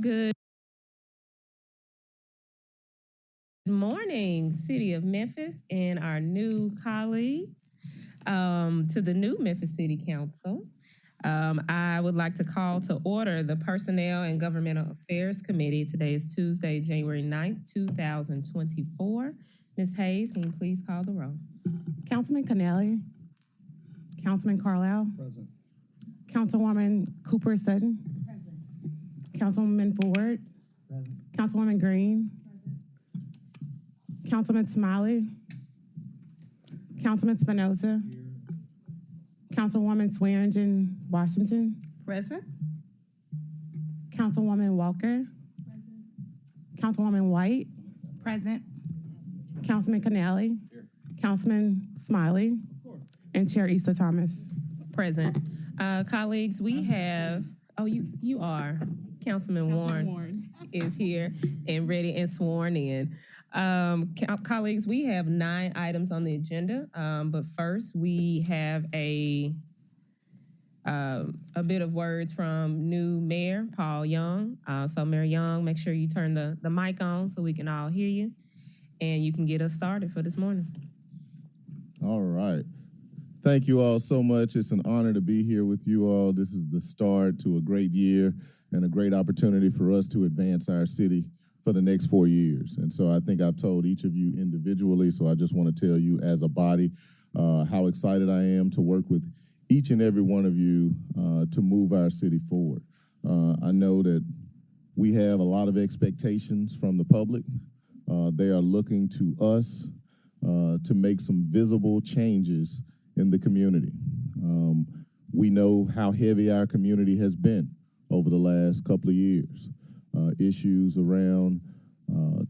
Good morning, City of Memphis, and our new colleagues to the new Memphis City Council. I would like to call to order the Personnel and Governmental Affairs Committee. Today is Tuesday, January 9th, 2024. Ms. Hayes, can you please call the roll? Councilman Connelly. Councilman Carlisle. Present. Councilwoman Cooper Sutton. Councilwoman Ford. Present. Councilwoman Green. Councilman Smiley. Councilman Spinoza. Councilwoman Swearingen Washington. Present. Councilwoman Walker. Councilwoman White. Present. Councilman Connelly. Councilman Smiley. And Chair Issa Thomas. Present. Colleagues, we have, you are. Councilman Warren is here and ready and sworn in. Colleagues, we have 9 items on the agenda, but first we have a bit of words from new Mayor Paul Young. So Mayor Young, make sure you turn the mic on so we can all hear you, and you can get us started for this morning. All right. Thank you all so much. It's an honor to be here with you all. This is the start to a great year and a great opportunity for us to advance our city for the next 4 years. And so I think I've told each of you individually, so I just want to tell you as a body how excited I am to work with each and every one of you to move our city forward. I know that we have a lot of expectations from the public. They are looking to us to make some visible changes in the community. We know how heavy our community has been over the last couple of years. Issues around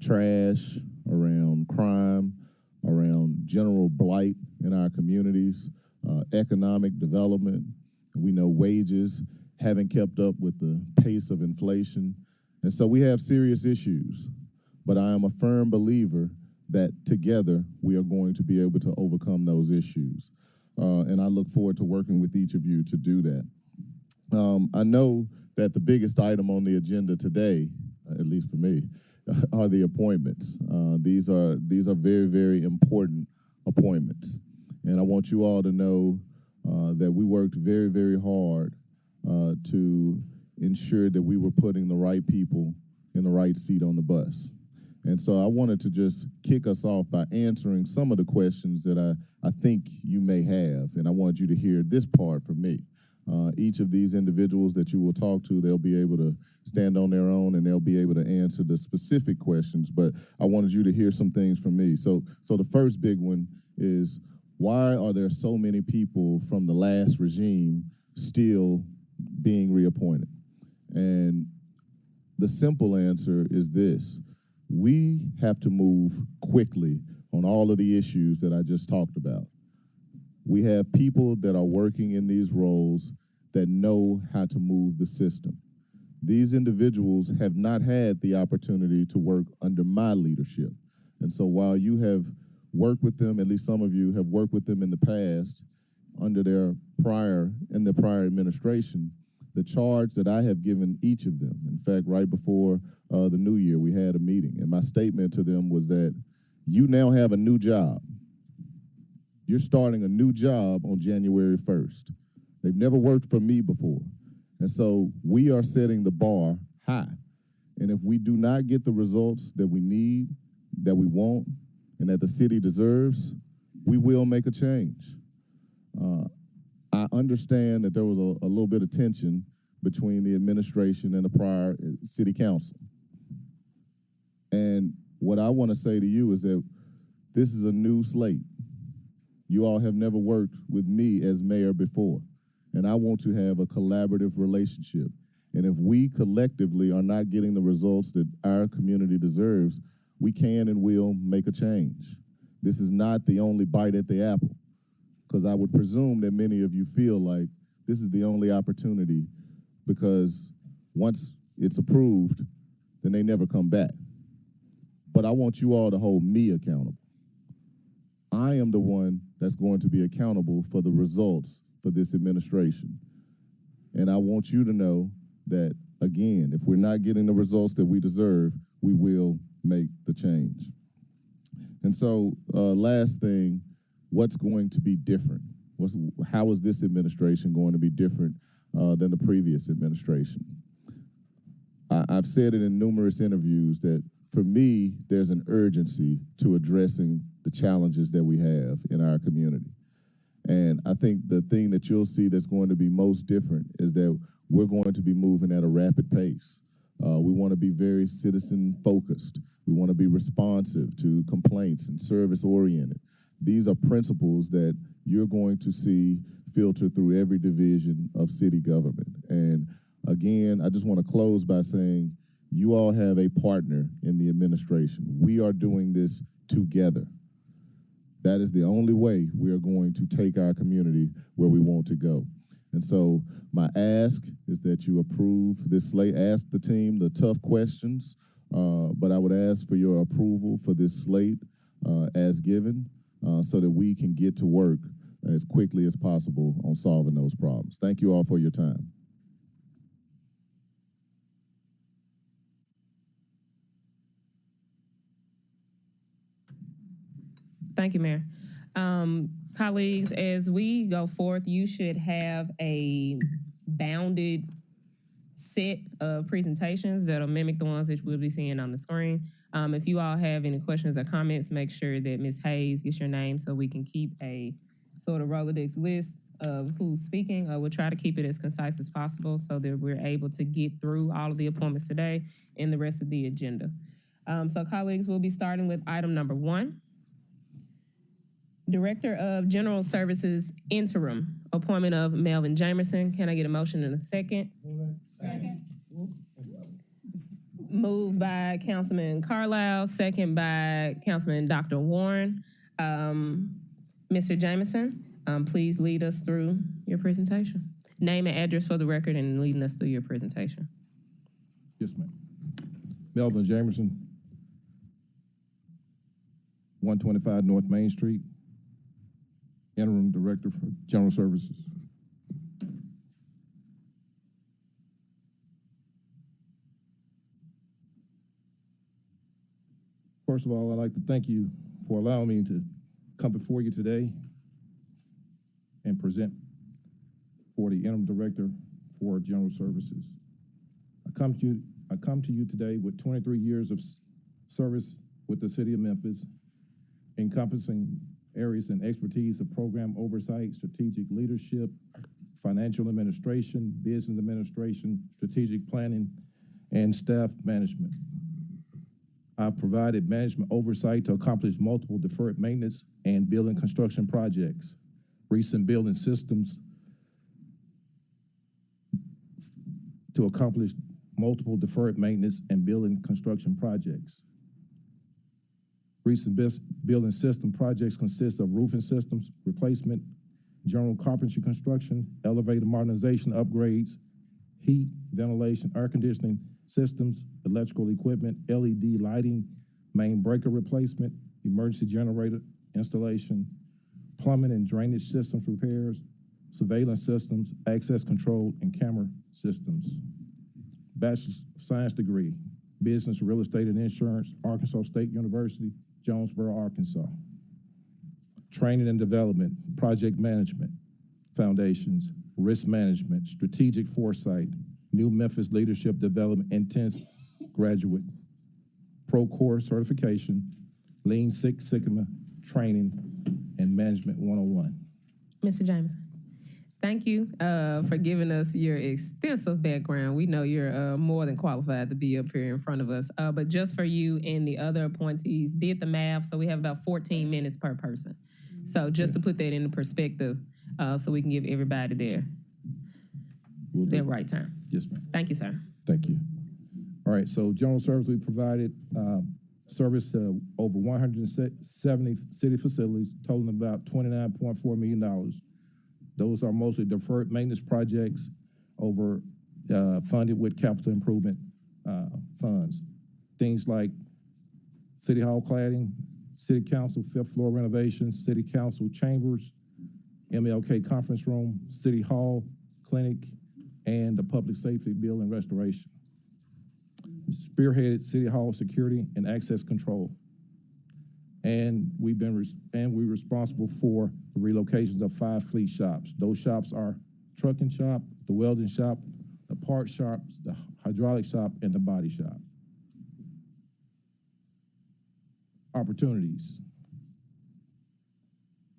trash, around crime, around general blight in our communities, economic development. We know wages haven't kept up with the pace of inflation. And so we have serious issues. But I am a firm believer that together we are going to be able to overcome those issues. And I look forward to working with each of you to do that. I know that the biggest item on the agenda today, at least for me, are the appointments. These are very, very important appointments. And I want you all to know that we worked very, very hard to ensure that we were putting the right people in the right seat on the bus. And so I wanted to just kick us off by answering some of the questions that I think you may have, and I want you to hear this part from me. Each of these individuals that you will talk to, they'll be able to stand on their own and they'll be able to answer the specific questions, but I wanted you to hear some things from me. So the first big one is, why are there so many people from the last regime still being reappointed? And the simple answer is this: we have to move quickly on all of the issues that I just talked about. We have people that are working in these roles that know how to move the system. These individuals have not had the opportunity to work under my leadership. And so while you have worked with them, at least some of you have worked with them in the past under the prior administration, the charge that I have given each of them, in fact, right before the new year, we had a meeting, and my statement to them was that you now have a new job. You're starting a new job on January 1st. They've never worked for me before. And so we are setting the bar high. And if we do not get the results that we need, that we want, and that the city deserves, we will make a change. I understand that there was a little bit of tension between the administration and the prior city council. And what I want to say to you is that this is a new slate. You all have never worked with me as mayor before, and I want to have a collaborative relationship. And if we collectively are not getting the results that our community deserves, we can and will make a change. This is not the only bite at the apple, because I would presume that many of you feel like this is the only opportunity, because once it's approved, then they never come back. But I want you all to hold me accountable. I am the one that's going to be accountable for the results for this administration. And I want you to know that, again, if we're not getting the results that we deserve, we will make the change. And so, last thing, what's going to be different? How is this administration going to be different than the previous administration? I've said it in numerous interviews that for me, there's an urgency to addressing the challenges that we have in our community. And I think the thing that you'll see that's going to be most different is that we're going to be moving at a rapid pace. We want to be very citizen-focused. We want to be responsive to complaints and service-oriented. These are principles that you're going to see filter through every division of city government. And again, I just want to close by saying you all have a partner in the administration. We are doing this together. That is the only way we are going to take our community where we want to go. And so my ask is that you approve this slate. Ask the team the tough questions, but I would ask for your approval for this slate as given so that we can get to work as quickly as possible on solving those problems. Thank you all for your time. Thank you, Mayor. Colleagues, as we go forth, you should have a bounded set of presentations that'll mimic the ones that we'll be seeing on the screen. If you all have any questions or comments, make sure that Ms. Hayes gets your name so we can keep a sort of Rolodex list of who's speaking. We'll try to keep it as concise as possible so that we're able to get through all of the appointments today and the rest of the agenda. So colleagues, we'll be starting with item number 1. Director of General Services Interim, appointment of Melvin Jamerson. Can I get a motion in a second? Second. Moved by Councilman Carlisle, second by Councilman Dr. Warren. Mr. Jamerson, please lead us through your presentation. Name and address for the record and leading us through your presentation. Yes, ma'am. Melvin Jamerson, 125 North Main Street, Interim Director for General Services. First of all, I'd like to thank you for allowing me to come before you today and present for the Interim Director for General Services. I come to you today with 23 years of service with the City of Memphis, encompassing areas and expertise of program oversight, strategic leadership, financial administration, business administration, strategic planning, and staff management. I've provided management oversight to accomplish multiple deferred maintenance and building construction projects, recent building systems to accomplish multiple deferred maintenance and building construction projects. Recent building system projects consist of roofing systems replacement, general carpentry construction, elevator modernization upgrades, heat, ventilation, air conditioning systems, electrical equipment, LED lighting, main breaker replacement, emergency generator installation, plumbing and drainage systems repairs, surveillance systems, access control, and camera systems. Bachelor's of Science degree, Business, Real Estate, and Insurance, Arkansas State University, Jonesboro, Arkansas. Training and development, project management, foundations, risk management, strategic foresight, New Memphis Leadership Development Intense Graduate, Pro-Core certification, Lean Six Sigma training, and Management 101. Mr. Jameson, thank you for giving us your extensive background. We know you're more than qualified to be up here in front of us. But just for you and the other appointees, did the math, so we have about 14 minutes per person. So just to put that into perspective, so we can give everybody their right time. Yes, ma'am. Thank you, sir. Thank you. All right, so General Service, we provided service to over 170 city facilities, totaling about $29.4 million. Those are mostly deferred maintenance projects over funded with capital improvement funds. Things like City Hall cladding, City Council fifth floor renovations, City Council chambers, MLK conference room, City Hall, clinic, and the public safety building restoration. Spearheaded City Hall security and access control. And we're responsible for the relocations of 5 fleet shops. Those shops are trucking shop, the welding shop, the part shop, the hydraulic shop, and the body shop. Opportunities.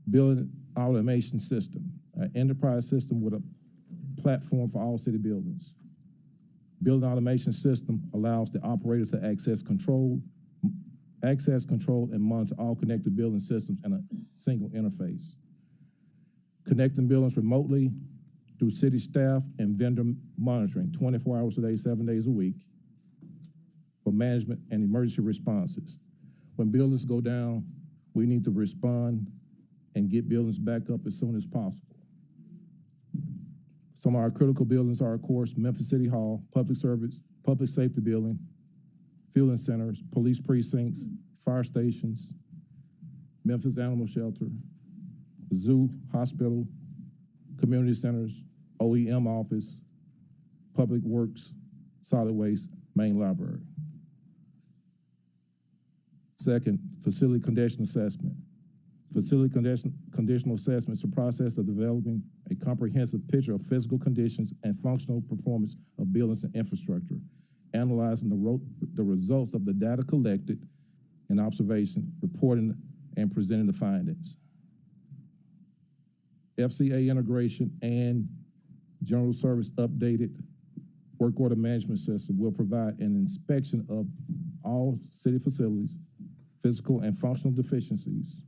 Building automation system, an enterprise system with a platform for all city buildings. Building automation system allows the operator to access, control, and monitor all connected building systems in a single interface. Connecting buildings remotely through city staff and vendor monitoring 24 hours a day, 7 days a week for management and emergency responses. When buildings go down, we need to respond and get buildings back up as soon as possible. Some of our critical buildings are, of course, Memphis City Hall, public safety building, fueling centers, police precincts, fire stations, Memphis Animal Shelter, zoo, hospital, community centers, OEM office, public works, solid waste, main library. Second, facility condition assessment. Facility conditional assessment is the process of developing a comprehensive picture of physical conditions and functional performance of buildings and infrastructure, analyzing the results of the data collected and observation, reporting and presenting the findings. FCA integration and general service updated work order management system will provide an inspection of all city facilities, physical and functional deficiencies,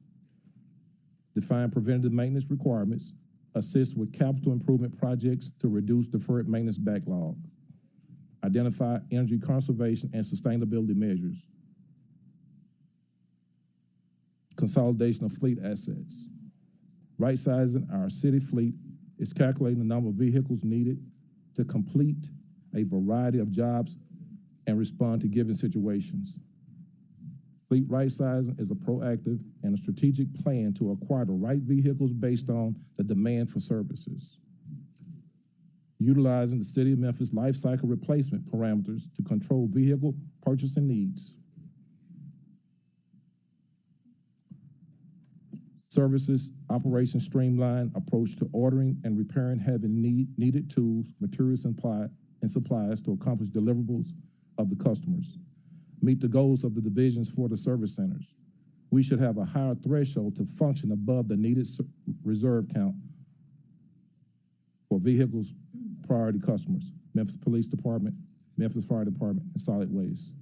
define preventative maintenance requirements, assist with capital improvement projects to reduce deferred maintenance backlog, identify energy conservation and sustainability measures, consolidation of fleet assets. Right-sizing our city fleet is calculating the number of vehicles needed to complete a variety of jobs and respond to given situations. Fleet right-sizing is a proactive and a strategic plan to acquire the right vehicles based on the demand for services. Utilizing the City of Memphis life cycle replacement parameters to control vehicle purchasing needs. Services operation streamline approach to ordering and repairing, having needed tools, materials, and supplies to accomplish deliverables of the customers. Meet the goals of the divisions for the service centers. We should have a higher threshold to function above the needed reserve count for vehicles priority customers, Memphis Police Department, Memphis Fire Department, and solid waste.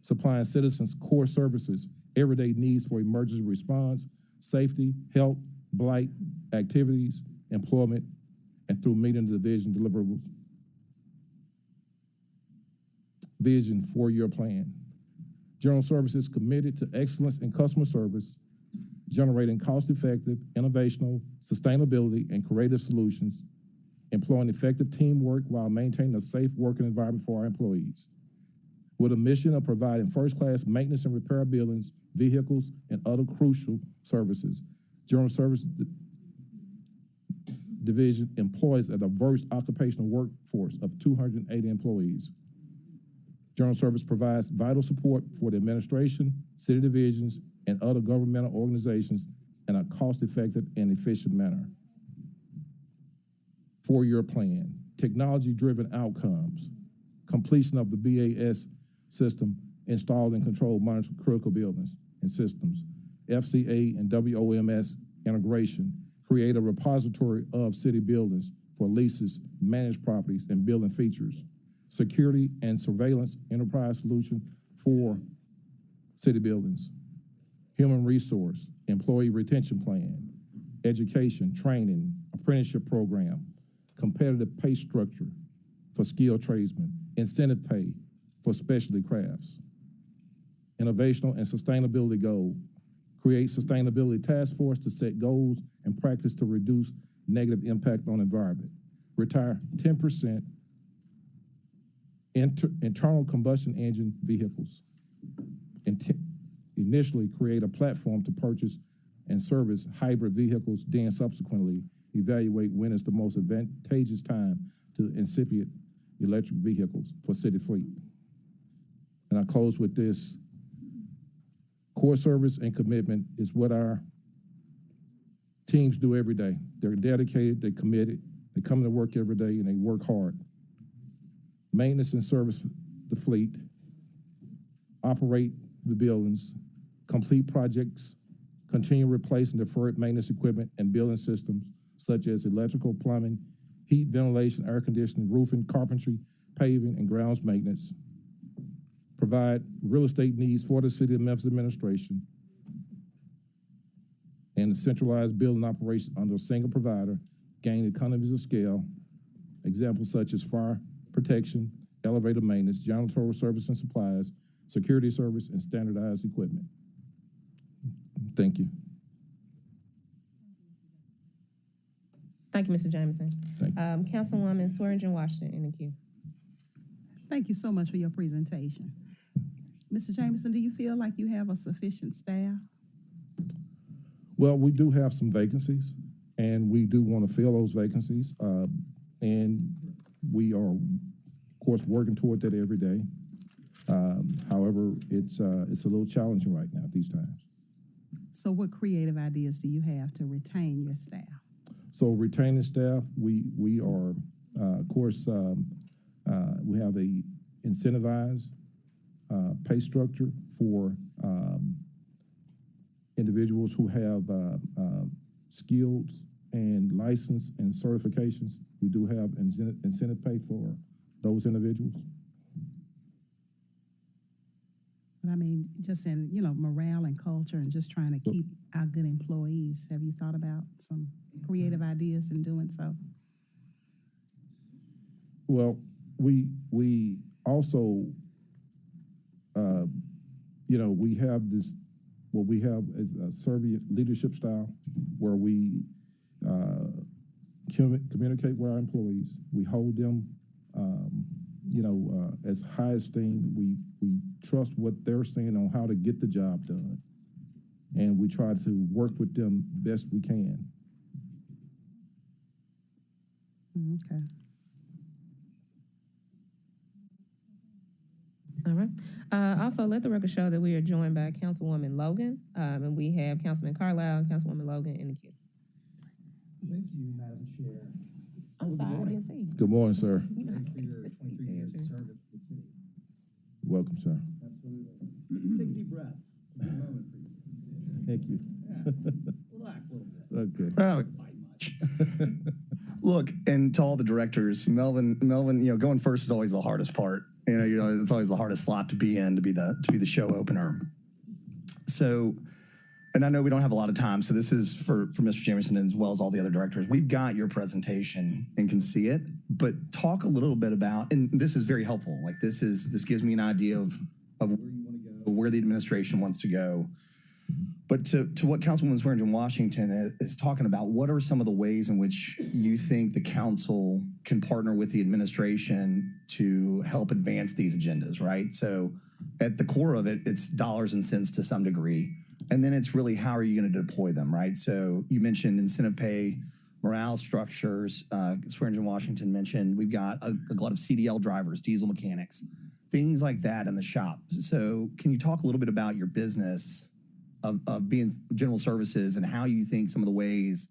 Supplying citizens core services, everyday needs for emergency response, safety, health, blight, activities, employment, and through meeting the division deliverables. Vision 4-year plan. General Services committed to excellence in customer service, generating cost-effective, innovational, sustainability, and creative solutions, employing effective teamwork while maintaining a safe working environment for our employees. With a mission of providing first-class maintenance and repair buildings, vehicles, and other crucial services, General Services Division employs a diverse occupational workforce of 280 employees. General Service provides vital support for the administration, city divisions, and other governmental organizations in a cost-effective and efficient manner. 4-year plan, technology-driven outcomes, completion of the BAS system installed and controlled monitoring critical buildings and systems, FCA and WOMS integration, create a repository of city buildings for leases, managed properties, and building features, security and surveillance enterprise solution for city buildings, human resource, employee retention plan, education, training, apprenticeship program, competitive pay structure for skilled tradesmen, incentive pay for specialty crafts, innovational and sustainability goal, create sustainability task force to set goals and practice to reduce negative impact on environment, retire 10% internal combustion engine vehicles, initially create a platform to purchase and service hybrid vehicles, then subsequently evaluate when is the most advantageous time to incipient electric vehicles for city fleet. And I close with this. Core service and commitment is what our teams do every day. They're dedicated, they're committed, they come to work every day, and they work hard. Maintenance and service the fleet, operate the buildings, complete projects, continue replacing deferred maintenance equipment and building systems such as electrical, plumbing, heat, ventilation, air conditioning, roofing, carpentry, paving, and grounds maintenance. Provide real estate needs for the City of Memphis administration, and centralized building operations under a single provider, gain economies of scale. Examples such as fire protection, elevator maintenance, janitorial service and supplies, security service, and standardized equipment. Thank you. Thank you, Mr. Jameson. Thank you. Councilwoman Swearingen Washington in the queue. Thank you so much for your presentation. Mr. Jameson, do you feel like you have a sufficient staff? Well, we do have some vacancies, and we do want to fill those vacancies, and we are, of course, working toward that every day. However, it's a little challenging right now at these times. So what creative ideas do you have to retain your staff? So retaining staff, we are, of course, we have a incentivized pay structure for individuals who have skills and license and certifications. We do have incentive pay for those individuals. But I mean, just in, morale and culture and just trying to keep our good employees. Have you thought about some creative ideas in doing so? Well, we also, we have this, what we have is a servant leadership style where we communicate with our employees. We hold them, as high esteem. We trust what they're saying on how to get the job done. And we try to work with them best we can. Okay. All right. Also, let the record show that we are joined by Councilwoman Logan, and we have Councilman Carlisle and Councilwoman Logan in the queue. Thank you, Madam Chair. I'm sorry, I didn't see you. Good morning, sir. Thank you for your 23 years of service to the city. Welcome, sir. Absolutely. Take a deep breath. It's a good moment for you. Thank you. Yeah. Relax a little bit. Okay. Well, Don't bite much. look, and to all the directors, Melvin, going first is always the hardest part. It's always the hardest slot to be in, to be the show opener. So, and I know we don't have a lot of time, so this is for Mr. Jameson as well as all the other directors. We've got your presentation and can see it, but talk a little bit about, and this is very helpful. Like this gives me an idea of where you want to go, where the administration wants to go. But to what Councilwoman Swearingen Washington is talking about, what are some of the ways in which you think the council can partner with the administration to help advance these agendas, right? So at the core of it, it's dollars and cents to some degree. And then it's really how are you going to deploy them, right? So you mentioned incentive pay, morale structures. Swearingen Washington mentioned we've got a lot of CDL drivers, diesel mechanics, things like that in the shop. So can you talk a little bit about your business of being general services and how you think some of the ways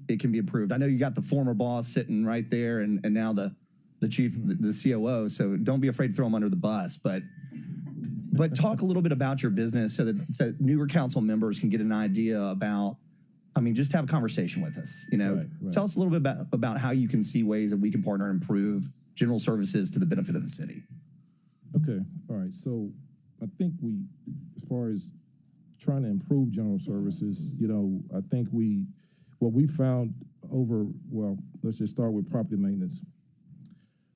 it can be improved? I know you got the former boss sitting right there and now the chief, the COO, so don't be afraid to throw him under the bus, but talk a little bit about your business so that newer council members can get an idea about, just have a conversation with us, Right. Tell us a little bit about how you can see ways that we can partner and improve general services to the benefit of the city. Okay. All right. So I think as far as trying to improve general services, I think what we found let's just start with property maintenance.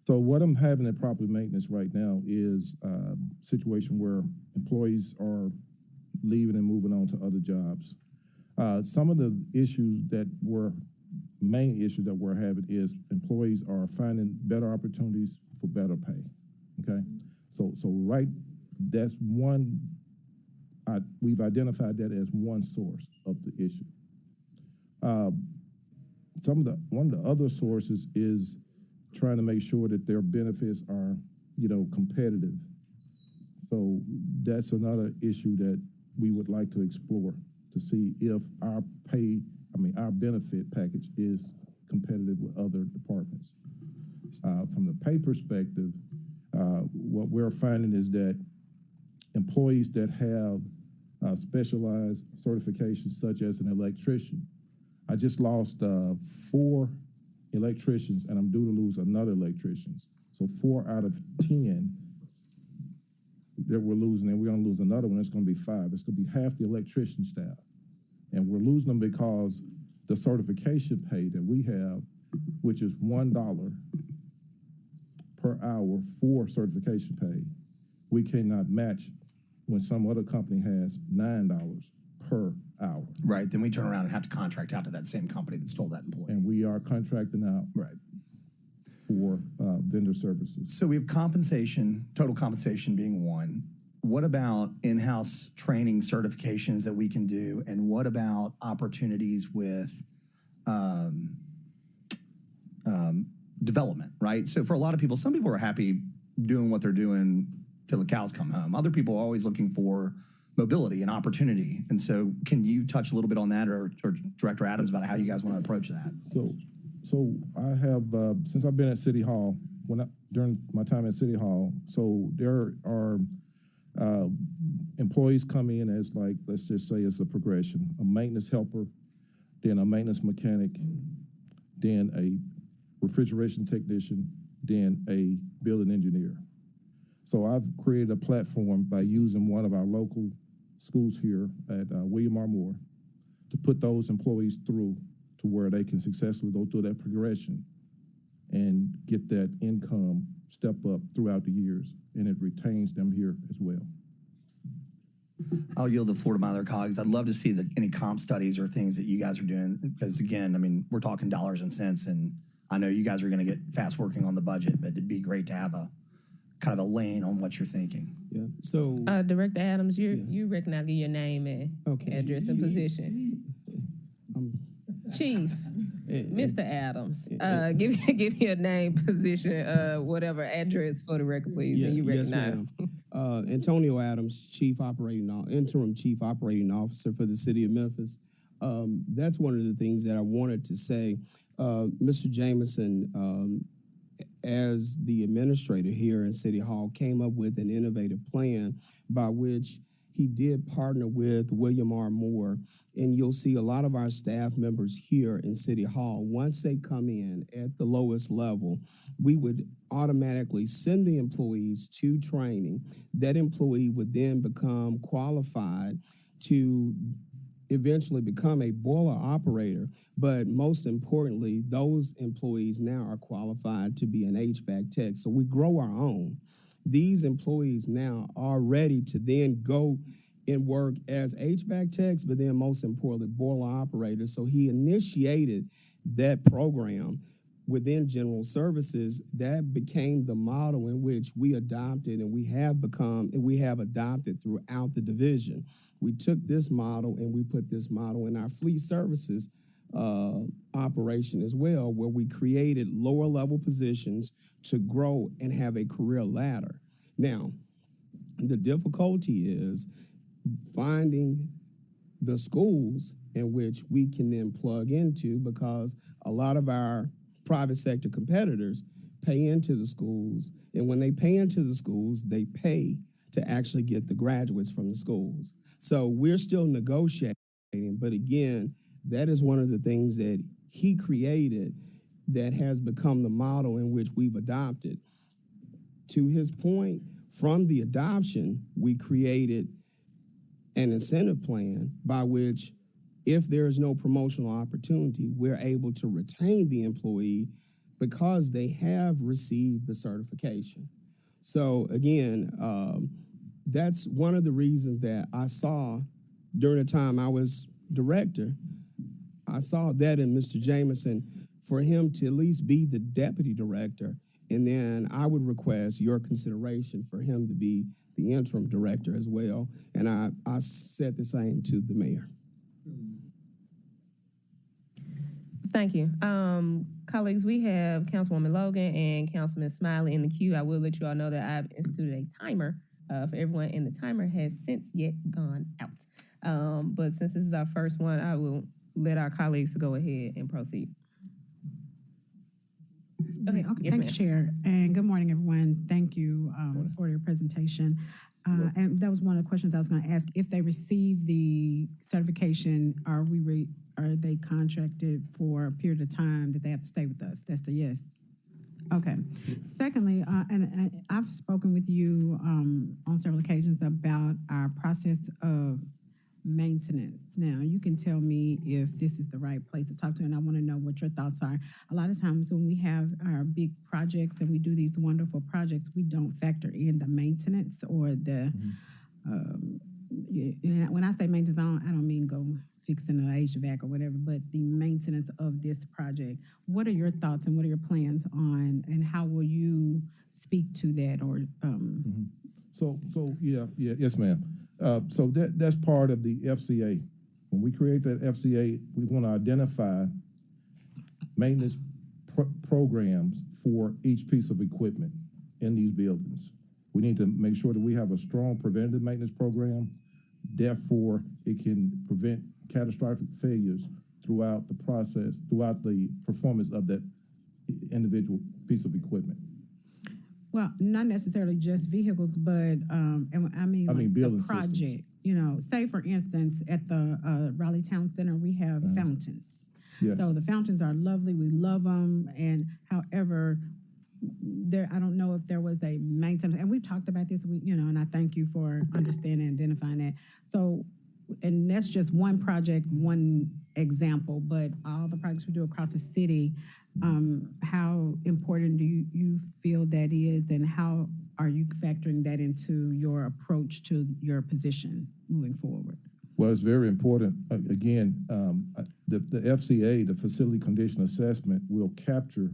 So what I'm having in property maintenance right now is a situation where employees are leaving and moving on to other jobs. Some of the main issues that we're having is employees are finding better opportunities for better pay. Okay. So that's one. We've identified that as one source of the issue. One of the other sources is trying to make sure that their benefits are, competitive. So that's another issue that we would like to explore to see if our benefit package is competitive with other departments. From the pay perspective, what we're finding is that employees that have specialized certifications, such as an electrician, I just lost 4 electricians, and I'm due to lose another electrician. So 4 out of 10 that we're losing, and we're going to lose another one. It's going to be 5. It's going to be half the electrician staff, and we're losing them because the certification pay that we have, which is $1 per hour for certification pay, we cannot match when some other company has $9 per hour. Right. Then we turn around and have to contract out to that same company that stole that employee. And we are contracting out Right. for vendor services. So we have compensation, total compensation being one. What about in-house training certifications that we can do? And what about opportunities with development, right? So for a lot of people, some people are happy doing what they're doing till the cows come home. Other people are always looking for mobility and opportunity. And so can you touch a little bit on that, or Director Adams, about how you guys want to approach that? So I have, since I've been at City Hall, during my time at City Hall, so there are employees come in as, like, let's just say it's a progression: a maintenance helper, then a maintenance mechanic, then a refrigeration technician, then a building engineer. So I've created a platform by using one of our local schools here at William R. Moore to put those employees through to where they can successfully go through that progression and get that income step up throughout the years, and it retains them here as well. I'll yield the floor to my other colleagues. I'd love to see any comp studies or things that you guys are doing, because again, I mean, we're talking dollars and cents, and I know you guys are going to get fast working on the budget, but it'd be great to have a kind of a lane on what you're thinking. Yeah, so. Director Adams, you reckon I'll give your name and address and position. Chief, Mr. Adams, give me a name, position, whatever address for the record, please, and you recognize. Yes, ma'am. Antonio Adams, interim chief operating officer for the city of Memphis. That's one of the things that I wanted to say. Mr. Jameson, as the administrator here in City Hall, came up with an innovative plan by which he did partner with William R. Moore, and you'll see a lot of our staff members here in City Hall, once they come in at the lowest level, we would automatically send the employees to training. That employee would then become qualified to eventually become a boiler operator, but most importantly, those employees now are qualified to be an HVAC tech. So we grow our own. These employees now are ready to then go and work as HVAC techs, but then most importantly, boiler operators. So he initiated that program within general services. That became the model in which we adopted, and we have adopted throughout the division. We took this model and we put this model in our fleet services operation as well, where we created lower level positions to grow and have a career ladder. Now, the difficulty is finding the schools in which we can then plug into, because a lot of our private sector competitors pay into the schools, and when they pay into the schools, they pay to actually get the graduates from the schools. So we're still negotiating, but again, that is one of the things that he created that has become the model in which we've adopted. To his point, from the adoption, we created an incentive plan by which, if there is no promotional opportunity, we're able to retain the employee because they have received the certification. So again, that's one of the reasons that I saw during the time I was director. I saw that in Mr. Jameson, for him to at least be the deputy director, and then I would request your consideration for him to be the interim director as well. And I said the same to the mayor. Thank you. Colleagues, we have Councilwoman Logan and Councilman Smiley in the queue. I will let you all know that I've instituted a timer for everyone, and the timer has since yet gone out. But since this is our first one, I will let our colleagues go ahead and proceed. Okay. Okay, Yes, thanks, Chair. And good morning, everyone. Thank you for your presentation. And that was one of the questions I was going to ask. If they receive the certification, are they contracted for a period of time that they have to stay with us? That's the yes. Okay. Secondly, and I've spoken with you on several occasions about our process of maintenance. Now, you can tell me if this is the right place to talk to, and I want to know what your thoughts are. A lot of times when we have our big projects and we do these wonderful projects, we don't factor in the maintenance or the, when I say maintenance, I don't mean go fixing an HVAC or whatever, but the maintenance of this project. What are your thoughts and what are your plans on, and how will you speak to that? Or Yes, ma'am. So that's part of the FCA. When we create that FCA, we want to identify maintenance programs for each piece of equipment in these buildings. We need to make sure that we have a strong preventative maintenance program. Therefore, it can prevent catastrophic failures throughout the process, throughout the performance of that individual piece of equipment. well, not necessarily just vehicles, but and I mean building the project. systems. You know, say for instance, at the Raleigh Town Center, we have fountains. Yes. So the fountains are lovely. We love them. And however, I don't know if there was a maintenance, and we've talked about this. And I thank you for understanding and identifying that. So, and that's just one project, one example. But all the projects we do across the city, how important do you feel that is, and how are you factoring that into your approach to your position moving forward? Well, it's very important. Again, the FCA, the Facility Condition Assessment, will capture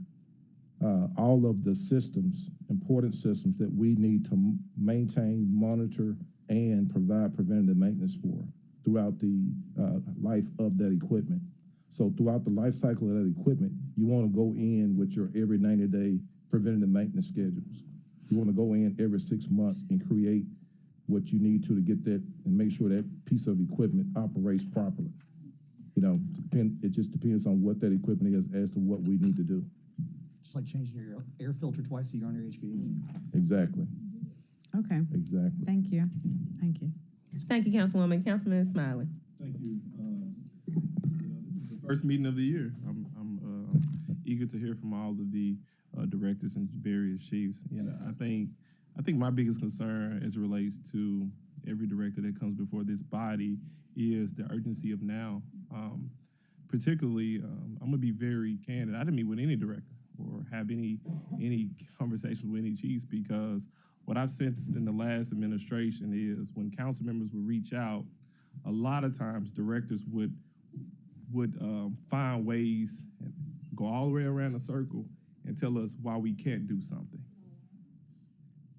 all of the systems, important systems that we need to maintain, monitor, and provide preventative maintenance for throughout the life of that equipment. So throughout the life cycle of that equipment, you want to go in with your every 90-day preventative maintenance schedules. You want to go in every 6 months and create what you need to get that and make sure that piece of equipment operates properly. It just depends on what that equipment is as to what we need to do. Just like changing your air filter twice a year on your HVAC. Exactly. Okay. Exactly. Thank you. Thank you. Thank you, Councilwoman. Councilman Smiley. Thank you. This is the first meeting of the year. I'm eager to hear from all of the directors and various chiefs. I think my biggest concern as it relates to every director that comes before this body is the urgency of now. Particularly, I'm gonna be very candid. I didn't meet with any director or have any conversations with any chiefs, because what I've sensed in the last administration is when council members would reach out, a lot of times directors would find ways, go all the way around the circle and tell us why we can't do something.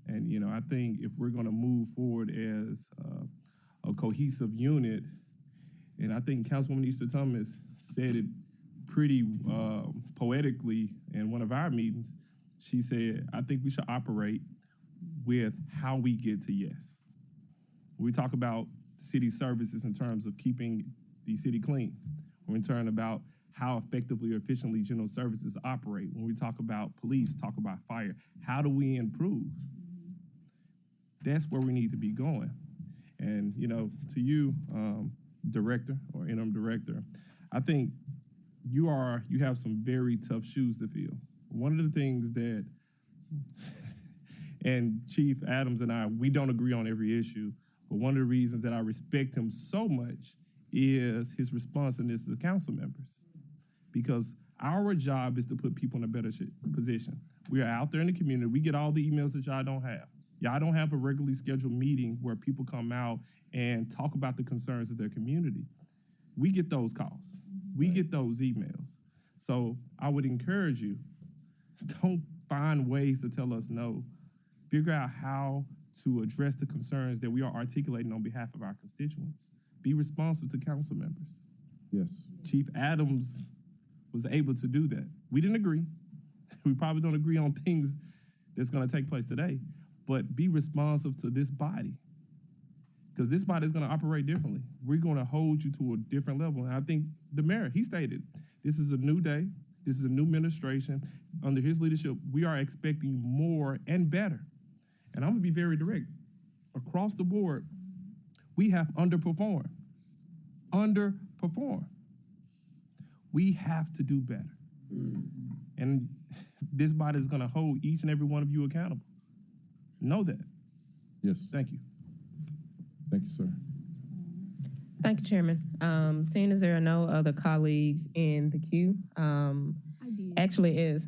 And I think if we're going to move forward as a cohesive unit, and I think Councilwoman Easter Thomas said it pretty poetically in one of our meetings. She said, I think we should operate with how we get to yes. We talk about city services in terms of keeping the city clean. When we turn about how effectively or efficiently general services operate. When we talk about police, talk about fire. How do we improve? That's where we need to be going. And, to you, director or interim director, I think you have some very tough shoes to fill. One of the things that, and Chief Adams and I, we don't agree on every issue, but one of the reasons that I respect him so much is his responsiveness to the council members. Because our job is to put people in a better position. We are out there in the community. We get all the emails that y'all don't have. Y'all don't have a regularly scheduled meeting where people come out and talk about the concerns of their community. We get those calls. We get those emails. So I would encourage you, don't find ways to tell us no. Figure out how to address the concerns that we are articulating on behalf of our constituents. Be responsive to council members. Yes. Chief Adams was able to do that. We didn't agree. We probably don't agree on things that's going to take place today, but be responsive to this body, because this body is going to operate differently. We're going to hold you to a different level. And I think the mayor, he stated, this is a new day. This is a new administration. Under his leadership, we are expecting more and better. And I'm going to be very direct. Across the board, we have underperformed. We have to do better. And this body is going to hold each and every one of you accountable. Know that. Yes. Thank you. Thank you, sir. Thank you, Chairman. Seeing as there are no other colleagues in the queue, actually is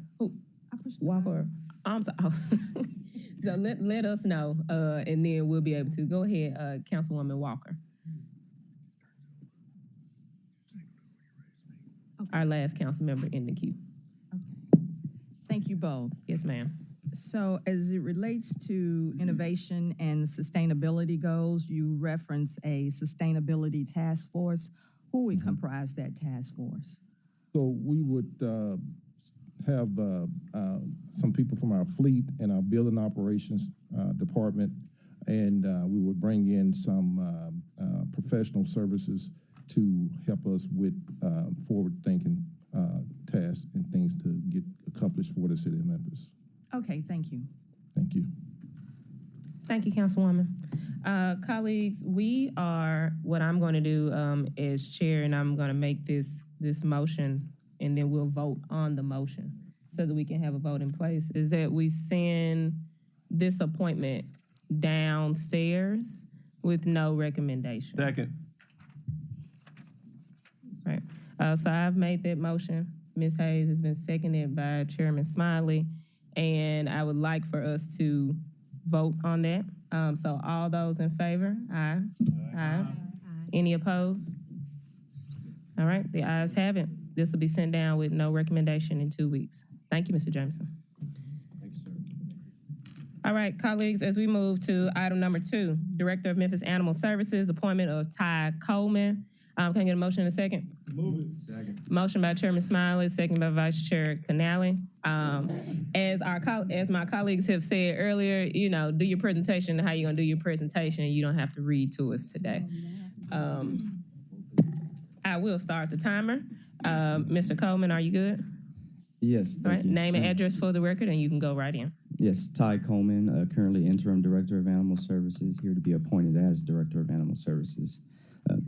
Walker. I'm sorry. So let us know, and then we'll be able to go ahead, Councilwoman Walker. Our last council member in the queue. Thank you both. Yes, ma'am. So as it relates to innovation and sustainability goals, you reference a sustainability task force. Who would comprise that task force? So we would have some people from our fleet and our building operations department, and we would bring in some professional services to help us with forward-thinking tasks and things to get accomplished for the city of Memphis. Okay, thank you. Thank you. Thank you, Councilwoman. Colleagues, what I'm going to do as chair, and I'm going to make this motion, and then we'll vote on the motion so that we can have a vote in place, is that we send this appointment downstairs with no recommendation. Second. Right. So I've made that motion. Ms. Hayes has been seconded by Chairman Smiley, and I would like for us to vote on that. So all those in favor? Aye. Aye. Any opposed? All right, the ayes have it. This will be sent down with no recommendation in 2 weeks. Thank you, Mr. Jameson. Thank you, sir. All right, colleagues, as we move to item number 2, Director of Memphis Animal Services, appointment of Ty Coleman. Can I get a motion in a second? Move it. Second. Motion by Chairman Smiley, second by Vice Chair Canale. As my colleagues have said earlier, do your presentation how you're gonna do your presentation. You don't have to read to us today. I will start the timer. Mr. Coleman, are you good? Yes. All right, Thank you. name and address for the record, and you can go right in. Yes, Ty Coleman, currently Interim Director of Animal Services, here to be appointed as Director of Animal Services.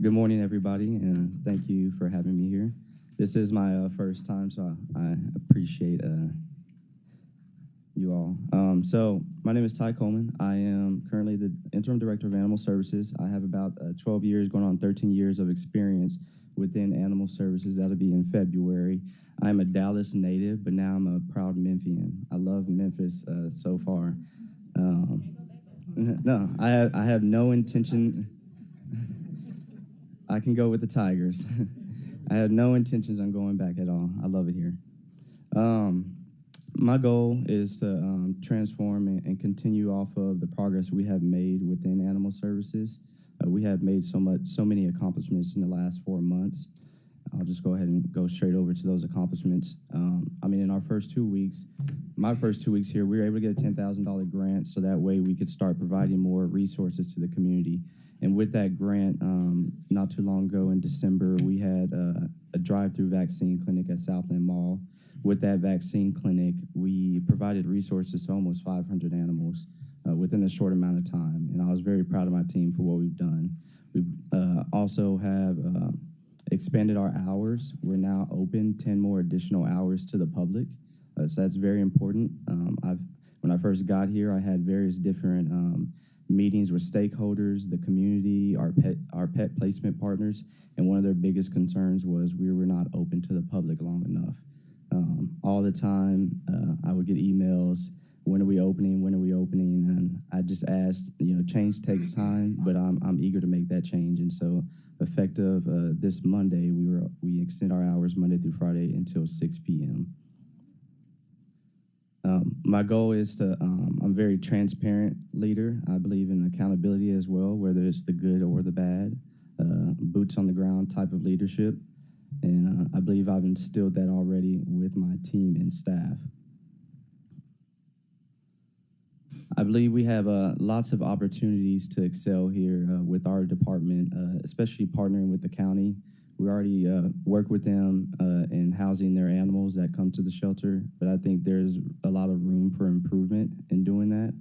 Good morning, everybody, and thank you for having me here. This is my first time, so I appreciate you all. So my name is Ty Coleman. I am currently the Interim Director of Animal Services. I have about 12 years, going on 13 years of experience within animal services. That'll be in February. I'm a Dallas native, but now I'm a proud Memphian. I love Memphis so far. No, I have no intention. I can go with the Tigers. I have no intentions on going back at all. I love it here. My goal is to transform and continue off of the progress we have made within animal services. We have made so many accomplishments in the last 4 months. I'll just go ahead and go straight over to those accomplishments. In our first 2 weeks, my first 2 weeks here, we were able to get a $10,000 grant so that way we could start providing more resources to the community. And with that grant, not too long ago in December, we had a drive-through vaccine clinic at Southland Mall. With that vaccine clinic, we provided resources to almost 500 animals within a short amount of time. And I was very proud of my team for what we've done. We also have expanded our hours. We're now open 10 more additional hours to the public. So that's very important. When I first got here, I had various different meetings with stakeholders, the community, our pet placement partners, and one of their biggest concerns was we were not open to the public long enough. All the time, I would get emails, when are we opening, and I just asked, change takes time, but I'm eager to make that change, and so effective this Monday, we extend our hours Monday through Friday until 6 p.m. My goal is I'm a very transparent leader. I believe in accountability as well, whether it's the good or the bad, boots on the ground type of leadership. And I believe I've instilled that already with my team and staff. I believe we have lots of opportunities to excel here with our department, especially partnering with the county. We already work with them in housing their animals that come to the shelter, but I think there's a lot of room for improvement in doing that.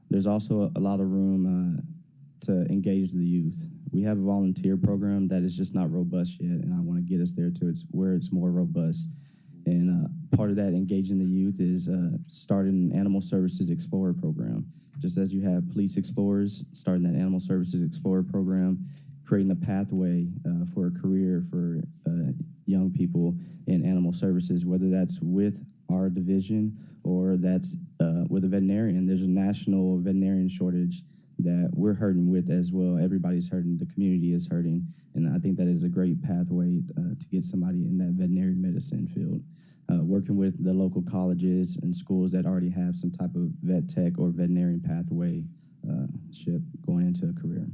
There's also a lot of room to engage the youth. We have a volunteer program that is just not robust yet, and I want to get us there to where it's more robust. And part of that engaging the youth is starting an Animal Services Explorer program. Just as you have Police Explorers, starting that Animal Services Explorer program, creating a pathway for a career for young people in animal services, whether that's with our division or that's with a veterinarian. There's a national veterinarian shortage that we're hurting with as well. Everybody's hurting, the community is hurting, and I think that is a great pathway to get somebody in that veterinary medicine field. Working with the local colleges and schools that already have some type of vet tech or veterinarian pathway ship going into a career.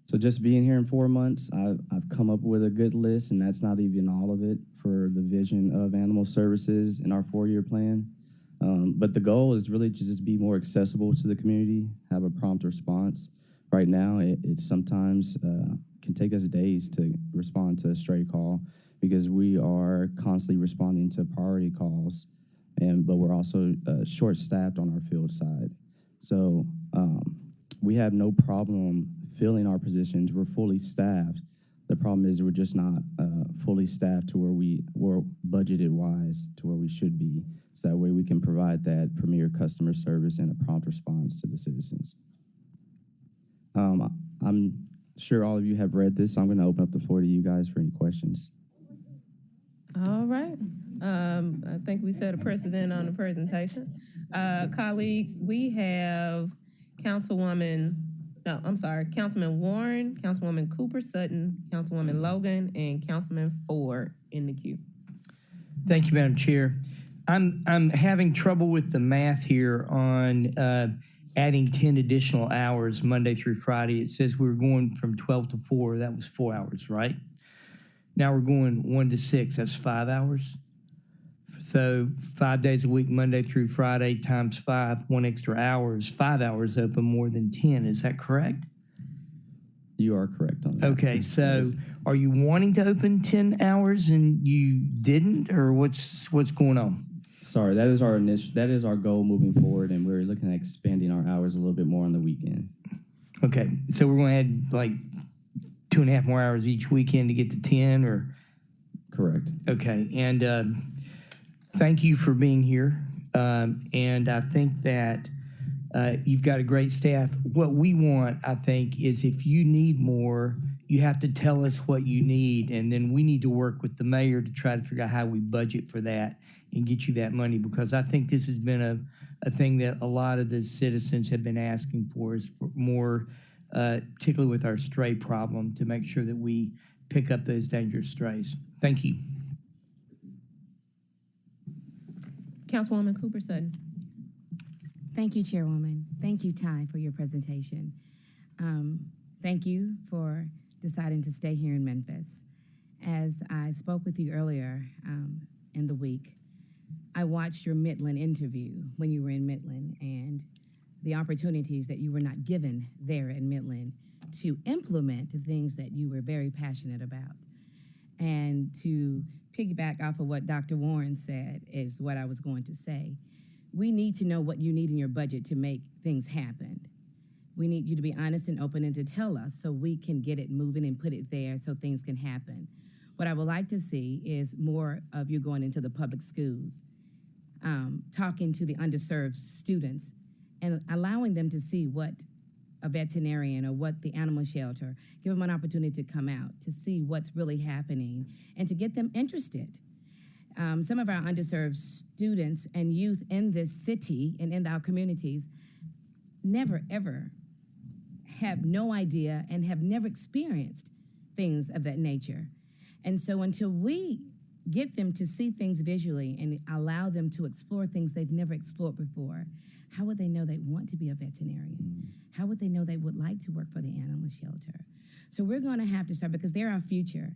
So just being here in 4 months, I've come up with a good list, and that's not even all of it for the vision of animal services in our 4-year plan. But the goal is really to just be more accessible to the community, have a prompt response. Right now, it sometimes can take us days to respond to a stray call because we are constantly responding to priority calls, but we're also short-staffed on our field side. So we have no problem filling our positions. We're fully staffed. The problem is we're just not fully staffed to where we're budgeted-wise to where we should be. So that way we can provide that premier customer service and a prompt response to the citizens. I'm sure all of you have read this, so I'm going to open up the floor to you guys for any questions. All right. I think we set a precedent on the presentation. Colleagues, we have Councilman Warren, Councilwoman Cooper Sutton, Councilwoman Logan, and Councilman Ford in the queue. Thank you, Madam Chair. I'm having trouble with the math here on adding 10 additional hours Monday through Friday. It says we were going from 12 to 4. That was 4 hours, right? Now we're going 1 to 6. That's 5 hours. So 5 days a week, Monday through Friday, times 5, 1 extra hour is 5 hours open, more than 10. Is that correct? You are correct on that. Okay, so are you wanting to open 10 hours and you didn't, or what's going on? Sorry, that is our goal moving forward, and we're looking at expanding our hours a little bit more on the weekend. Okay, so we're going to add like 2.5 more hours each weekend to get to 10, or? Correct. Okay, and thank you for being here, and I think that you've got a great staff. What we want, I think, is if you need more, you have to tell us what you need, and then we need to work with the mayor to try to figure out how we budget for that and get you that money, because I think this has been a thing that a lot of the citizens have been asking for, is for more, particularly with our stray problem, to make sure that we pick up those dangerous strays. Thank you. Councilwoman Cooper Sutton. Thank you, Chairwoman. Thank you, Ty, for your presentation. Thank you for deciding to stay here in Memphis. As I spoke with you earlier in the week, I watched your Midland interview when you were in Midland and the opportunities that you were not given there in Midland to implement the things that you were very passionate about. And to piggyback off of what Dr. Warren said is what I was going to say. We need to know what you need in your budget to make things happen. We need you to be honest and open and to tell us so we can get it moving and put it there so things can happen. What I would like to see is more of you going into the public schools, talking to the underserved students and allowing them to see what a veterinarian or what the animal shelter, give them an opportunity to come out, to see what's really happening and to get them interested. Some of our underserved students and youth in this city and in our communities never, ever have no idea and have never experienced things of that nature. And so until we get them to see things visually and allow them to explore things they've never explored before, how would they know they want to be a veterinarian? How would they know they would like to work for the animal shelter? So we're going to have to start, because they're our future,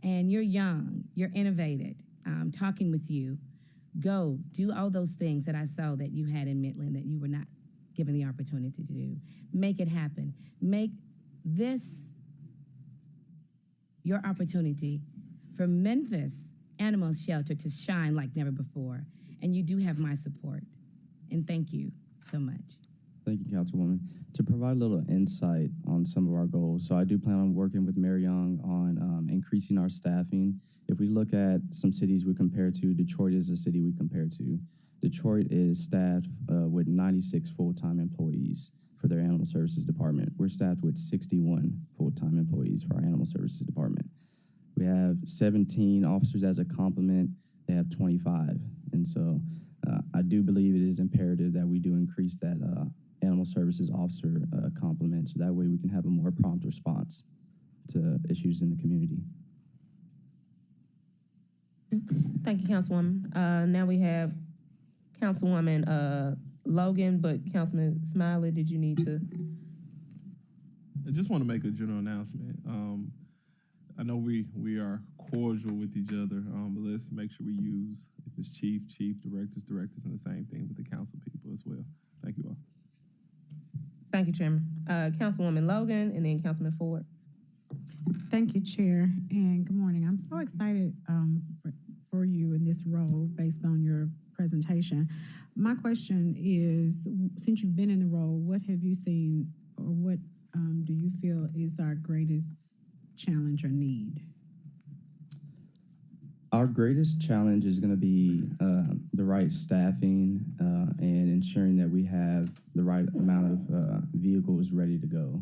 and you're young, you're innovative. Talking with you, go do all those things that I saw that you had in Midland that you were not given the opportunity to do. Make it happen. Make this your opportunity for Memphis Animal Shelter to shine like never before. And you do have my support. And thank you so much. Thank you, Councilwoman. To provide a little insight on some of our goals, so I do plan on working with Mayor Young on increasing our staffing. If we look at some cities we compare to, Detroit is a city we compare to. Detroit is staffed with 96 full-time employees for their animal services department. We're staffed with 61 full-time employees for our animal services department. We have 17 officers as a complement. They have 25. And so I do believe it is imperative that we do increase that animal services officer complement, so that way we can have a more prompt response to issues in the community. Thank you, Councilwoman. Now we have Councilwoman Logan, but Councilman Smiley, did you need to? I just want to make a general announcement. I know we are cordial with each other, but let's make sure we use, if it's chief, directors, and the same thing with the council people as well. Thank you all. Thank you, Chairman. Councilwoman Logan, and then Councilman Ford. Thank you, Chair, and good morning. I'm so excited for you in this role based on your presentation. My question is, since you've been in the role, what have you seen, or what do you feel is our greatest challenge or need? Our greatest challenge is going to be the right staffing and ensuring that we have the right amount of vehicles ready to go.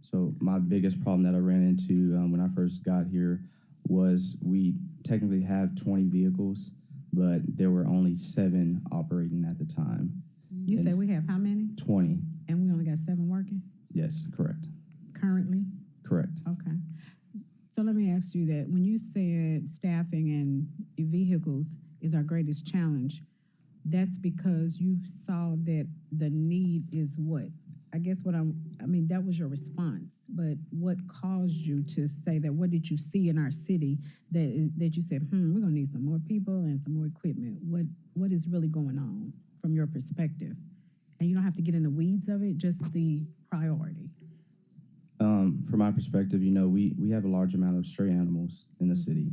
So my biggest problem that I ran into when I first got here was we technically have 20 vehicles, but there were only 7 operating at the time. You said we have how many? 20. And we only got 7 working? Yes, correct. Currently? Correct. Okay. So let me ask you that. When you said staffing and vehicles is our greatest challenge, that's because you saw that the need is what? I guess that was your response, but what caused you to say that? What did you see in our city that you said, we're gonna need some more people and some more equipment? What is really going on from your perspective? And you don't have to get in the weeds of it, just the priority. From my perspective, we have a large amount of stray animals in the city.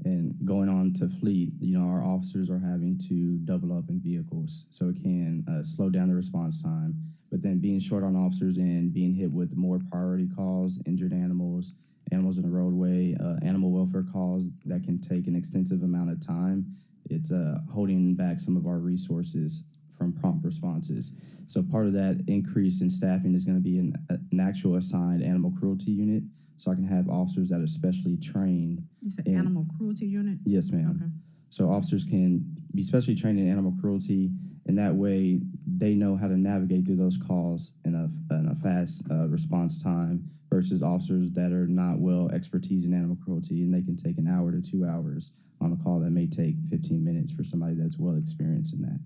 And going on to fleet, our officers are having to double up in vehicles, so it can slow down the response time. But then being short on officers and being hit with more priority calls, injured animals, animals in the roadway, animal welfare calls that can take an extensive amount of time, it's holding back some of our resources from prompt responses. So part of that increase in staffing is going to be an actual assigned animal cruelty unit, so I can have officers that are specially trained. You said animal cruelty unit? Yes, ma'am. Okay. So officers can be specially trained in animal cruelty, and that way they know how to navigate through those calls in a fast response time versus officers that are not well expertise in animal cruelty, and they can take an hour to 2 hours on a call that may take 15 minutes for somebody that's well experienced in that.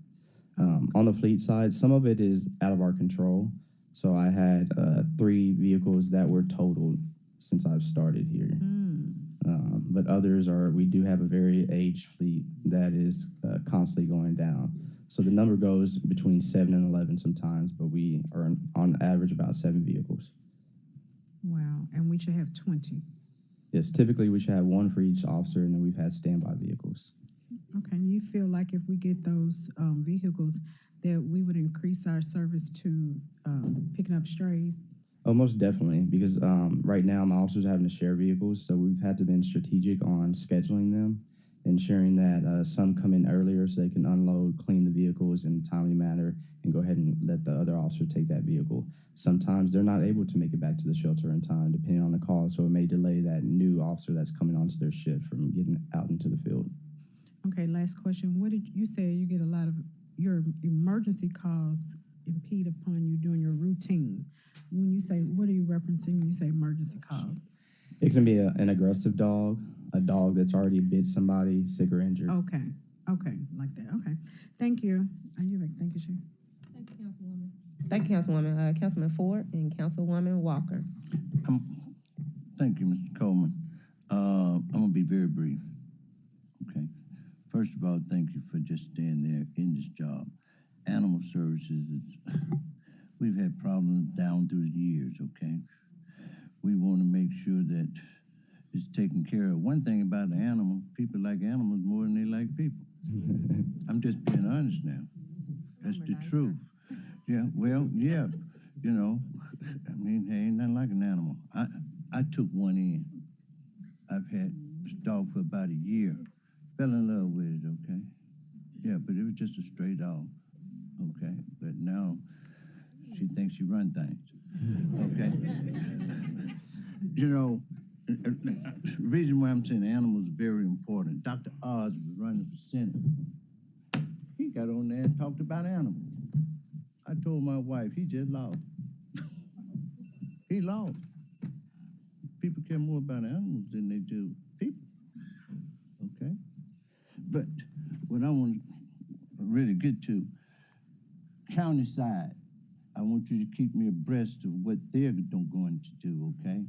On the fleet side, some of it is out of our control. So I had 3 vehicles that were totaled since I've started here. But others we do have a very aged fleet that is constantly going down. So the number goes between 7 and 11 sometimes, but we are on average about 7 vehicles. Wow, and we should have 20. Yes, typically we should have 1 for each officer, and then we've had standby vehicles. Okay, and you feel like if we get those vehicles, that we would increase our service to picking up strays? Oh, most definitely, because right now my officers are having to share vehicles, so we've had to be strategic on scheduling them, ensuring that some come in earlier so they can unload, clean the vehicles in a timely manner, and go ahead and let the other officer take that vehicle. Sometimes they're not able to make it back to the shelter in time, depending on the call, so it may delay that new officer that's coming onto their shift from getting out into the field. Okay, last question. What did you say? You get a lot of your emergency calls impede upon you doing your routine. When you say, what are you referencing when you say emergency calls? It can be an aggressive dog, a dog that's already bit somebody, sick or injured. Okay, like that, okay. Thank you. Thank you, Chair. Thank you, Councilwoman. Thank you, Councilwoman. Councilman Ford and Councilwoman Walker. Thank you, Mr. Coleman. I'm gonna be very brief. Okay. First of all, thank you for just staying there in this job. Animal services, we've had problems down through the years, okay? We want to make sure that it's taken care of. One thing about the animal, people like animals more than they like people. I'm just being honest now. That's the truth. Yeah, well, yeah, you know, I mean, hey, ain't nothing like an animal. I took one in. I've had this dog for about a year. Fell in love with it, okay? Yeah, but it was just a stray dog, okay? But now she thinks she run things, okay? You know, the reason why I'm saying animals is very important. Dr. Oz was running for Senate. He got on there and talked about animals. I told my wife, he just lost. He lost. People care more about animals than they do people, okay? But what I want to really get to, county side, I want you to keep me abreast of what they're going to do, okay?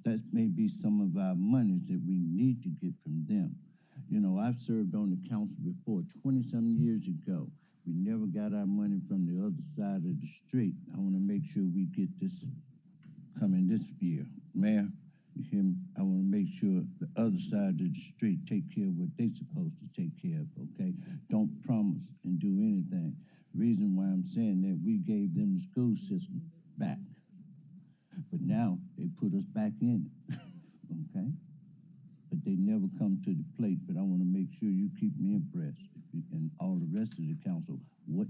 That may be some of our monies that we need to get from them. You know, I've served on the council before, 20-some years ago. We never got our money from the other side of the street. I want to make sure we get this coming this year. Mayor, you hear me? I want to make sure the other side of the street take care of what they're supposed to take care of, okay? Don't promise and do anything. Reason why I'm saying that, we gave them the school system back. But now they put us back in it, okay? But they never come to the plate, but I want to make sure you keep me abreast, and all the rest of the council, what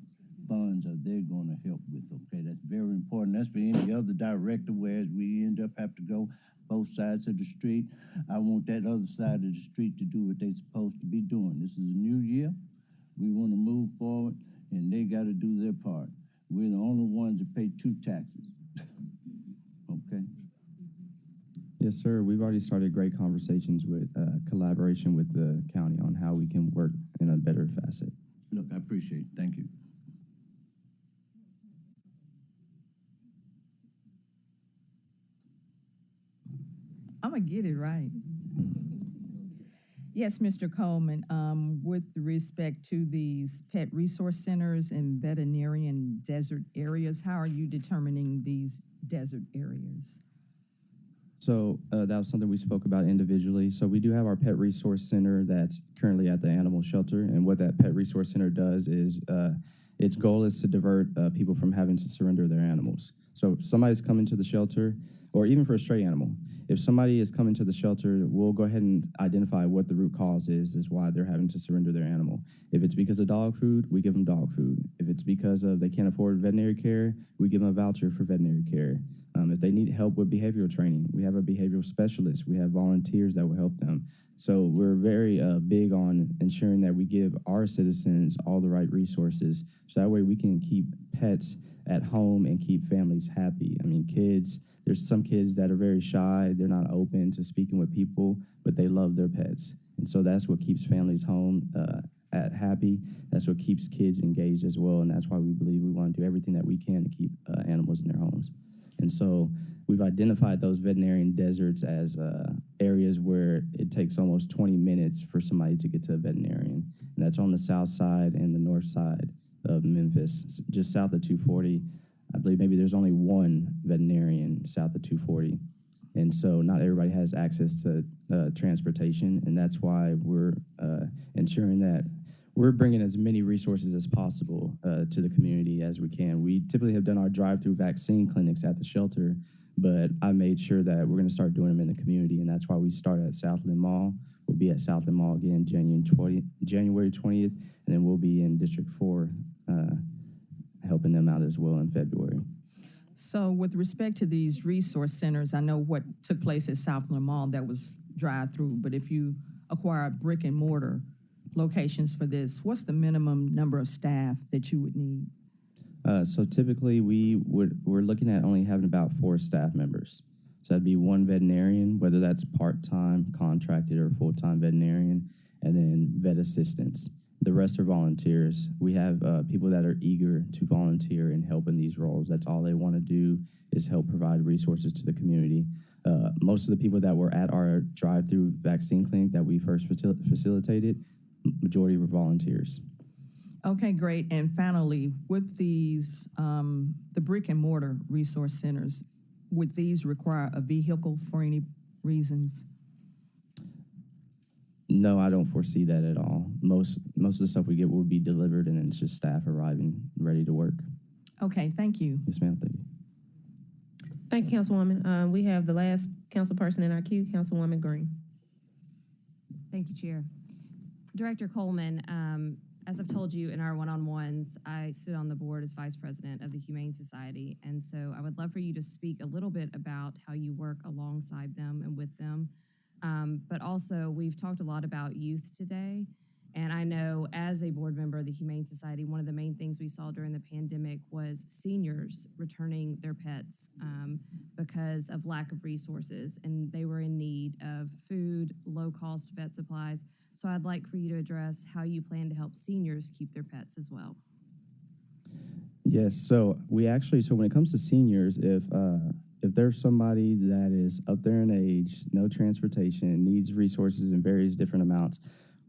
funds are they going to help with, okay? That's very important. That's for any other director, whereas we end up have to go both sides of the street. I want that other side of the street to do what they're supposed to be doing. This is a new year. We want to move forward, and they got to do their part. We're the only ones that pay 2 taxes, okay? Yes, sir. We've already started great conversations with collaboration with the county on how we can work in a better facet. Look, I appreciate it. Thank you. I'm gonna get it right. Yes, Mr. Coleman, with respect to these pet resource centers and veterinarian desert areas, how are you determining these desert areas? So that was something we spoke about individually. So we do have our pet resource center that's currently at the animal shelter. And what that pet resource center does is its goal is to divert people from having to surrender their animals. So if somebody's coming to the shelter, or even for a stray animal, if somebody is coming to the shelter, we'll go ahead and identify what the root cause is why they're having to surrender their animal. If it's because of dog food, we give them dog food. If it's because of they can't afford veterinary care, we give them a voucher for veterinary care. If they need help with behavioral training, we have a behavioral specialist. We have volunteers that will help them. So we're very big on ensuring that we give our citizens all the right resources, so that way we can keep pets at home and keep families happy. I mean, kids, there's some kids that are very shy. They're not open to speaking with people, but they love their pets. And so that's what keeps families home happy. That's what keeps kids engaged as well. And that's why we believe we want to do everything that we can to keep animals in their homes. And so we've identified those veterinarian deserts as areas where it takes almost 20 minutes for somebody to get to a veterinarian. And that's on the south side and the north side of Memphis, just south of 240. I believe maybe there's only one veterinarian south of 240. And so not everybody has access to transportation. And that's why we're ensuring that we're bringing as many resources as possible to the community as we can. We typically have done our drive-through vaccine clinics at the shelter, but I made sure that we're going to start doing them in the community, and that's why we start at Southland Mall. We'll be at Southland Mall again January 20th, and then we'll be in District 4 helping them out as well in February. So with respect to these resource centers, I know what took place at Southland Mall, that was drive-through, but if you acquire brick and mortar locations for this, what's the minimum number of staff that you would need? So typically we're looking at only having about 4 staff members. So that'd be one veterinarian, whether that's part-time, contracted, or full-time veterinarian, and then vet assistants. The rest are volunteers. We have people that are eager to volunteer and help in these roles. That's all they want to do is help provide resources to the community. Most of the people that were at our drive-through vaccine clinic that we first facilitated, majority were volunteers. Okay, great. And finally, with these, the brick and mortar resource centers, would these require a vehicle for any reasons? No, I don't foresee that at all. Most of the stuff we get will be delivered, and then it's just staff arriving ready to work. Okay, thank you. Yes, ma'am. Thank you. Thank you, Councilwoman. We have the last council person in our queue, Councilwoman Green. Thank you, Chair. Director Coleman, as I've told you in our one-on-ones, I sit on the board as Vice President of the Humane Society, and so I would love for you to speak a little bit about how you work alongside them and with them. But also, we've talked a lot about youth today, and I know as a board member of the Humane Society, one of the main things we saw during the pandemic was seniors returning their pets because of lack of resources, and they were in need of food, low-cost vet supplies. So I'd like for you to address how you plan to help seniors keep their pets as well. Yes, so when it comes to seniors, if there's somebody that is up there in age, no transportation, needs resources in various different amounts,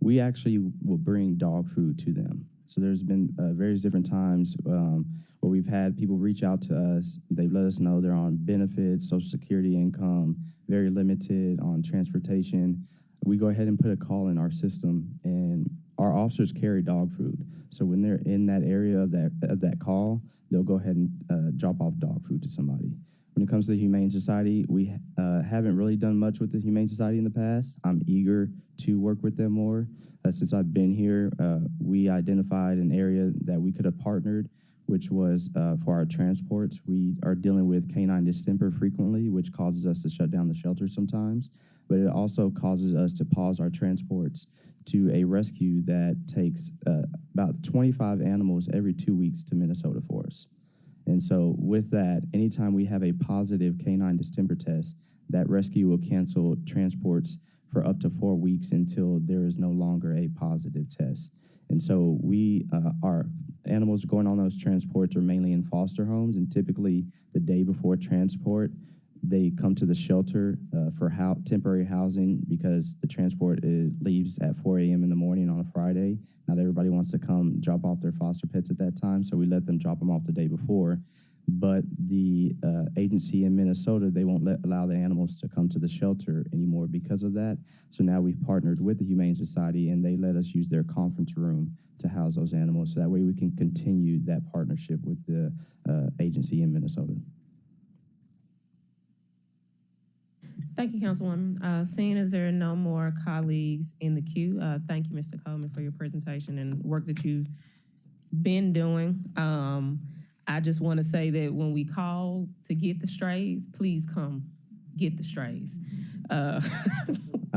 we actually will bring dog food to them. So there's been various different times where we've had people reach out to us. They've let us know they're on benefits, Social Security income, very limited on transportation. We go ahead and put a call in our system, and our officers carry dog food. So when they're in that area of that call, they'll go ahead and drop off dog food to somebody. When it comes to the Humane Society, we haven't really done much with the Humane Society in the past. I'm eager to work with them more. Since I've been here, we identified an area that we could have partnered, which was for our transports. We are dealing with canine distemper frequently, which causes us to shut down the shelter sometimes. But it also causes us to pause our transports to a rescue that takes about 25 animals every 2 weeks to Minnesota for us. And so with that, anytime we have a positive canine distemper test, that rescue will cancel transports for up to 4 weeks until there is no longer a positive test. And so our animals going on those transports are mainly in foster homes, and typically the day before transport, they come to the shelter for temporary housing because the transport leaves at 4 a.m. in the morning on a Friday. Not everybody wants to come drop off their foster pets at that time, so we let them drop them off the day before. But the agency in Minnesota, they won't allow the animals to come to the shelter anymore because of that. So now we've partnered with the Humane Society, and they let us use their conference room to house those animals. So that way we can continue that partnership with the agency in Minnesota. Thank you, Councilwoman. Seeing as there are no more colleagues in the queue, thank you, Mr. Coleman, for your presentation and work that you've been doing. I just want to say that when we call to get the strays, please come get the strays. I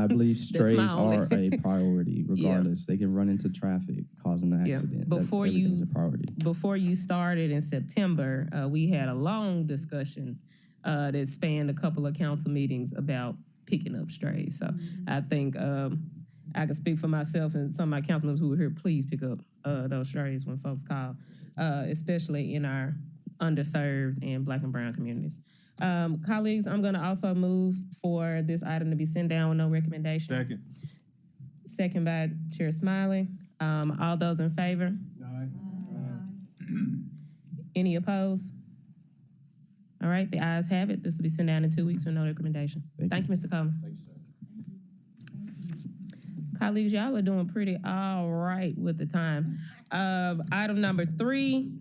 believe strays are a priority regardless. Yeah. They can run into traffic, causing an accident. Everything's a priority. Before you started in September, we had a long discussion that spanned a couple of council meetings about picking up strays. So I think I can speak for myself and some of my council members who were here, please pick up those strays when folks call, especially in our underserved and Black and brown communities. Colleagues, I'm gonna also move for this item to be sent down with no recommendation. Second. Second by Chair Smiley. All those in favor? Aye. Any opposed? All right, the ayes have it. This will be sent down in 2 weeks with no recommendation. Thank you, Mr. Coleman. Thank you, sir. Colleagues, y'all are doing pretty all right with the time. Item number 3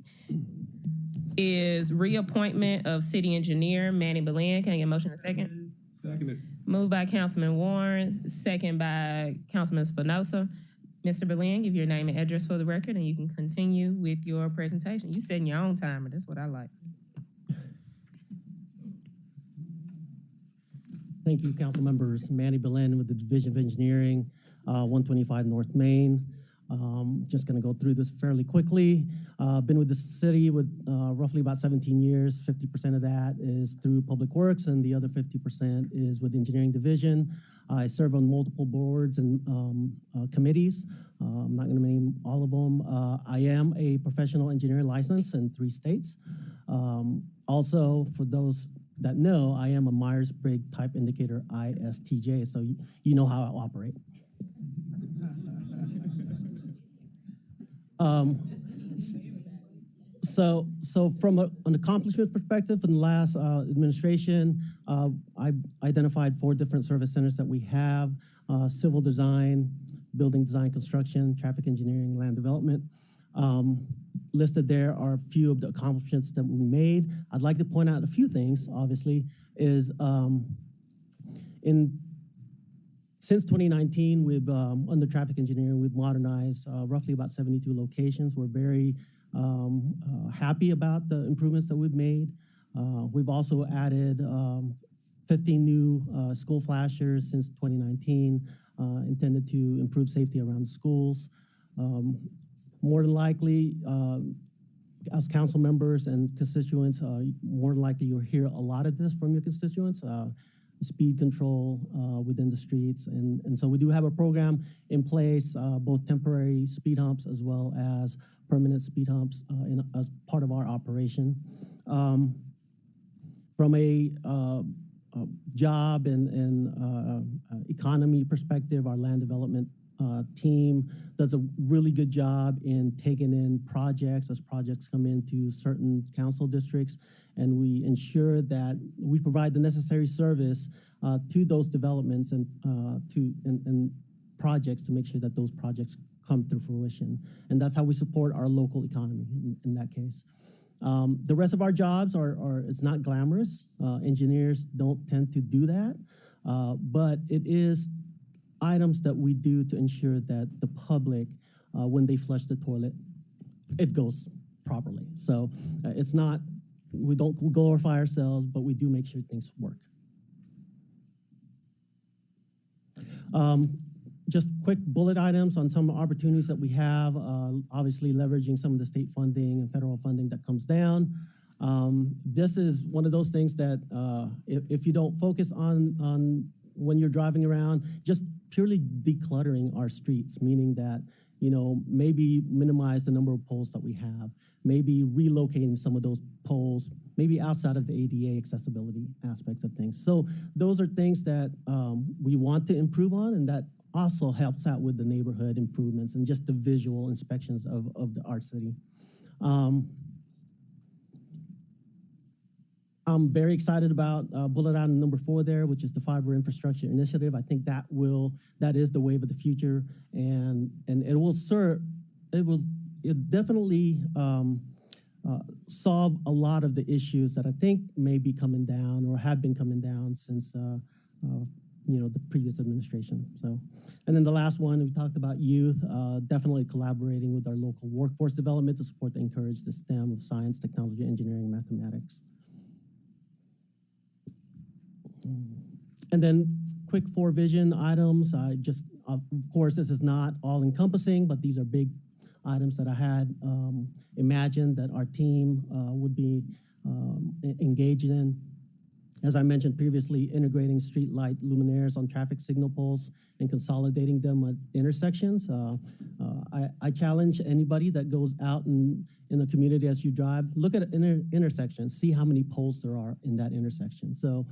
is reappointment of city engineer Manny Belen. Can I get a motion in a second? Seconded. Moved by Councilman Warren, second by Councilman Spinoza. Mr. Belen, give your name and address for the record, and you can continue with your presentation. You setting your own timer. That's what I like. Thank you, council members. Manny Belen with the Division of Engineering, 125 North Main. Just going to go through this fairly quickly. Been with the city with roughly about 17 years. 50% of that is through Public Works, and the other 50% is with Engineering Division. I serve on multiple boards and committees. I'm not going to name all of them. I am a professional engineer licensed in 3 states. Also, for those that know, I am a Myers-Briggs Type Indicator ISTJ, so you know how I operate. So from an accomplishment perspective, in the last administration, I identified 4 different service centers that we have: civil design, building design, construction, traffic engineering, land development. Listed there are a few of the accomplishments that we made. I'd like to point out a few things, obviously, is since 2019, we've, under traffic engineering, we've modernized roughly about 72 locations. We're very happy about the improvements that we've made. We've also added 15 new school flashers since 2019, intended to improve safety around the schools. More than likely, as council members and constituents, more than likely you'll hear a lot of this from your constituents. Speed control within the streets. And so we do have a program in place, both temporary speed humps as well as permanent speed humps as part of our operation. From a job and economy perspective, our land development team does a really good job in taking in projects as projects come into certain council districts, and we ensure that we provide the necessary service to those developments and projects to make sure that those projects come through fruition. And that's how we support our local economy in that case. The rest of our jobs it's not glamorous. Engineers don't tend to do that, but it is items that we do to ensure that the public, when they flush the toilet, it goes properly. So it's not, we don't glorify ourselves, but we do make sure things work. Just quick bullet items on some opportunities that we have, obviously leveraging some of the state funding and federal funding that comes down. This is one of those things that if you don't focus on when you're driving around, just purely decluttering our streets, meaning that, you know, maybe minimize the number of poles that we have, maybe relocating some of those poles, maybe outside of the ADA accessibility aspects of things. So those are things that we want to improve on, and that also helps out with the neighborhood improvements and just the visual inspections of our city. I'm very excited about bullet item number 4 there, which is the fiber infrastructure initiative. I think that is the wave of the future, and it will definitely solve a lot of the issues that I think may be coming down or have been coming down since the previous administration. So, and then the last one, we talked about youth, definitely collaborating with our local workforce development to support and encourage the STEM of science, technology, engineering, mathematics. And then quick 4 vision items. Of course, this is not all encompassing, but these are big items that I had imagined that our team would be engaged in. As I mentioned previously, integrating street light luminaires on traffic signal poles and consolidating them at intersections. I challenge anybody that goes out in the community as you drive, look at an intersection, see how many poles there are in that intersection. So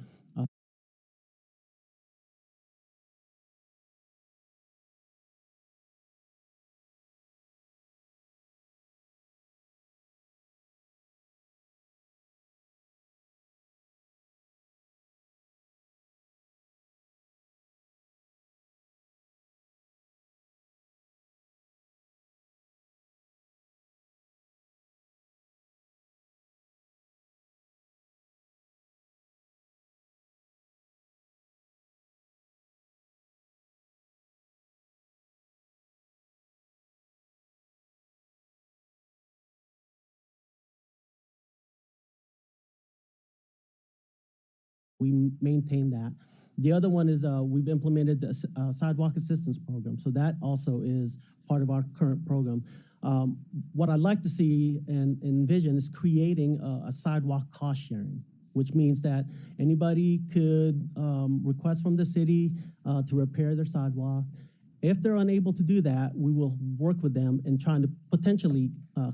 we maintain that. The other one is we've implemented the sidewalk assistance program. So that also is part of our current program. What I'd like to see and envision is creating a sidewalk cost sharing, which means that anybody could request from the city to repair their sidewalk. If they're unable to do that, we will work with them and trying to potentially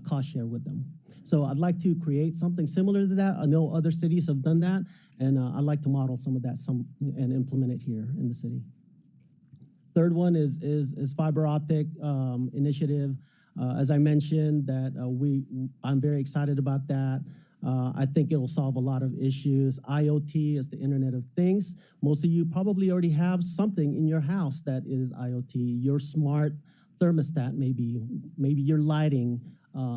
cost share with them. So I'd like to create something similar to that. I know other cities have done that, and I'd like to model some of that and implement it here in the city. Third one is fiber optic initiative. As I mentioned, that I'm very excited about that. I think it will solve a lot of issues. IoT is the Internet of Things. Most of you probably already have something in your house that is IoT. Your smart thermostat, maybe your lighting.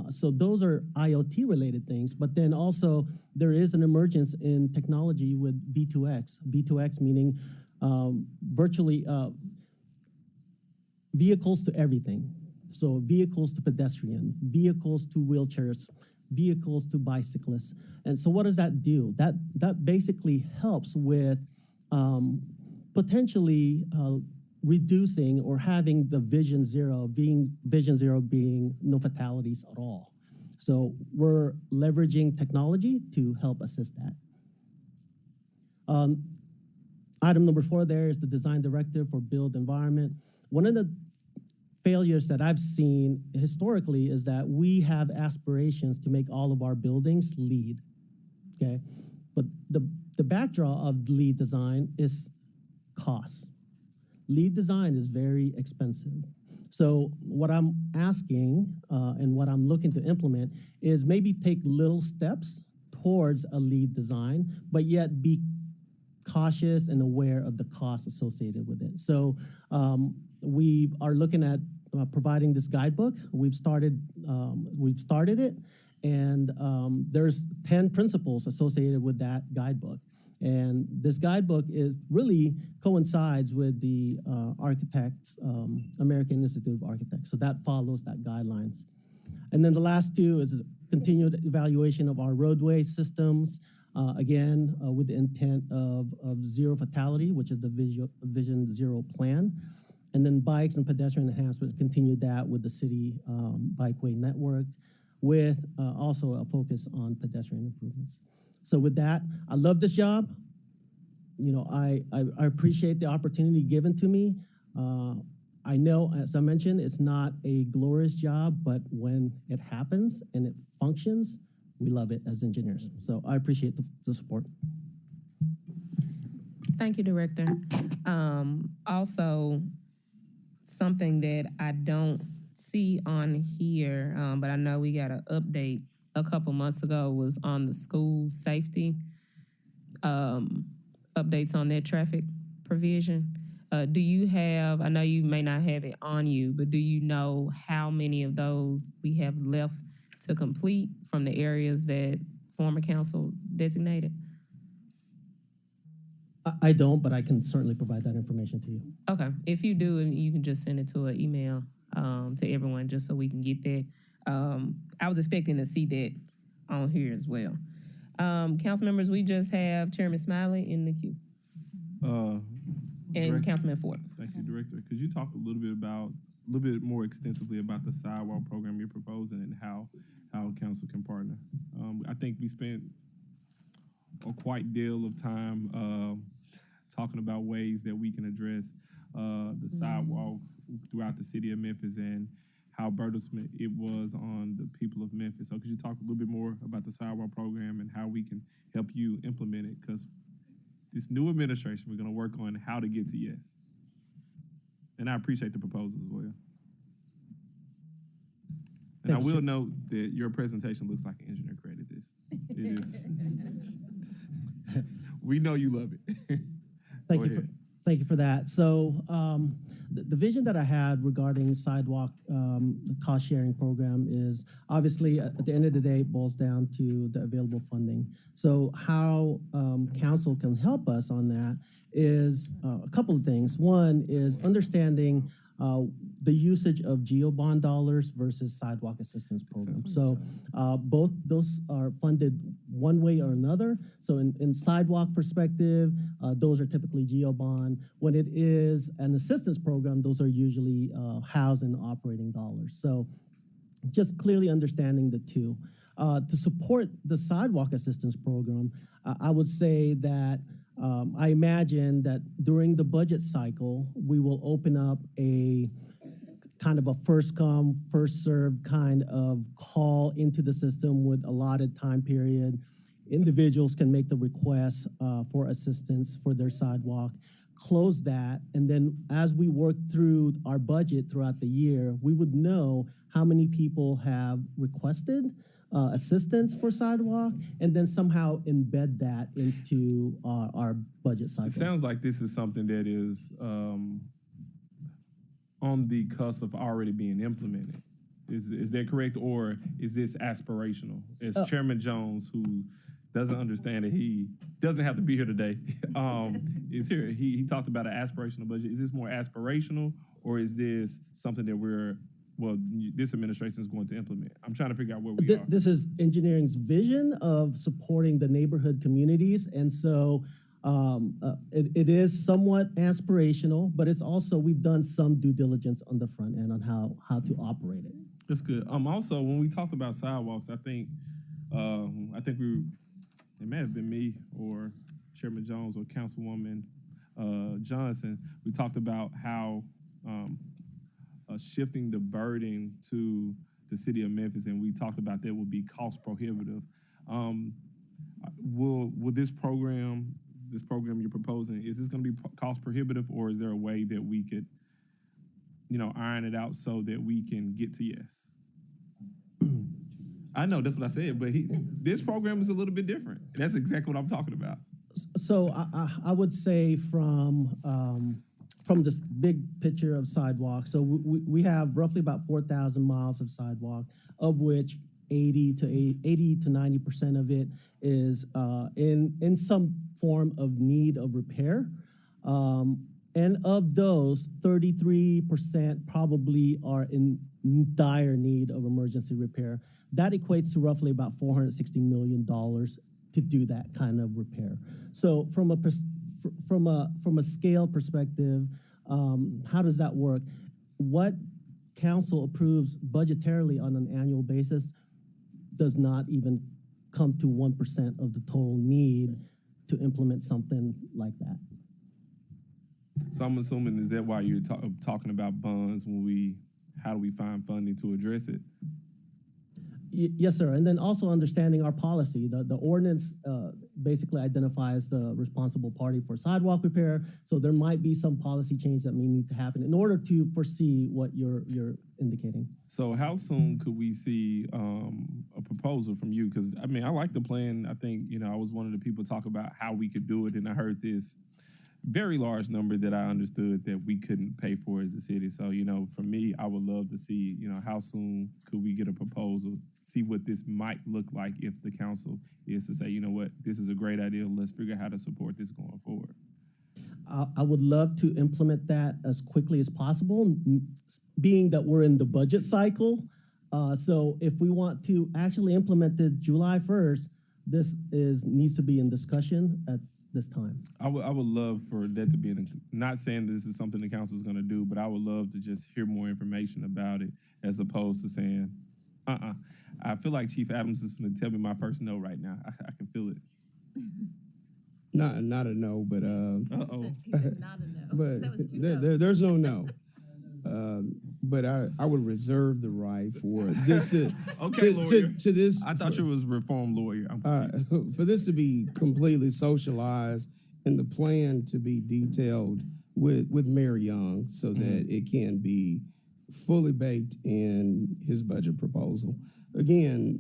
So those are IoT related things. But then also there is an emergence in technology with V2X. V2X meaning virtually vehicles to everything. So vehicles to pedestrian, vehicles to wheelchairs, vehicles to bicyclists. And so what does that do? That basically helps with potentially reducing or having the vision zero being no fatalities at all. So we're leveraging technology to help assist that. Item number 4 there is the design directive for built environment. One of the failures that I've seen historically is that we have aspirations to make all of our buildings LEED, okay? But the backdrop of LEED design is cost. LEED design is very expensive. So what I'm asking and what I'm looking to implement is maybe take little steps towards a LEED design, but yet be cautious and aware of the costs associated with it. So we are looking at providing this guidebook. We've started it, and there's 10 principles associated with that guidebook. And this guidebook is really coincides with the American Institute of Architects. So that follows that guidelines. And then the last 2 is continued evaluation of our roadway systems, again, with the intent of zero fatality, which is the Vision Zero plan. And then bikes and pedestrian enhancements, continue that with the city bikeway network, with also a focus on pedestrian improvements. So with that, I love this job. You know, I appreciate the opportunity given to me. I know, as I mentioned, it's not a glorious job, but when it happens and it functions, we love it as engineers. So I appreciate the support. Thank you, Director. Also, something that I don't see on here, but I know we got an update a couple months ago, was on the school safety, updates on that traffic provision. Do you have, I know you may not have it on you, but do you know how many of those we have left to complete from the areas that former council designated? I don't, but I can certainly provide that information to you. Okay, if you do, you can just send it to an email to everyone just so we can get that. I was expecting to see that on here as well. Council members, we just have Chairman Smiley in the queue. And Councilman Ford. Thank you, Director. Could you talk a little bit more extensively about the sidewalk program you're proposing and how council can partner? I think we spent a quite deal of time talking about ways that we can address the sidewalks throughout the city of Memphis and how burdensome it was on the people of Memphis. So could you talk a little bit more about the sidewalk program and how we can help you implement it? Because this new administration, we're going to work on how to get to yes. And I appreciate the proposals as well. And I will note that your presentation looks like an engineer created this. It is. We know you love it. Thank you for that. So the vision that I had regarding sidewalk cost sharing program is obviously at the end of the day, it boils down to the available funding. So how council can help us on that is a couple of things. One is understanding the usage of GeoBond dollars versus sidewalk assistance programs. So both those are funded one way or another. So in sidewalk perspective, those are typically GeoBond. When it is an assistance program, those are usually housed in operating dollars. So just clearly understanding the two. To support the sidewalk assistance program, I would say that I imagine that during the budget cycle, we will open up a kind of a first come, first served kind of call into the system with allotted time period. Individuals can make the request for assistance for their sidewalk, close that, and then as we work through our budget throughout the year, we would know how many people have requested assistance for sidewalk, and then somehow embed that into our budget cycle. It sounds like this is something that is on the cusp of already being implemented. Is that correct, or is this aspirational? As Chairman Jones, who doesn't understand that he doesn't have to be here today, is here. He talked about an aspirational budget. Is this more aspirational, or is this something that this administration is going to implement? I'm trying to figure out where we are. This is engineering's vision of supporting the neighborhood communities, and so it is somewhat aspirational, but it's also, we've done some due diligence on the front end on how to operate it. That's good. Also, when we talked about sidewalks, I think it may have been me or Chairman Jones or Councilwoman Johnson. We talked about how shifting the burden to the city of Memphis, and we talked about that would be cost prohibitive. Will this program you're proposing, is this going to be cost prohibitive, or is there a way that we could, iron it out so that we can get to yes? I know that's what I said, but this program is a little bit different. That's exactly what I'm talking about. So I would say from this big picture of sidewalks, so we have roughly about 4,000 miles of sidewalk, of which 80 to 90% of it is in some form of need of repair. And of those, 33% probably are in dire need of emergency repair. That equates to roughly about $460 million to do that kind of repair. So from a scale perspective, how does that work? What council approves budgetarily on an annual basis does not even come to 1% of the total need to implement something like that. So I'm assuming, is that why you're talking about bonds how do we find funding to address it? Yes, sir. And then also understanding our policy. The ordinance basically identifies the responsible party for sidewalk repair. So there might be some policy change that may need to happen in order to foresee what you're indicating. So how soon could we see a proposal from you? Because, I like the plan. I think, I was one of the people talk about how we could do it, and I heard this very large number that I understood that we couldn't pay for as a city. So, for me, I would love to see, how soon could we get a proposal, see what this might look like if the council is to say, what, this is a great idea, let's figure out how to support this going forward. I would love to implement that as quickly as possible, being that we're in the budget cycle. So if we want to actually implement it July 1st, this needs to be in discussion at this time. I would love for that to be not saying this is something the council is going to do, but I would love to just hear more information about it as opposed to saying, I feel like Chief Adams is going to tell me my first no right now. I can feel it. Not a no, but He said not a no. but That was two no's. there's no no. But I would reserve the right for this to lawyer. to this. I thought you was a reform lawyer. For this to be completely socialized and the plan to be detailed with Mayor Young so that it can be fully baked in his budget proposal. Again,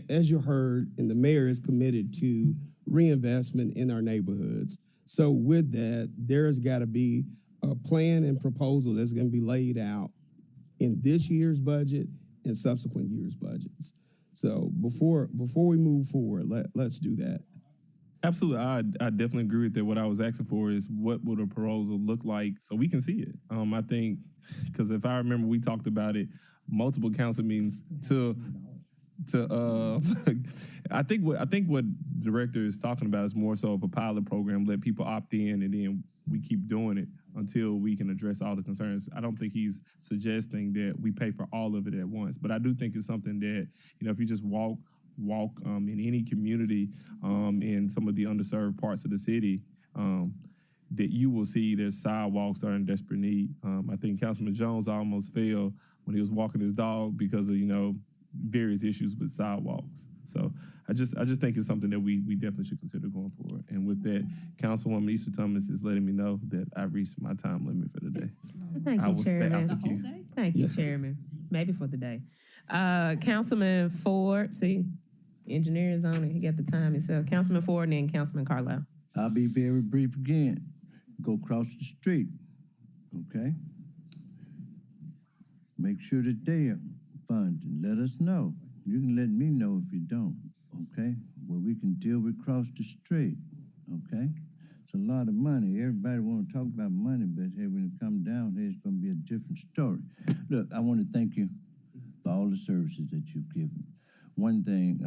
as you heard, and the mayor is committed to reinvestment in our neighborhoods. So with that, there's got to be a plan and proposal that's going to be laid out in this year's budget and subsequent years' budgets. So before we move forward, let's do that. Absolutely, I definitely agree with that. What I was asking for is what would a proposal look like so we can see it. I think, because if I remember, we talked about it multiple council meetings to I think what director is talking about is more so of a pilot program, let people opt in, and then we keep doing it until we can address all the concerns. I don't think he's suggesting that we pay for all of it at once, but I do think it's something that, if you just walk in any community in some of the underserved parts of the city, that you will see there's sidewalks are in desperate need. I think Councilman Jones almost fell when he was walking his dog because of, various issues with sidewalks. So I just think it's something that we definitely should consider going forward. And with that, Councilwoman Easter Thomas is letting me know that I've reached my time limit for the day. Thank I you, will stay Chairman. out the queue. Thank you, Chairman. Maybe for the day. Councilman Ford, see, engineer is on it. He got the time himself. Councilman Ford and then Councilman Carlisle. I'll be very brief again. Go across the street, okay? Make sure that they are funded. Let us know. You can let me know if you don't, okay? Well, we can deal with cross the street, okay? It's a lot of money. Everybody want to talk about money, but hey, when it comes down here, it's going to be a different story. Look, I want to thank you for all the services that you've given. One thing,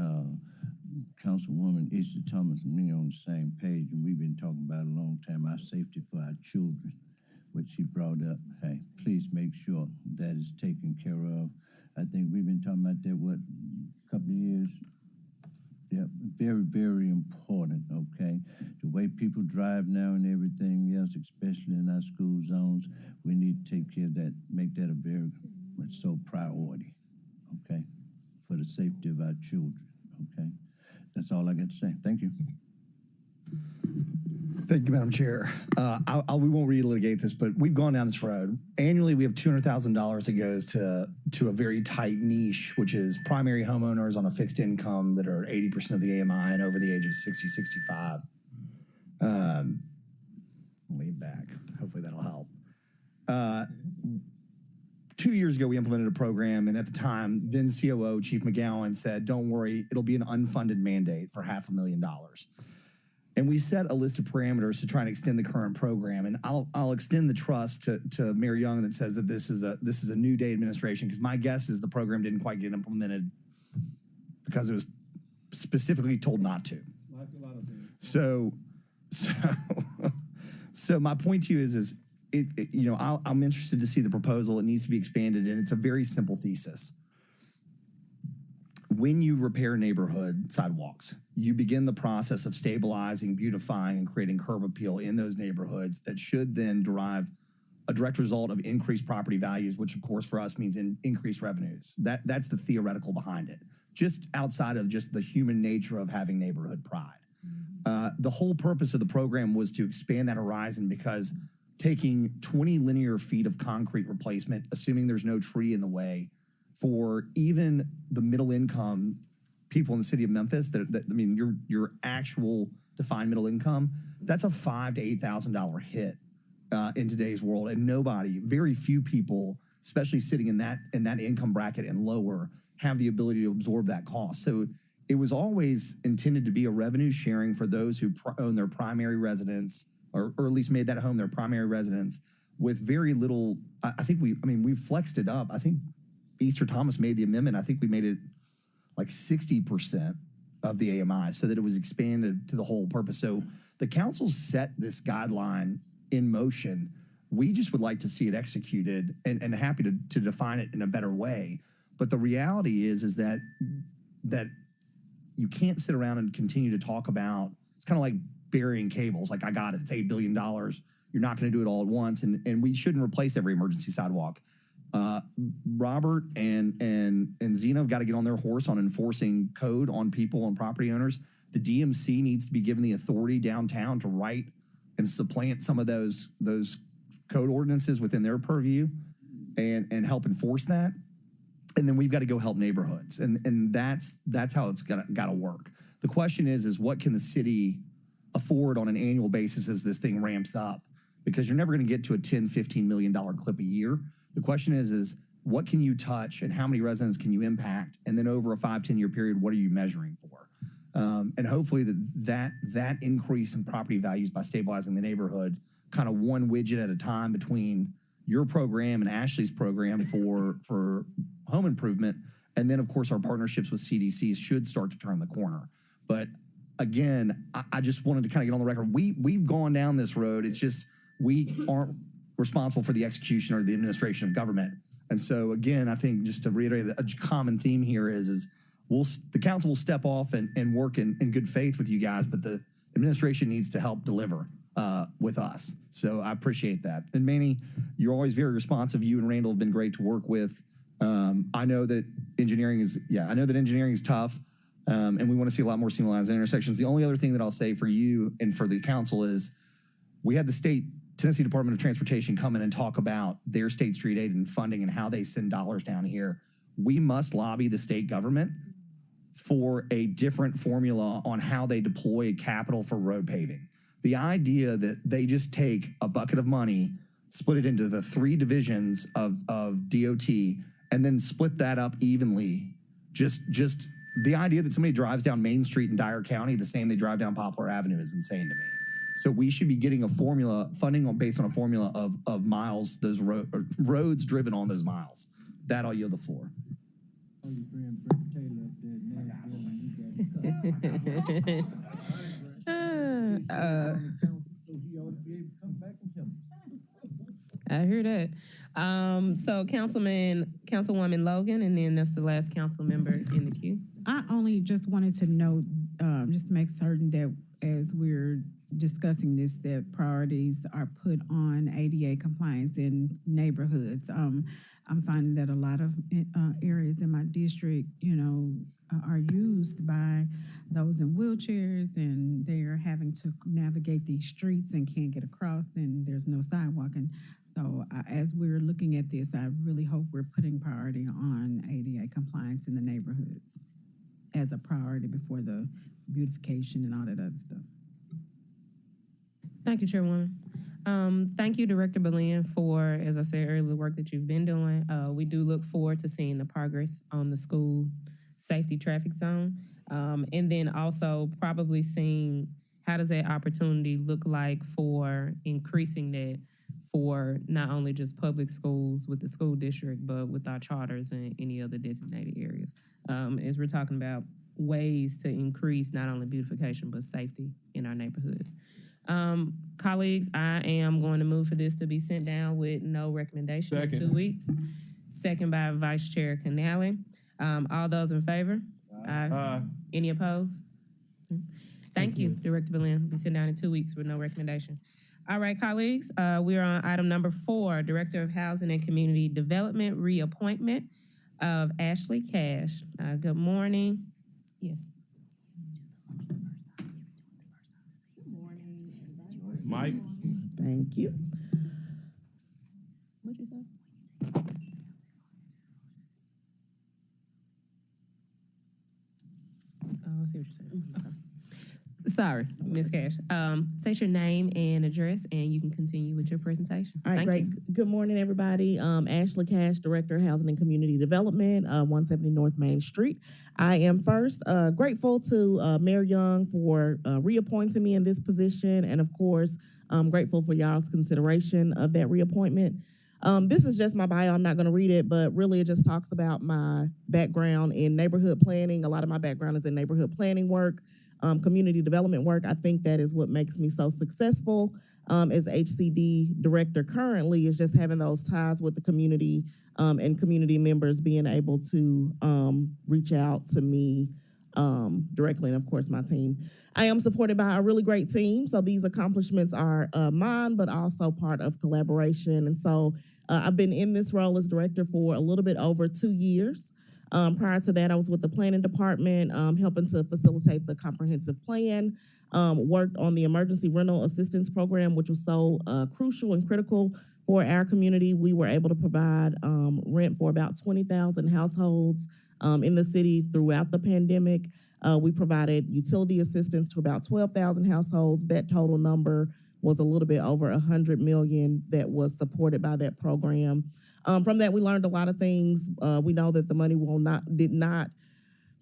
Councilwoman Easter Thomas and me on the same page, and we've been talking about a long time, our safety for our children, which she brought up. Hey, please make sure that is taken care of. I think we've been talking about that, what, a couple of years? Yeah, very, very important, okay? The way people drive now and everything else, especially in our school zones, we need to take care of that, make that a very much so priority, okay? For the safety of our children, okay? That's all I got to say. Thank you. Thank you, Madam Chair. We won't relitigate this, but we've gone down this road. Annually, we have $200,000 that goes to a very tight niche, which is primary homeowners on a fixed income that are 80% of the AMI and over the age of 60, 65. Lean back. Hopefully that'll help. 2 years ago, we implemented a program, and at the time, then COO Chief McGowan said, don't worry, it'll be an unfunded mandate for $500,000. And we set a list of parameters to try and extend the current program. And I'll extend the trust to Mayor Young that says that this is a new day administration, because my guess is the program didn't quite get implemented because it was specifically told not to. So my point to you is I'm interested to see the proposal. It needs to be expanded, and it's a very simple thesis. When you repair neighborhood sidewalks, you begin the process of stabilizing, beautifying, and creating curb appeal in those neighborhoods that should then derive a direct result of increased property values, which of course for us means increased revenues. That's the theoretical behind it, just outside of just the human nature of having neighborhood pride. The whole purpose of the program was to expand that horizon, because taking 20 linear feet of concrete replacement, assuming there's no tree in the way, for even the middle income people in the city of Memphis, your actual defined middle income, that's a $5,000 to $8,000 hit in today's world. And very few people, especially sitting in that income bracket and lower, have the ability to absorb that cost. So it was always intended to be a revenue sharing for those who own their primary residence, or at least made that home their primary residence, with very little. We flexed it up. I think Easter Thomas made the amendment. I think we made it like 60% of the AMI, so that it was expanded to the whole purpose. So the council set this guideline in motion. We just would like to see it executed, and happy to define it in a better way. But the reality is that you can't sit around and continue to talk about, it's kind of like burying cables. Like, I got it, it's $8 billion. You're not going to do it all at once. And we shouldn't replace every emergency sidewalk. Robert and Zeno have got to get on their horse on enforcing code on people, on property owners. The DMC needs to be given the authority downtown to write and supplant some of those code ordinances within their purview and help enforce that. And then we've got to go help neighborhoods. And that's how it's got to work. The question is what can the city afford on an annual basis as this thing ramps up? Because you're never going to get to a $10, $15 million clip a year. The question is what can you touch and how many residents can you impact? And then over a 5-10 year period, what are you measuring for? And hopefully that increase in property values by stabilizing the neighborhood, kind of one widget at a time between your program and Ashley's program for home improvement, And then, of course, our partnerships with CDCs should start to turn the corner. But again, I just wanted to kind of get on the record. We've gone down this road. It's just we aren't responsible for the execution or the administration of government. And so, again, I think just to reiterate, a common theme here is the council will step off and work in good faith with you guys, but the administration needs to help deliver with us. So I appreciate that. And Manny, you're always very responsive. You and Randall have been great to work with. I know that engineering is tough, and we want to see a lot more single lines and intersections. The only other thing that I'll say for you and for the council is we had the Tennessee Department of Transportation come in and talk about their state street aid and funding and how they send dollars down here. We must lobby the state government for a different formula on how they deploy capital for road paving. The idea that they just take a bucket of money, split it into the 3 divisions of DOT, and then split that up evenly. Just the idea that somebody drives down Main Street in Dyer County the same they drive down Poplar Avenue is insane to me. So we should be getting a formula, funding based on a formula of miles, those roads driven on those miles. That I'll yield the floor. I hear that. So Councilwoman Logan, and then that's the last council member in the queue. I only just wanted to know, just to make certain that as we're discussing this, that priorities are put on ADA compliance in neighborhoods. I'm finding that a lot of areas in my district, are used by those in wheelchairs, and they're having to navigate these streets and can't get across, and there's no sidewalk. And so as we're looking at this, I really hope we're putting priority on ADA compliance in the neighborhoods as a priority before the beautification and all that other stuff. Thank you, Chairwoman. Thank you, Director Berlin, for, as I said earlier, the work that you've been doing. We do look forward to seeing the progress on the school safety traffic zone. And then also probably seeing how does that opportunity look like for increasing that for not only just public schools with the school district, but with our charters and any other designated areas. As we're talking about ways to increase not only beautification, but safety in our neighborhoods. Colleagues, I am going to move for this to be sent down with no recommendation in 2 weeks. Second by Vice Chair Canale. All those in favor? Aye. Any opposed? Thank you, Director Berlin. Be sent down in 2 weeks with no recommendation. All right, colleagues, we are on item number 4, Director of Housing and Community Development, reappointment of Ashley Cash. Good morning. Yes. Mike. Thank you. What'd you say? I see what you're saying. Okay. Sorry, Ms. Cash. State your name and address, and you can continue with your presentation. All right, Thank great. you. Good morning, everybody. Ashley Cash, Director of Housing and Community Development, 170 North Main Street. I am first grateful to Mayor Young for reappointing me in this position, and of course, I'm grateful for y'all's consideration of that reappointment. This is just my bio. I'm not going to read it, but really it just talks about my background in neighborhood planning. A lot of my background is in neighborhood planning work. Community development work. I think that is what makes me so successful as HCD director currently, is just having those ties with the community and community members being able to reach out to me directly, and of course my team. I am supported by a really great team, so these accomplishments are mine, but also part of collaboration. And so I've been in this role as director for a little bit over 2 years. Prior to that, I was with the planning department, helping to facilitate the comprehensive plan, worked on the emergency rental assistance program, which was so crucial and critical for our community. We were able to provide rent for about 20,000 households in the city throughout the pandemic. We provided utility assistance to about 12,000 households. That total number was a little bit over 100 million that was supported by that program. From that, we learned a lot of things. We know that the money did not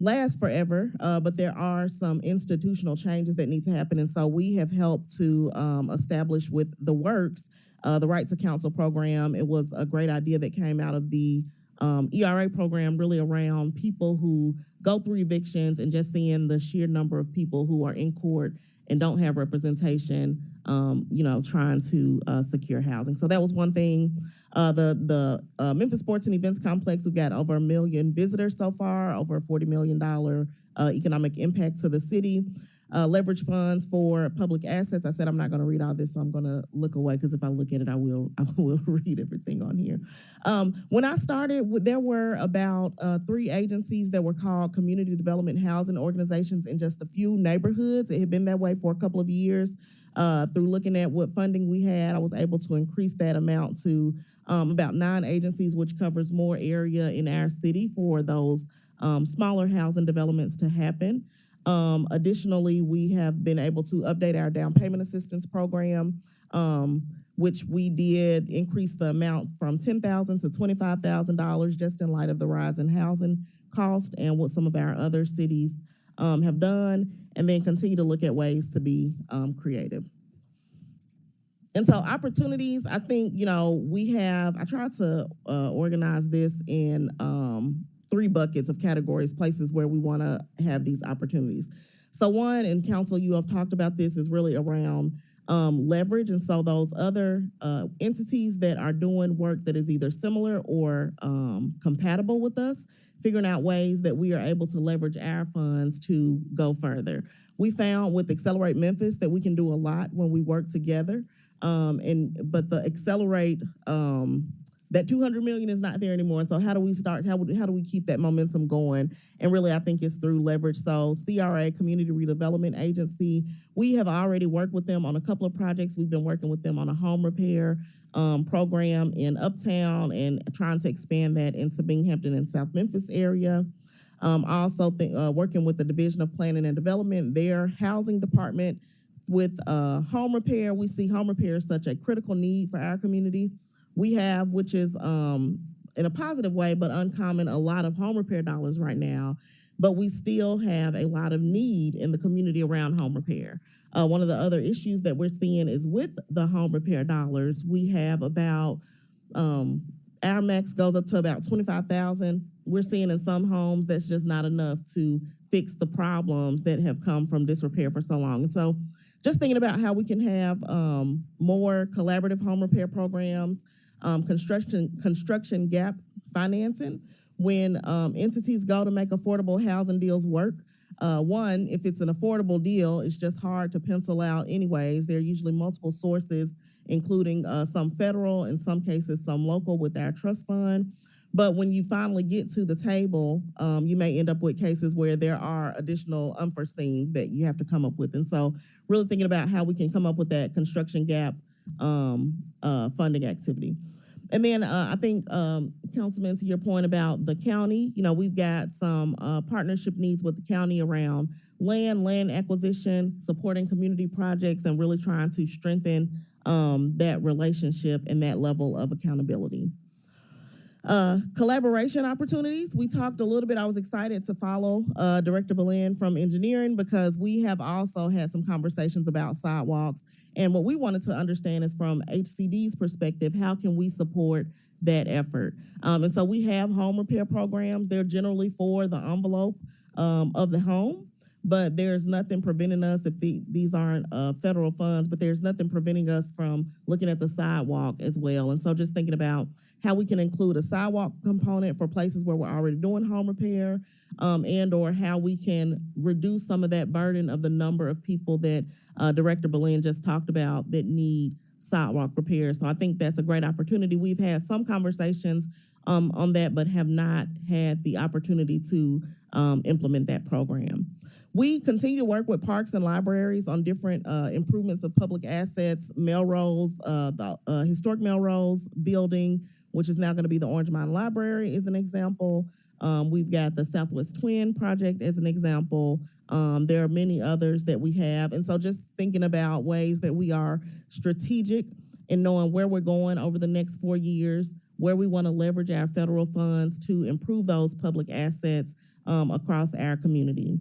last forever, but there are some institutional changes that need to happen. And so we have helped to establish with the Works, the Right to Counsel program. It was a great idea that came out of the ERA program really around people who go through evictions and just seeing the sheer number of people who are in court and don't have representation, trying to secure housing. So that was one thing. The Memphis Sports and Events Complex, we've got over 1 million visitors so far, over a $40 million economic impact to the city. Leverage funds for public assets. I said I'm not going to read all this, so I'm going to look away because if I look at it, I will read everything on here. When I started, there were about 3 agencies that were called community development housing organizations in just a few neighborhoods. It had been that way for a couple of years. Through looking at what funding we had, I was able to increase that amount to about 9 agencies, which covers more area in our city for those smaller housing developments to happen. Additionally, we have been able to update our down payment assistance program, which we did increase the amount from $10,000 to $25,000 just in light of the rise in housing cost and what some of our other cities have done, and then continue to look at ways to be creative. And so opportunities, I think, I tried to organize this in 3 buckets of categories, places where we want to have these opportunities. So one, and council, you have talked about this, is really around leverage. And so those other entities that are doing work that is either similar or compatible with us, figuring out ways that we are able to leverage our funds to go further. We found with Accelerate Memphis that we can do a lot when we work together. But the Accelerate, that $200 million is not there anymore. And so how do we start, how do we keep that momentum going? And really, I think it's through leverage. So CRA, Community Redevelopment Agency, we have already worked with them on a couple of projects. We've been working with them on a home repair program in Uptown and trying to expand that into Binghamton and South Memphis area. Also working with the Division of Planning and Development, their housing department with home repair. We see home repair as such a critical need for our community. We have, which is in a positive way, but uncommon, a lot of home repair dollars right now, but we still have a lot of need in the community around home repair. One of the other issues that we're seeing is with the home repair dollars, we have about, our max goes up to about $25,000. We're seeing in some homes that's just not enough to fix the problems that have come from disrepair for so long. And so just thinking about how we can have more collaborative home repair programs, construction gap financing. When entities go to make affordable housing deals work, one, if it's an affordable deal, it's just hard to pencil out anyways. There are usually multiple sources, including some federal, in some cases some local with our trust fund. But when you finally get to the table, you may end up with cases where there are additional unforeseens that you have to come up with. And so really thinking about how we can come up with that construction gap funding activity. And then I think, Councilman, to your point about the county, we've got some partnership needs with the county around land acquisition, supporting community projects, and really trying to strengthen that relationship and that level of accountability. Collaboration opportunities. We talked a little bit. I was excited to follow Director Belen from engineering because we have also had some conversations about sidewalks. And what we wanted to understand is from HCD's perspective, how can we support that effort? And so we have home repair programs. They're generally for the envelope of the home, but there's nothing preventing us, if these aren't federal funds, but there's nothing preventing us from looking at the sidewalk as well. And so just thinking about how we can include a sidewalk component for places where we're already doing home repair, and or how we can reduce some of that burden of the number of people that Director Belen just talked about that need sidewalk repair. So I think that's a great opportunity. We've had some conversations on that, but have not had the opportunity to implement that program. We continue to work with parks and libraries on different improvements of public assets, Melrose, the historic Melrose building, which is now going to be the Orange Mountain Library, is an example. We've got the Southwest Twin project as an example. There are many others that we have. And so just thinking about ways that we are strategic in knowing where we're going over the next 4 years, where we want to leverage our federal funds to improve those public assets across our community.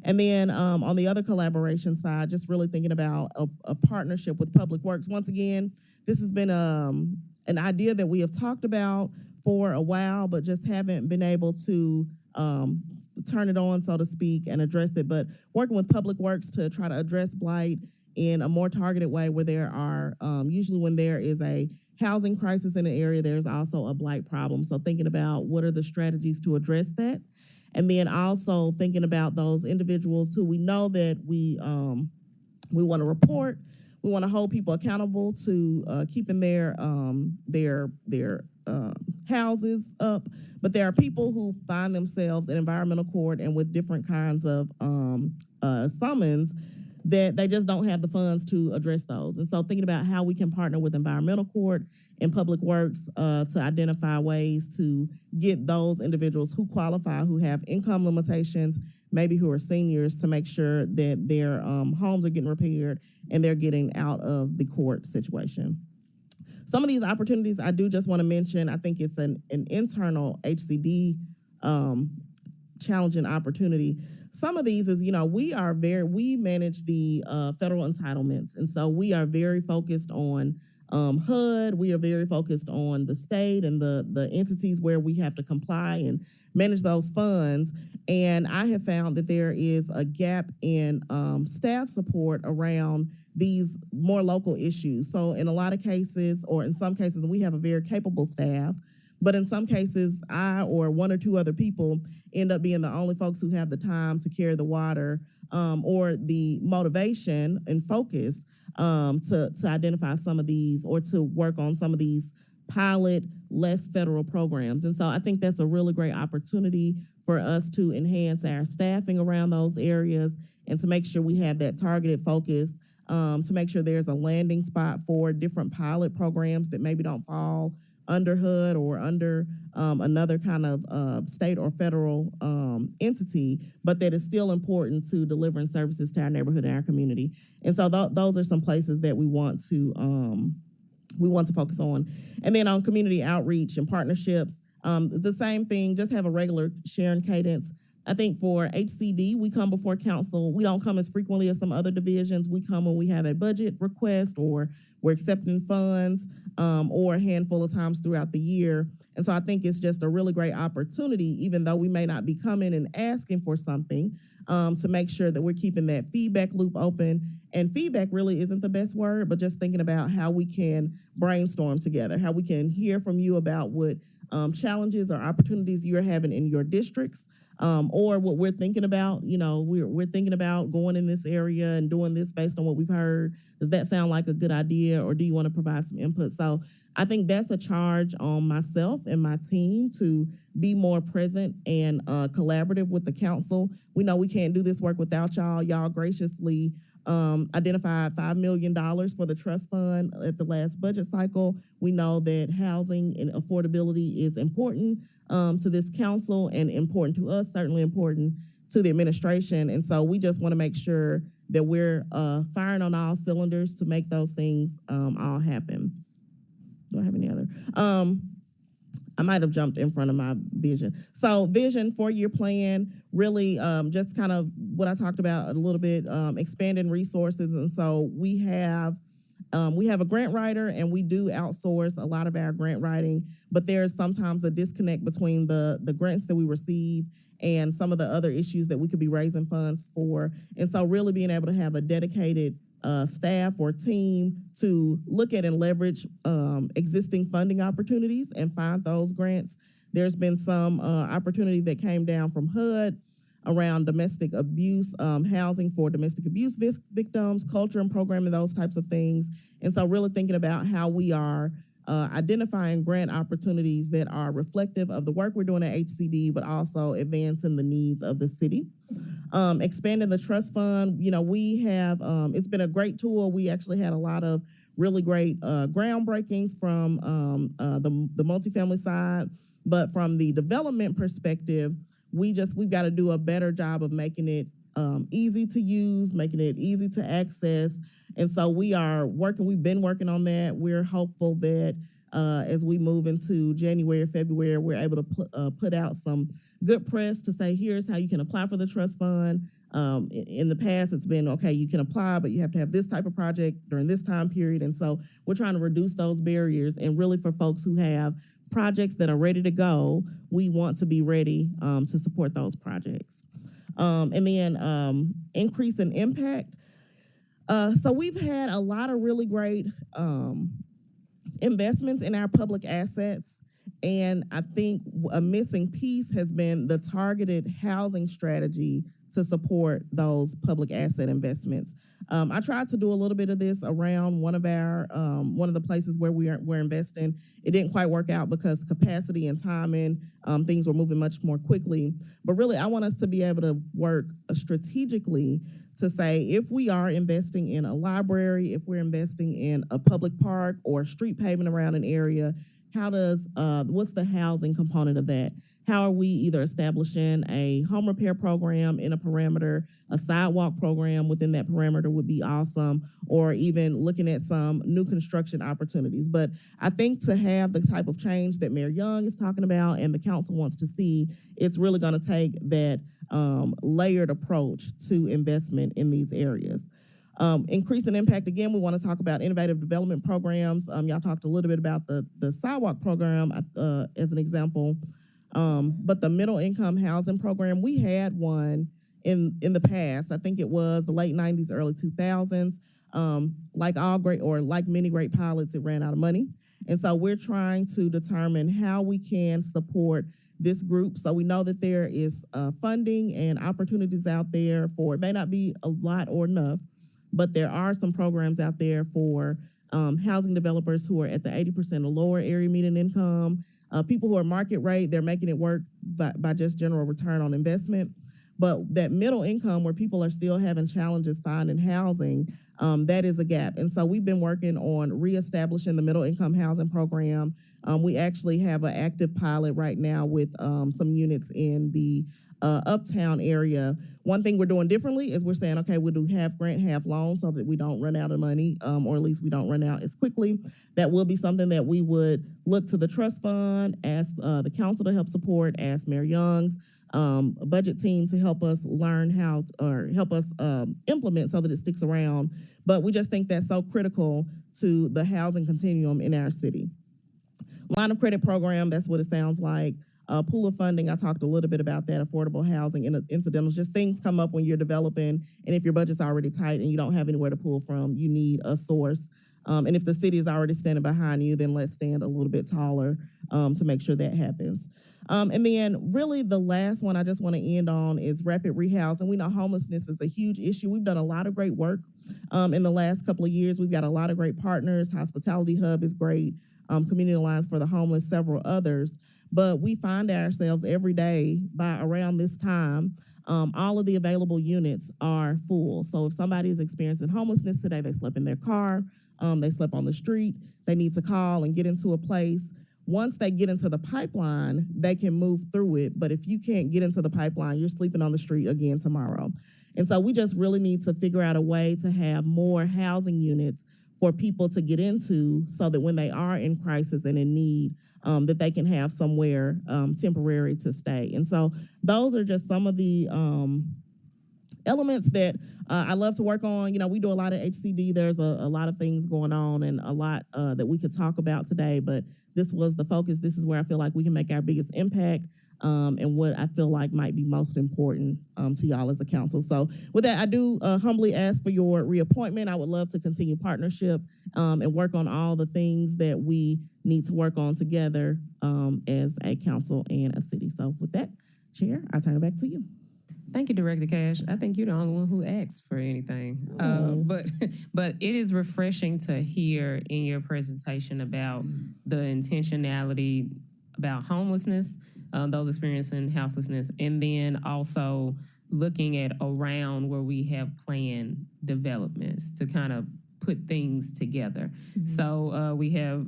And then on the other collaboration side, just really thinking about a partnership with Public Works. Once again, this has been an idea that we have talked about for a while, but just haven't been able to turn it on, so to speak, and address it. But working with Public Works to try to address blight in a more targeted way, where there are usually when there is a housing crisis in an area, there's also a blight problem. So thinking about what are the strategies to address that, and then also thinking about those individuals who we know that we want to report. We want to hold people accountable to keeping their houses up. But there are people who find themselves in environmental court and with different kinds of summons that they just don't have the funds to address those. And so thinking about how we can partner with environmental court and Public Works to identify ways to get those individuals who qualify, who have income limitations, maybe who are seniors, to make sure that their homes are getting repaired and they're getting out of the court situation. Some of these opportunities I do just want to mention. I think it's an internal HCD challenging opportunity. Some of these is, we manage the federal entitlements. And so we are very focused on HUD. We are very focused on the state and the entities where we have to comply and manage those funds. And I have found that there is a gap in staff support around these more local issues. So in a lot of cases, or in some cases, we have a very capable staff, but in some cases, I or one or two other people end up being the only folks who have the time to carry the water or the motivation and focus to identify some of these or to work on some of these pilot, less federal programs. And so I think that's a really great opportunity for us to enhance our staffing around those areas and to make sure we have that targeted focus, to make sure there's a landing spot for different pilot programs that maybe don't fall under HUD or under another kind of state or federal entity, but that is still important to delivering services to our neighborhood and our community. And so those are some places that we want to focus on. And then on community outreach and partnerships, the same thing, just have a regular sharing cadence. I think for HCD, we come before council. We don't come as frequently as some other divisions. We come when we have a budget request or we're accepting funds or a handful of times throughout the year. And so I think it's just a really great opportunity, even though we may not be coming and asking for something, to make sure that we're keeping that feedback loop open. And feedback really isn't the best word, but just thinking about how we can brainstorm together, how we can hear from you about what challenges or opportunities you're having in your districts, or what we're thinking about. We're thinking about going in this area and doing this based on what we've heard. Does that sound like a good idea, or do you want to provide some input? So I think that's a charge on myself and my team to be more present and collaborative with the council. We know we can't do this work without y'all. Y'all graciously identified $5 million for the trust fund at the last budget cycle. We know that housing and affordability is important to this council and important to us, certainly important to the administration. And so we just want to make sure that we're firing on all cylinders to make those things all happen. Do I have any other? I might have jumped in front of my vision. So vision, 4-year plan, really just kind of what I talked about a little bit, expanding resources. And so we have a grant writer, and we do outsource a lot of our grant writing, but there's sometimes a disconnect between the grants that we receive and some of the other issues that we could be raising funds for. And so really being able to have a dedicated staff or team to look at and leverage existing funding opportunities and find those grants. There's been some opportunity that came down from HUD around domestic abuse, housing for domestic abuse victims, culture and programming, those types of things. And so really thinking about how we are identifying grant opportunities that are reflective of the work we're doing at HCD, but also advancing the needs of the city. Expanding the trust fund, we have, it's been a great tool. We actually had a lot of really great groundbreakings from the multifamily side, but from the development perspective, we've got to do a better job of making it easy to use, making it easy to access. And so we've been working on that. We're hopeful that as we move into January, February, we're able to put out some good press to say, here's how you can apply for the trust fund. In the past, it's been, okay, you can apply, but you have to have this type of project during this time period. And so we're trying to reduce those barriers and really for folks who have projects that are ready to go, we want to be ready to support those projects. And then increase in impact. So we've had a lot of really great investments in our public assets. And I think a missing piece has been the targeted housing strategy to support those public asset investments. I tried to do a little bit of this around one of the places where we're investing. It didn't quite work out because capacity and timing, things were moving much more quickly. But really, I want us to be able to work strategically to say if we are investing in a library, if we're investing in a public park or street paving around an area, what's the housing component of that? How are we either establishing a home repair program in a parameter, a sidewalk program within that parameter would be awesome, or even looking at some new construction opportunities. But I think to have the type of change that Mayor Young is talking about and the council wants to see, it's really gonna take that layered approach to investment in these areas. Increase in impact, again, we want to talk about innovative development programs. Y'all talked a little bit about the sidewalk program as an example. But the middle income housing program, we had one in the past. I think it was the late 90s, early 2000s. Like many great pilots, it ran out of money. And so we're trying to determine how we can support this group. So we know that there is funding and opportunities out there for, it may not be a lot or enough, but there are some programs out there for housing developers who are at the 80% or lower area median income. People who are market rate, they're making it work by just general return on investment. But that middle income where people are still having challenges finding housing, that is a gap. And so we've been working on reestablishing the middle income housing program. We actually have an active pilot right now with some units in the uptown area. One thing we're doing differently is we're saying, okay, we'll do half grant, half loan so that we don't run out of money, or at least we don't run out as quickly. That will be something that we would look to the trust fund, ask the council to help support, ask Mayor Young's budget team to help us learn how or help us implement so that it sticks around. But we just think that's so critical to the housing continuum in our city. Line of credit program, that's what it sounds like. Pool of funding, I talked a little bit about that, affordable housing, incidentals, just things come up when you're developing, and if your budget's already tight and you don't have anywhere to pull from, you need a source. And if the city is already standing behind you, then let's stand a little bit taller to make sure that happens. And then really the last one I just want to end on is rapid rehousing. We know homelessness is a huge issue. We've done a lot of great work in the last couple of years. We've got a lot of great partners. Hospitality Hub is great. Community Alliance for the Homeless, several others. But we find ourselves every day by around this time, all of the available units are full. So if somebody is experiencing homelessness today, they slept in their car, they slept on the street, they need to call and get into a place. Once they get into the pipeline, they can move through it. But if you can't get into the pipeline, you're sleeping on the street again tomorrow. And so we just really need to figure out a way to have more housing units for people to get into so that when they are in crisis and in need, that they can have somewhere temporary to stay. And so those are just some of the elements that I love to work on. You know, we do a lot of HCD. There's a lot of things going on and a lot that we could talk about today, but this was the focus. This is where I feel like we can make our biggest impact and what I feel like might be most important to y'all as a council. So with that, I do humbly ask for your reappointment. I would love to continue partnership and work on all the things that we need to work on together as a council and a city. So with that, Chair, I turn it back to you. Thank you, Director Cash. I think you're the only one who asked for anything. But it is refreshing to hear in your presentation about the intentionality about homelessness, those experiencing houselessness, and then also looking at around where we have planned developments to kind of put things together. Mm-hmm. So we have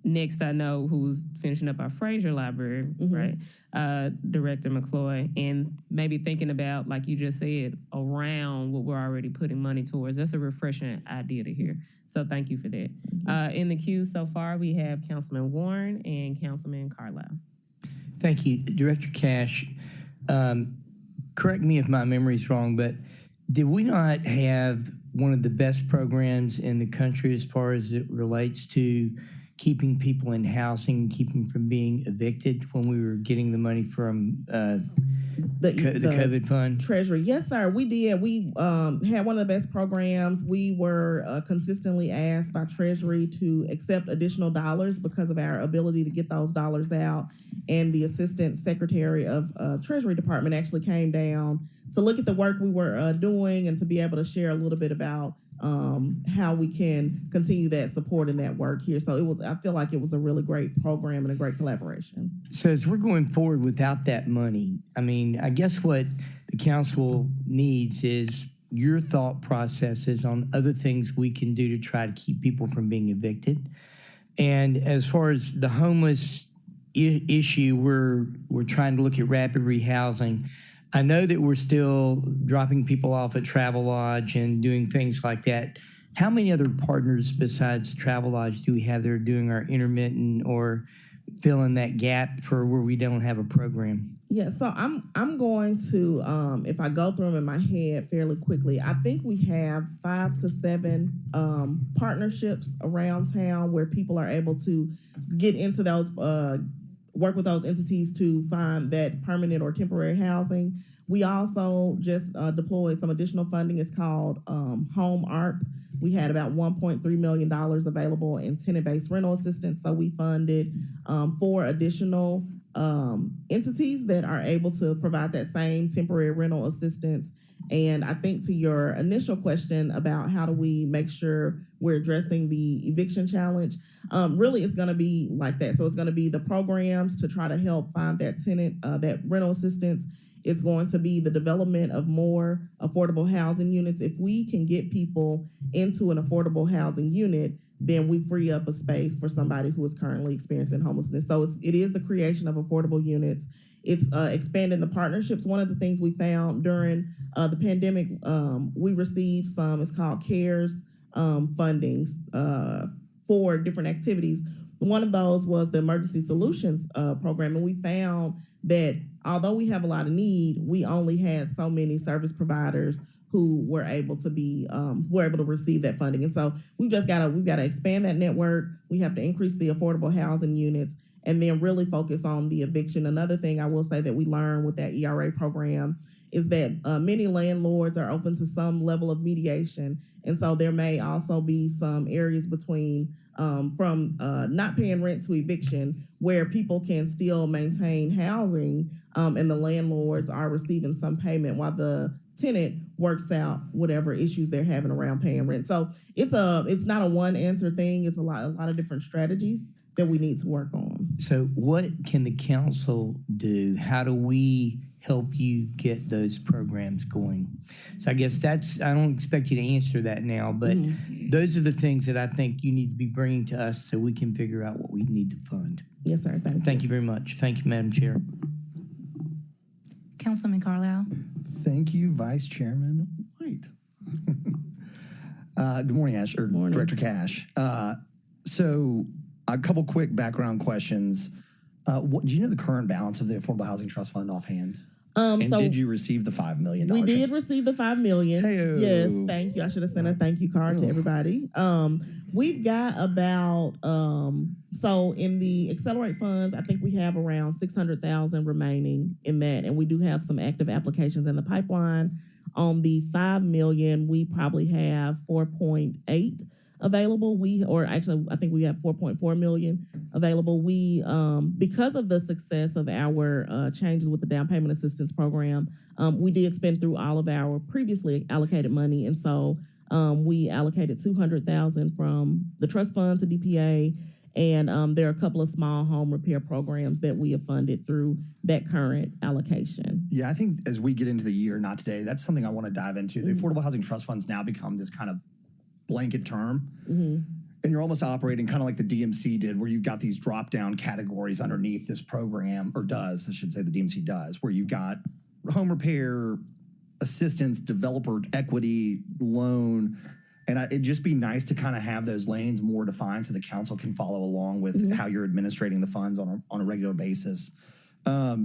next, I know who's finishing up our Fraser Library, mm-hmm. right? Director McCloy, and maybe thinking about, like you just said, around what we're already putting money towards. That's a refreshing idea to hear. So thank you for that. Mm-hmm. In the queue so far, we have Councilman Warren and Councilman Carlisle. Thank you, Director Cash. Correct me if my memory's wrong, but did we not have one of the best programs in the country as far as it relates to keeping people in housing, keeping from being evicted when we were getting the money from the COVID fund? Treasury. Yes, sir. We did. We had one of the best programs. We were consistently asked by Treasury to accept additional dollars because of our ability to get those dollars out. And the Assistant Secretary of Treasury Department actually came down to look at the work we were doing and to be able to share a little bit about how we can continue that support and that work here. So I feel like it was a really great program and a great collaboration. So as we're going forward without that money, I mean, I guess what the council needs is your thought processes on other things we can do to try to keep people from being evicted. And as far as the homeless issue, we're trying to look at rapid rehousing. I know that we're still dropping people off at Travelodge and doing things like that. How many other partners besides Travelodge do we have that are doing our intermittent or filling that gap for where we don't have a program? Yeah, so I'm going to, if I go through them in my head fairly quickly, I think we have 5 to 7 partnerships around town where people are able to get into those work with those entities to find that permanent or temporary housing. We also just deployed some additional funding. It's called Home ARP. We had about $1.3 million available in tenant-based rental assistance. So we funded 4 additional entities that are able to provide that same temporary rental assistance. And I think to your initial question about how do we make sure we're addressing the eviction challenge, really it's going to be like that. So it's going to be the programs to try to help find that tenant, that rental assistance. It's going to be the development of more affordable housing units. If we can get people into an affordable housing unit, then we free up a space for somebody who is currently experiencing homelessness. So it is the creation of affordable units. It's expanding the partnerships. One of the things we found during the pandemic, we received some, it's called CARES fundings for different activities. One of those was the Emergency Solutions program, and we found that although we have a lot of need, we only had so many service providers who were able to receive that funding. And so we've got to expand that network. We have to increase the affordable housing units and then really focus on the eviction. Another thing I will say that we learned with that ERA program is that many landlords are open to some level of mediation. And so there may also be some areas between from not paying rent to eviction where people can still maintain housing and the landlords are receiving some payment while the tenant works out whatever issues they're having around paying rent. So it's not a one answer thing. It's a lot of different strategies that we need to work on. So what can the council do? How do we help you get those programs going? So I guess I don't expect you to answer that now, but those are the things that I think you need to be bringing to us so we can figure out what we need to fund. Yes, sir. Thank you very much. Thank you, Madam Chair. Councilman Carlisle. Thank you, Vice Chairman White. Good morning, Director Cash. So a couple quick background questions. Do you know the current balance of the Affordable Housing Trust Fund offhand? And did you receive the $5 million? We did receive the $5 million. Hey-o. Yes, thank you. I should have sent a thank you card to everybody. We've got about so in the Accelerate funds, I think we have around $600,000 remaining in that, and we do have some active applications in the pipeline. On the $5 million, we probably have 4.8 available. I think we have 4.4 million available. We, because of the success of our changes with the down payment assistance program, we did spend through all of our previously allocated money, and so we allocated $200,000 from the trust fund to DPA, and there are a couple of small home repair programs that we have funded through that current allocation. Yeah, I think as we get into the year, not today, that's something I want to dive into. The Affordable Housing Trust Fund's now become this kind of blanket term. And you're almost operating kind of like the DMC did, where you've got these drop-down categories underneath this program, or does, I should say the DMC does, where you've got home repair, assistance, developer equity, loan, and it'd just be nice to kind of have those lanes more defined so the council can follow along with how you're administrating the funds on a regular basis.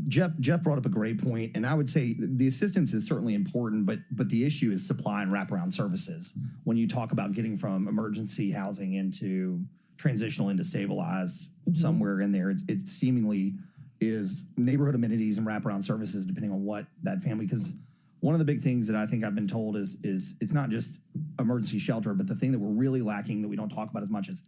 Jeff brought up a great point, and I would say the assistance is certainly important, but the issue is supply and wraparound services. When you talk about getting from emergency housing into transitional into stabilized somewhere in there. It seemingly is neighborhood amenities and wraparound services depending on what that family, because one of the big things that I think I've been told is it's not just emergency shelter, but the thing that we're really lacking that we don't talk about as much is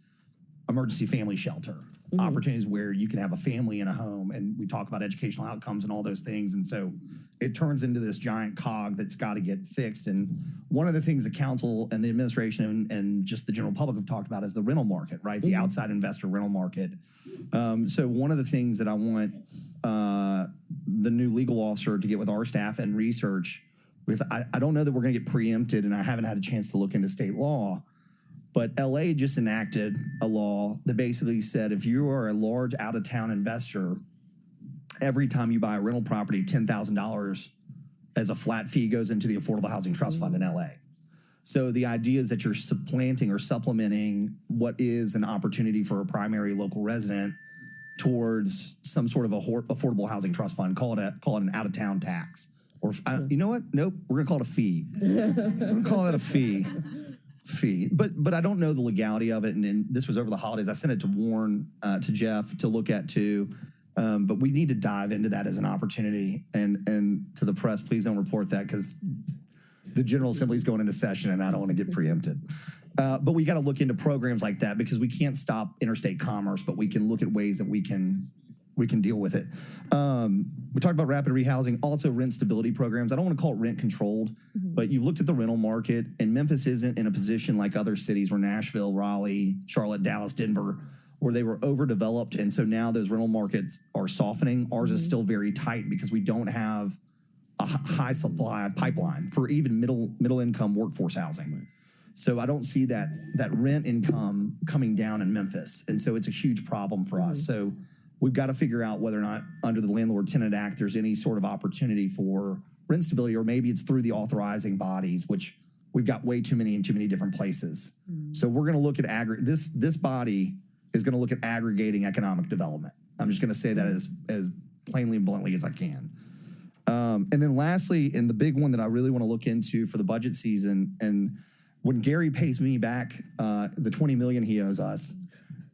emergency family shelter. Opportunities where you can have a family in a home, and we talk about educational outcomes and all those things. And so it turns into this giant cog that's got to get fixed. And one of the things the council and the administration and just the general public have talked about is the rental market, right? The outside investor rental market. So one of the things that I want the new legal officer to get with our staff and research, because I don't know that we're going to get preempted, and I haven't had a chance to look into state law, but LA just enacted a law that basically said if you are a large out-of-town investor, every time you buy a rental property, $10,000 as a flat fee goes into the Affordable Housing Trust Fund in LA. So the idea is that you're supplanting or supplementing what is an opportunity for a primary local resident towards some sort of a affordable housing trust fund. Call it an out-of-town tax. Or you know what? Nope, we're gonna call it a fee. We're gonna call it a fee. But I don't know the legality of it, and this was over the holidays. I sent it to Warren, to Jeff to look at too. But we need to dive into that as an opportunity. And to the press, please don't report that because the General Assembly is going into session, and I don't want to get preempted. But we got to look into programs like that because we can't stop interstate commerce, but we can look at ways that we can deal with it. We talked about rapid rehousing, also rent stability programs. I don't want to call it rent controlled, but you've looked at the rental market, and Memphis isn't in a position like other cities where Nashville, Raleigh, Charlotte, Dallas, Denver, where they were overdeveloped. And so now those rental markets are softening. Ours is still very tight because we don't have a high supply pipeline for even middle income workforce housing. So I don't see that rent income coming down in Memphis. And so it's a huge problem for us. So we've got to figure out whether or not under the Landlord Tenant Act, there's any sort of opportunity for rent stability, or maybe it's through the authorizing bodies, which we've got way too many in too many different places. So we're going to look at this body is going to look at aggregating economic development. I'm just going to say that as plainly and bluntly as I can. And then lastly, and the big one that I really want to look into for the budget season, and when Gary pays me back the $20 million he owes us,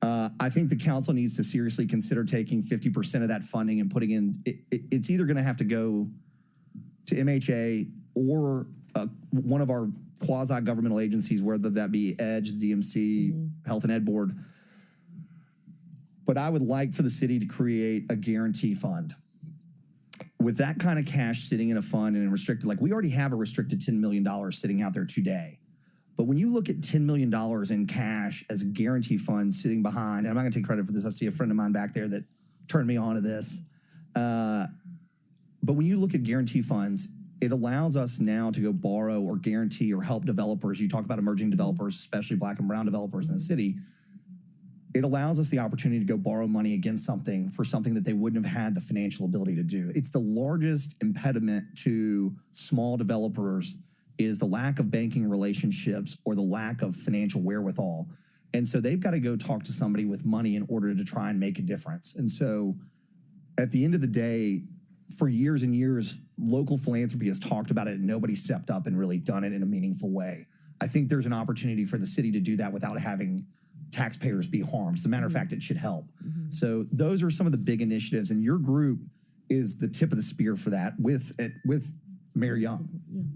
I think the council needs to seriously consider taking 50% of that funding and putting in. It's either going to have to go to MHA or one of our quasi-governmental agencies, whether that be EDGE, the DMC, Health and Ed Board. But I would like for the city to create a guarantee fund. With that kind of cash sitting in a fund and restricted, like we already have a restricted $10 million sitting out there today. But when you look at $10 million in cash as a guarantee fund sitting behind, and I'm not going to take credit for this. I see a friend of mine back there that turned me on to this. But when you look at guarantee funds, it allows us now to go borrow or guarantee or help developers. You talk about emerging developers, especially Black and brown developers in the city. It allows us the opportunity to go borrow money against something for something that they wouldn't have had the financial ability to do. It's the largest impediment to small developers is the lack of banking relationships or the lack of financial wherewithal. And so they've got to go talk to somebody with money in order to try and make a difference. And so at the end of the day, for years and years, local philanthropy has talked about it and nobody stepped up and really done it in a meaningful way. I think there's an opportunity for the city to do that without having taxpayers be harmed. As a matter of fact, it should help. So those are some of the big initiatives, and your group is the tip of the spear for that with Mayor Young.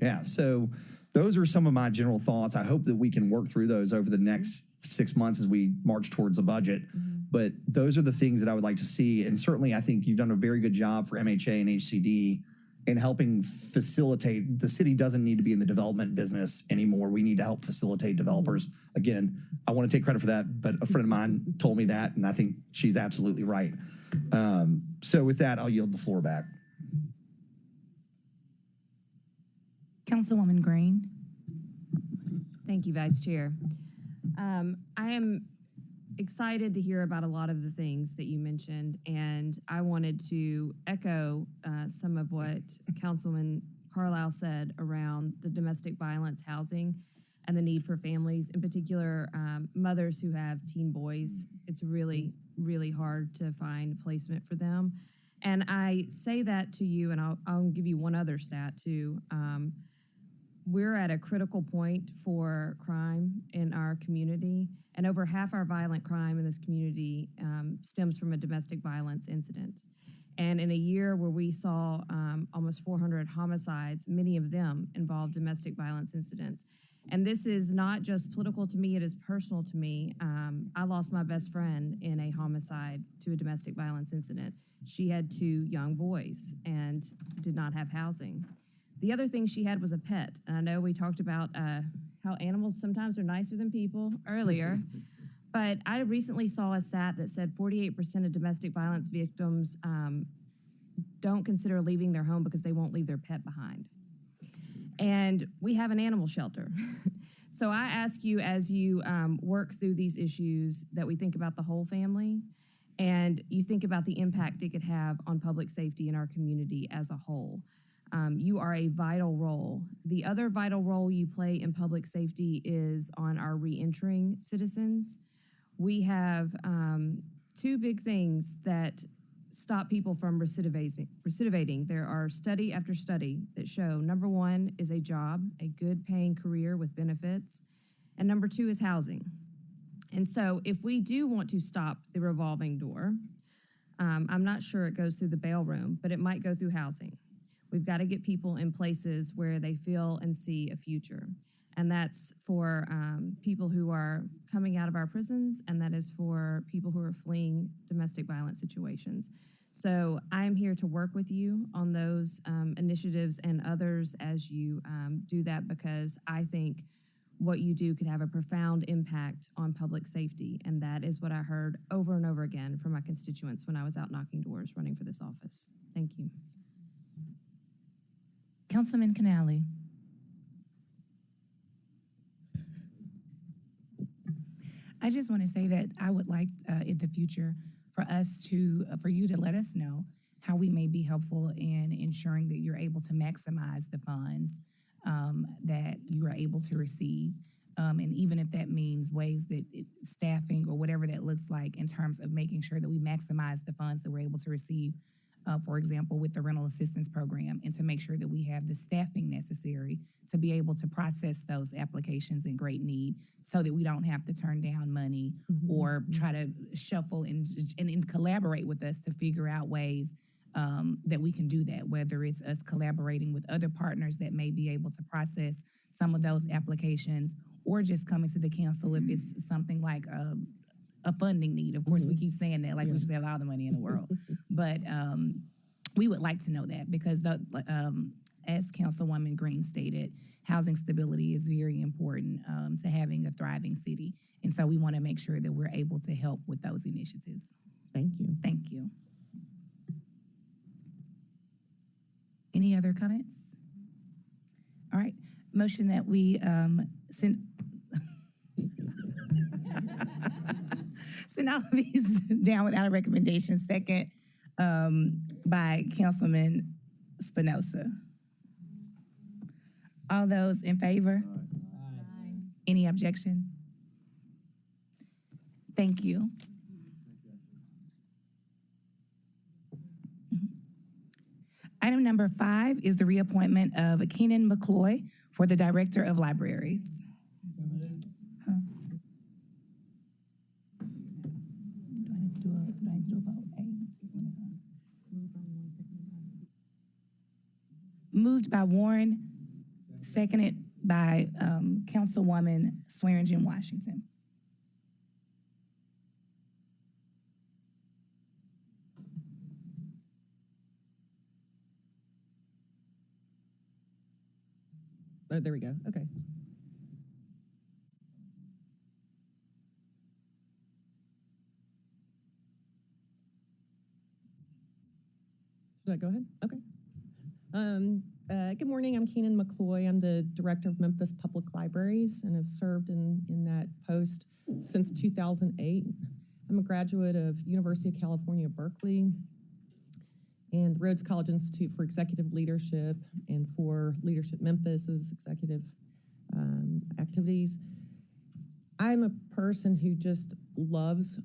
Yeah, so those are some of my general thoughts. I hope that we can work through those over the next 6 months as we march towards the budget. But those are the things that I would like to see. And certainly I think you've done a very good job for MHA and HCD in helping facilitate. The city doesn't need to be in the development business anymore. We need to help facilitate developers. Again, I want to take credit for that, but a friend of mine told me that, and I think she's absolutely right. So with that, I'll yield the floor back. Councilwoman Green. Thank you, Vice Chair. I am excited to hear about a lot of the things that you mentioned, and I wanted to echo some of what Councilman Carlisle said around the domestic violence housing and the need for families, in particular mothers who have teen boys. It's really, really hard to find placement for them. And I say that to you, and I'll give you one other stat too. we're at a critical point for crime in our community, and over half our violent crime in this community stems from a domestic violence incident. And in a year where we saw almost 400 homicides, many of them involved domestic violence incidents. And this is not just political to me, it is personal to me. I lost my best friend in a homicide to a domestic violence incident. She had 2 young boys and did not have housing. The other thing she had was a pet. And I know we talked about how animals sometimes are nicer than people earlier. But I recently saw a stat that said 48% of domestic violence victims don't consider leaving their home because they won't leave their pet behind. And we have an animal shelter. So I ask you, as you work through these issues, that we think about the whole family and you think about the impact it could have on public safety in our community as a whole. You are a vital role. The other vital role you play in public safety is on our re-entering citizens. We have 2 big things that stop people from recidivating. There are study after study that show, number 1 is a job, a good paying career with benefits, and number 2 is housing. And so if we do want to stop the revolving door, I'm not sure it goes through the bail room, but it might go through housing. We've got to get people in places where they feel and see a future. And that's for people who are coming out of our prisons, and that is for people who are fleeing domestic violence situations. So I'm here to work with you on those initiatives and others as you do that, because I think what you do could have a profound impact on public safety. And that is what I heard over and over again from my constituents when I was out knocking doors running for this office. Thank you. Councilman Canale. I just want to say that I would like in the future for you to let us know how we may be helpful in ensuring that you're able to maximize the funds that you are able to receive. And even if that means ways that staffing or whatever that looks like in terms of making sure that we maximize the funds that we're able to receive, for example, with the rental assistance program, and to make sure that we have the staffing necessary to be able to process those applications in great need so that we don't have to turn down money or try to shuffle and collaborate with us to figure out ways that we can do that, whether it's us collaborating with other partners that may be able to process some of those applications, or just coming to the council if it's something like a funding need. Of course, we keep saying that like we just have all the money in the world. But we would like to know that, because as Councilwoman Green stated, housing stability is very important to having a thriving city. And so we want to make sure that we're able to help with those initiatives. Thank you. Thank you. Any other comments? All right. Motion that we send all of these down without a recommendation. Second by Councilman Spinoza. All those in favor? Aye. Any objection? Thank you. Item number 5 is the reappointment of Keenan McCloy for the Director of Libraries. Moved by Warren, seconded by Councilwoman Swearingen Washington. Oh, there we go. Okay. Should I go ahead? Okay. Good morning. I'm Keenan McCloy. I'm the Director of Memphis Public Libraries and have served in that post since 2008. I'm a graduate of University of California, Berkeley, and the Rhodes College Institute for Executive Leadership, and for Leadership Memphis's executive activities. I'm a person who just loves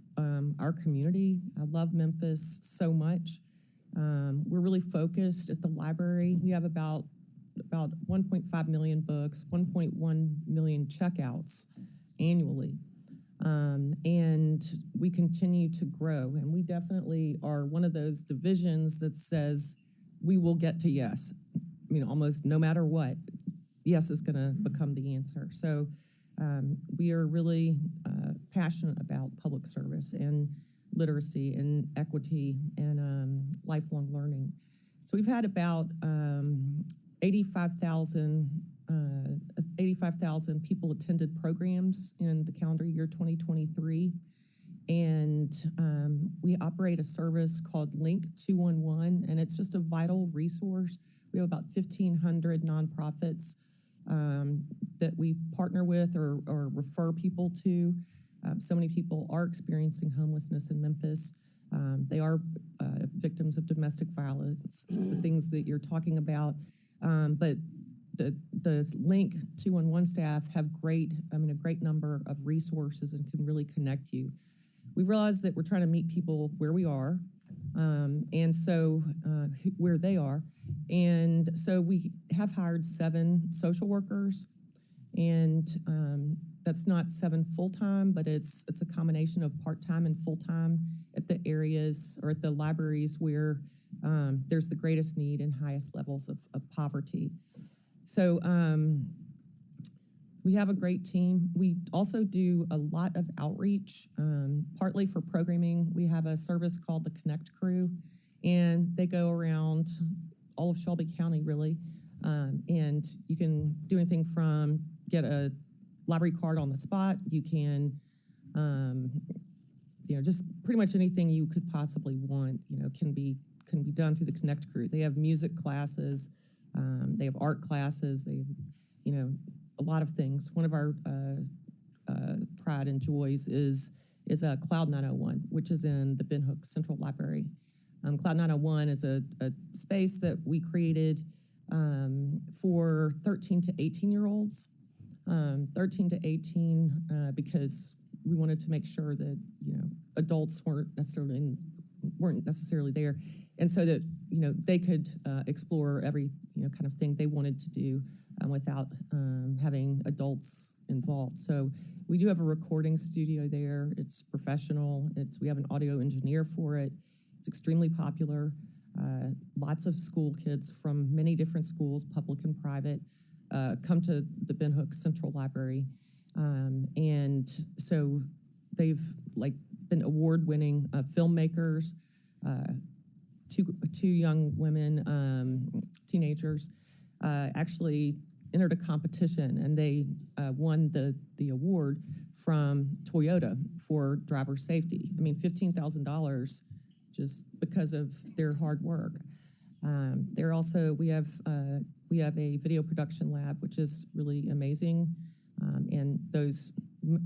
our community. I love Memphis so much. We're really focused at the library. We have about about 1.5 million books, 1.1 million checkouts annually. And we continue to grow. And we definitely are one of those divisions that says we will get to yes. I mean, almost no matter what, yes is going to become the answer. So we are really passionate about public service and literacy and equity and lifelong learning. So we've had about 85,000 people attended programs in the calendar year 2023. And we operate a service called Link 211, and it's just a vital resource. We have about 1,500 nonprofits that we partner with or refer people to. So many people are experiencing homelessness in Memphis. They are victims of domestic violence, the things that you're talking about. But the Link 211 staff have a great number of resources and can really connect you. We realize that we're trying to meet people where we are, and so where they are. And so we have hired 7 social workers, and that's not 7 full-time, but it's a combination of part-time and full-time at the areas or at the libraries where there's the greatest need and highest levels of poverty. So we have a great team. We also do a lot of outreach, partly for programming. We have a service called the Connect Crew, and they go around all of Shelby County, really. And you can do anything from get a library card on the spot. You can, just pretty much anything you could possibly want, can be done through the Connect Crew. They have music classes, they have art classes, they have, a lot of things. One of our pride and joys is Cloud 901, which is in the Ben Hook Central Library. Cloud 901 is a space that we created for 13 to 18-year-olds. 13 to 18 because we wanted to make sure that adults weren't necessarily there, and so that they could explore every kind of thing they wanted to do without having adults involved. So we do have a recording studio there. It's professional. We have an audio engineer for it. It's extremely popular. Lots of school kids from many different schools, public and private, come to the Ben Hook Central Library. And so they've been award-winning filmmakers, two young women, teenagers, actually entered a competition, and they won the award from Toyota for driver safety. I mean, $15,000 just because of their hard work. We have a video production lab, which is really amazing, and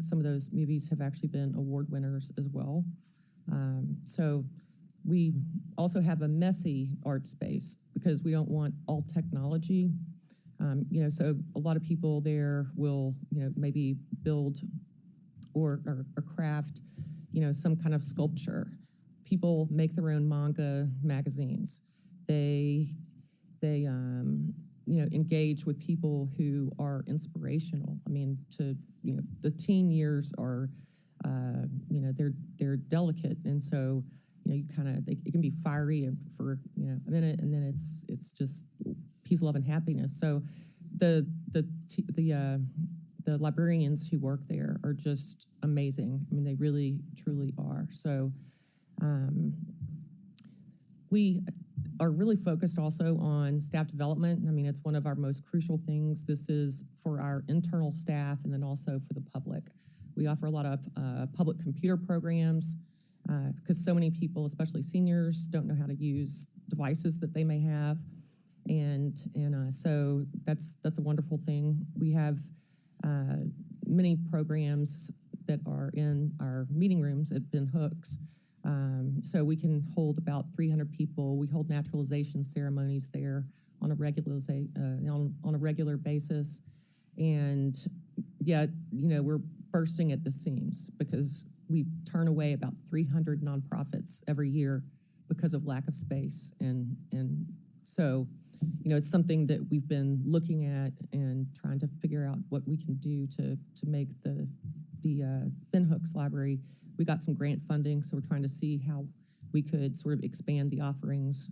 some of those movies have actually been award winners as well. So we also have a messy art space because we don't want all technology. So a lot of people there will, maybe build or craft, some kind of sculpture. People make their own manga magazines. They engage with people who are inspirational. I mean, the teen years are, they're delicate, and so it can be fiery and for a minute, and then it's just peace, love, and happiness. So the librarians who work there are just amazing. I mean, they really truly are. So we are really focused also on staff development. I mean, it's one of our most crucial things. This is for our internal staff and then also for the public. We offer a lot of public computer programs because so many people, especially seniors, don't know how to use devices that they may have. And so that's a wonderful thing. We have many programs that are in our meeting rooms at Ben Hooks. So we can hold about 300 people. We hold naturalization ceremonies there on a regular basis. And yet, we're bursting at the seams because we turn away about 300 nonprofits every year because of lack of space. And so it's something that we've been looking at and trying to figure out what we can do to make the Ben Hooks Library. We got some grant funding, so we're trying to see how we could sort of expand the offerings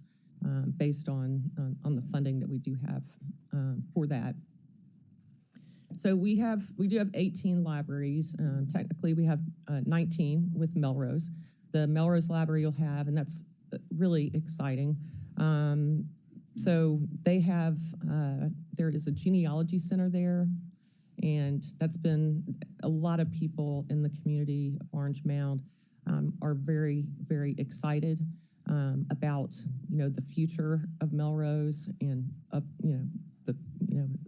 based on the funding that we do have for that. So we do have 18 libraries. Technically, we have 19 with Melrose. The Melrose Library you'll have, and that's really exciting. So they have, there is a genealogy center there, and that's been a lot of people in the community of Orange Mound are very, very excited about, the future of Melrose and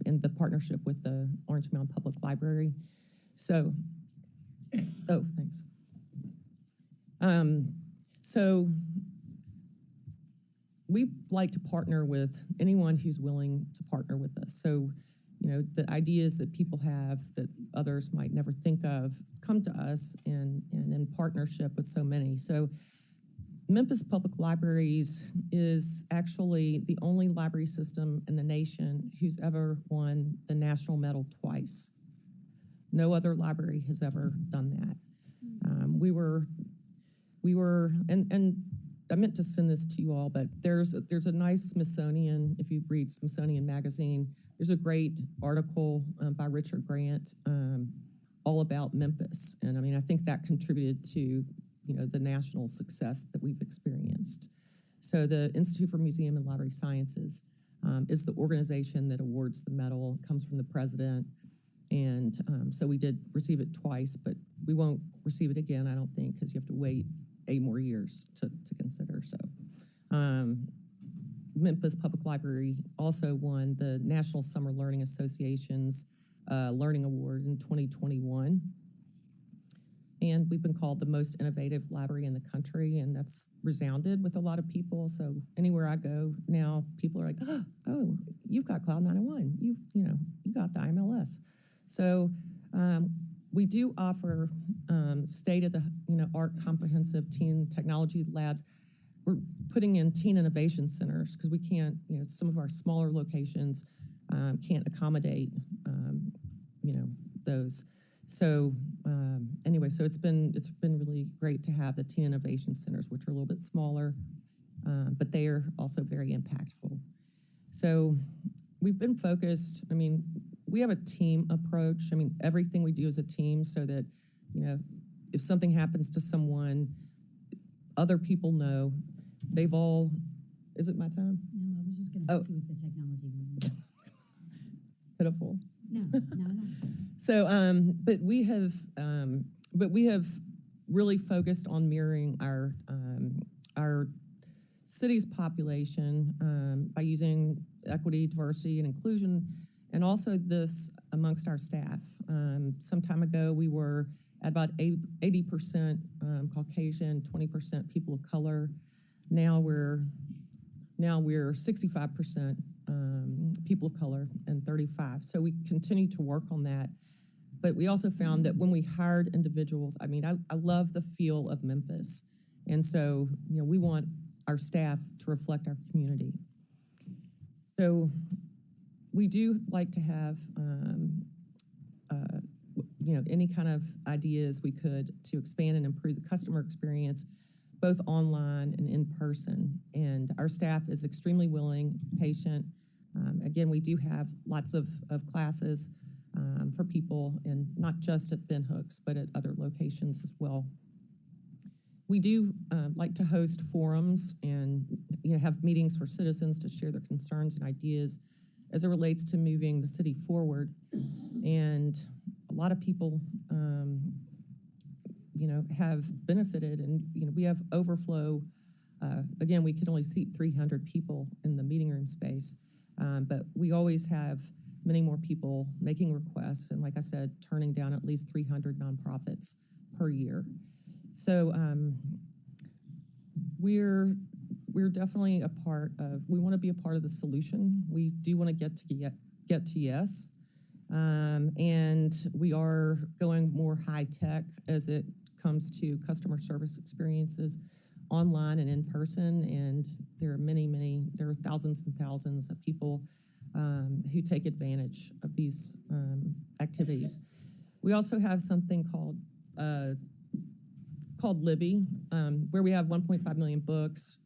and the partnership with the Orange Mound Public Library. So, oh, thanks. So we like to partner with anyone who's willing to partner with us. So, the ideas that people have that others might never think of come to us and in partnership with so many. So Memphis Public Libraries is actually the only library system in the nation who's ever won the national medal twice. No other library has ever done that. We were, and I meant to send this to you all, but there's a nice Smithsonian, if you read Smithsonian Magazine, there's a great article by Richard Grant all about Memphis. And I think that contributed to, the national success that we've experienced. So the Institute for Museum and Library Sciences is the organization that awards the medal. It comes from the president. And so we did receive it twice, but we won't receive it again, I don't think, because you have to wait 8 more years to consider. So Memphis Public Library also won the National Summer Learning Association's Learning Award in 2021. And we've been called the most innovative library in the country, and that's resounded with a lot of people. So anywhere I go now, people are like, oh, you've got Cloud 901. You got the IMLS. So we do offer state-of-the-art comprehensive teen technology labs. We're putting in teen innovation centers because we can't, some of our smaller locations can't accommodate, those. So anyway, so it's been really great to have the teen innovation centers, which are a little bit smaller, but they are also very impactful. So we've been focused. We have a team approach. Everything we do is a team, so that if something happens to someone, other people know. They've all. Is it my time? No, I was just going to help you with the technology one. Pitiful. No. So, but we have really focused on mirroring our city's population by using equity, diversity, and inclusion, and also this amongst our staff. Some time ago, we were at about 80% Caucasian, 20% people of color. Now we're 65% people of color and 35%. So we continue to work on that. But we also found that when we hired individuals, I love the feel of Memphis. And so, we want our staff to reflect our community. So we do like to have, any kind of ideas we could to expand and improve the customer experience, both online and in person. And our staff is extremely willing, patient. Again, we do have lots of classes for people, and not just at Ben Hooks, but at other locations as well. We do like to host forums and have meetings for citizens to share their concerns and ideas as it relates to moving the city forward. And a lot of people, have benefited, and we have overflow. Again, we can only seat 300 people in the meeting room space, but we always have many more people making requests, and like I said, turning down at least 300 nonprofits per year. So we're definitely a part of. We want to be a part of the solution. We do want to get to yes, and we are going more high tech as it comes to customer service experiences online and in person, and there are there are thousands and thousands of people who take advantage of these activities. We also have something called Libby, where we have 1.5 million books.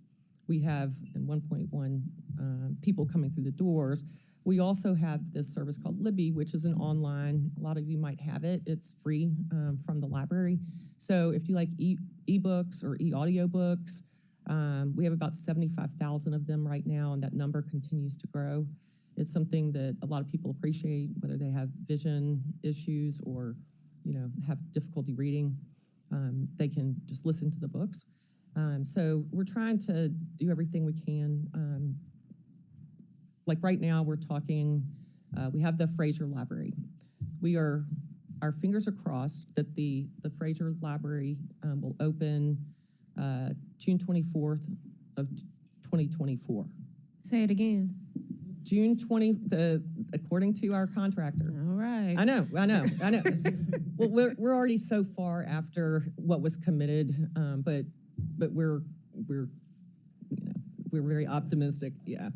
We have 1.1 people coming through the doors. We also have this service called Libby, which is an online, a lot of you might have it. It's free from the library. So if you like e-books or e-audiobooks, we have about 75,000 of them right now, and that number continues to grow. It's something that a lot of people appreciate, whether they have vision issues or, have difficulty reading. They can just listen to the books. So we're trying to do everything we can. Like right now, we're talking, we have the Fraser Library. Our fingers are crossed that the Fraser Library will open June 24th of 2024. Say it again. June 20, according to our contractor. All right. I know. Well, we're already so far after what was committed, but we're very optimistic. Yeah.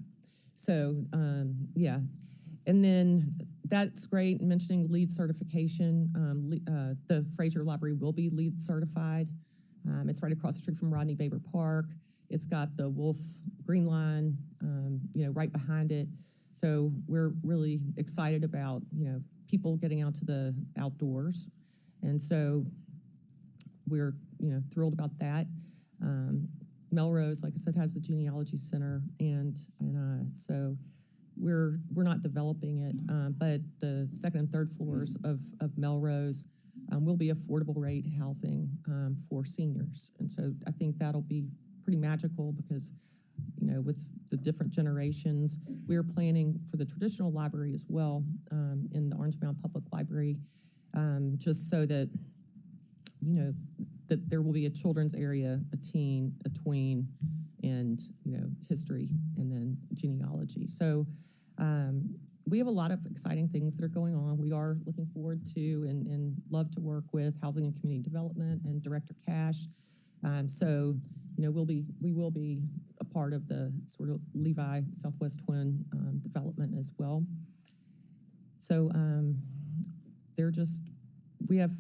So yeah, and then that's great. Mentioning LEED certification, the Fraser Library will be LEED certified. It's right across the street from Rodney Baber Park. It's got the Wolf Green Line, right behind it. So we're really excited about, people getting out to the outdoors. And so we're, thrilled about that. Melrose, like I said, has the genealogy center, and so we're not developing it, but the second and third floors of Melrose will be affordable rate housing for seniors. And so I think that'll be pretty magical because, with the different generations, we're planning for the traditional library as well in the Orange Mound Public Library, just so that, that there will be a children's area, a teen, a tween, and, history, and then genealogy. So we have a lot of exciting things that are going on. We are looking forward to and love to work with Housing and Community Development and Director Cash. So, we will be a part of the sort of Levi Southwest Twin development as well. So we have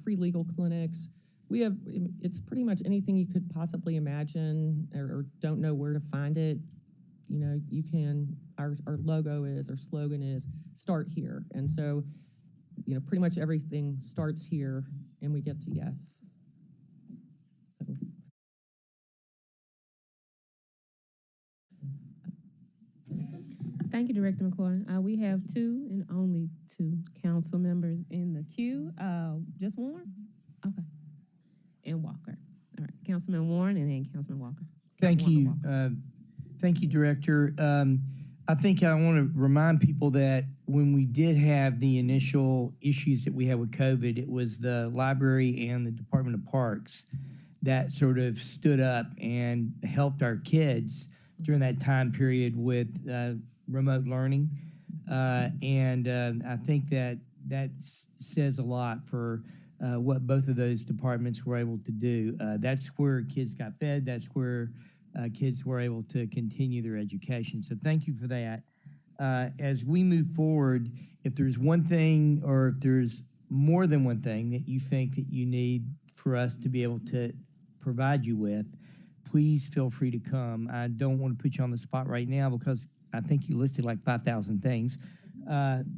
free legal clinics. It's pretty much anything you could possibly imagine or don't know where to find it. You can, our logo is, our slogan is, start here. And so, pretty much everything starts here and we get to yes. So. Thank you, Director McCoy. We have two and only two council members in the queue. Just Warren? Okay. And Walker. All right, Councilman Warren and then Councilman Walker. Thank you. Thank you, Director. I think I want to remind people that when we did have the initial issues that we had with COVID, it was the library and the Department of Parks that sort of stood up and helped our kids during that time period with remote learning. And I think that says a lot for what both of those departments were able to do. That's where kids got fed. That's where kids were able to continue their education. So thank you for that. As we move forward, if there's one thing or if there's more than one thing that you think that you need for us to be able to provide you with, please feel free to come. I don't want to put you on the spot right now because I think you listed like 5,000 things.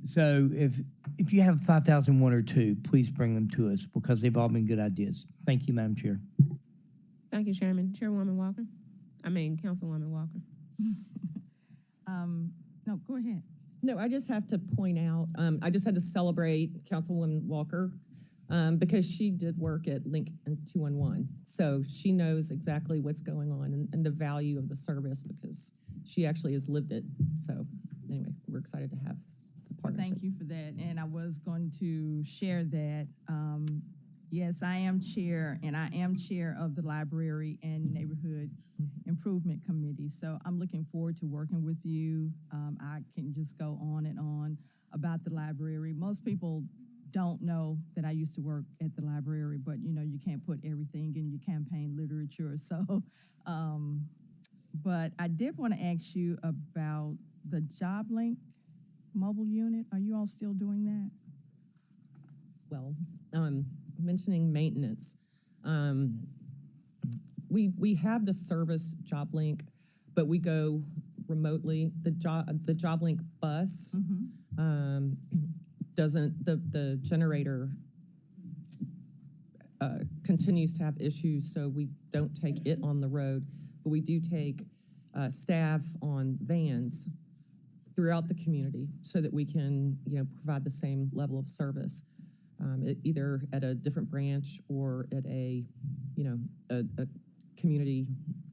So if you have 5,001 or two, please bring them to us because they've all been good ideas. Thank you, Madam Chair. Thank you, Chairman. Chairwoman Walker. Councilwoman Walker. No, go ahead. No, I just have to point out, I just had to celebrate Councilwoman Walker because she did work at Link and 211. So she knows exactly what's going on and the value of the service because she actually has lived it. So anyway, we're excited to have the partnership. Thank you for that. And I was going to share that. Yes, I am chair, and I am chair of the Library and Neighborhood Improvement Committee. So I'm looking forward to working with you. I can just go on and on about the library. Most people don't know that I used to work at the library, but you know, you can't put everything in your campaign literature. So, but I did want to ask you about the Job Link mobile unit. Are you all still doing that? Well, mentioning maintenance, we have the service JobLink, but we go remotely. The JobLink bus doesn't. The generator continues to have issues, so we don't take it on the road, but we do take staff on vans throughout the community so that we can, provide the same level of service, either at a different branch or at a community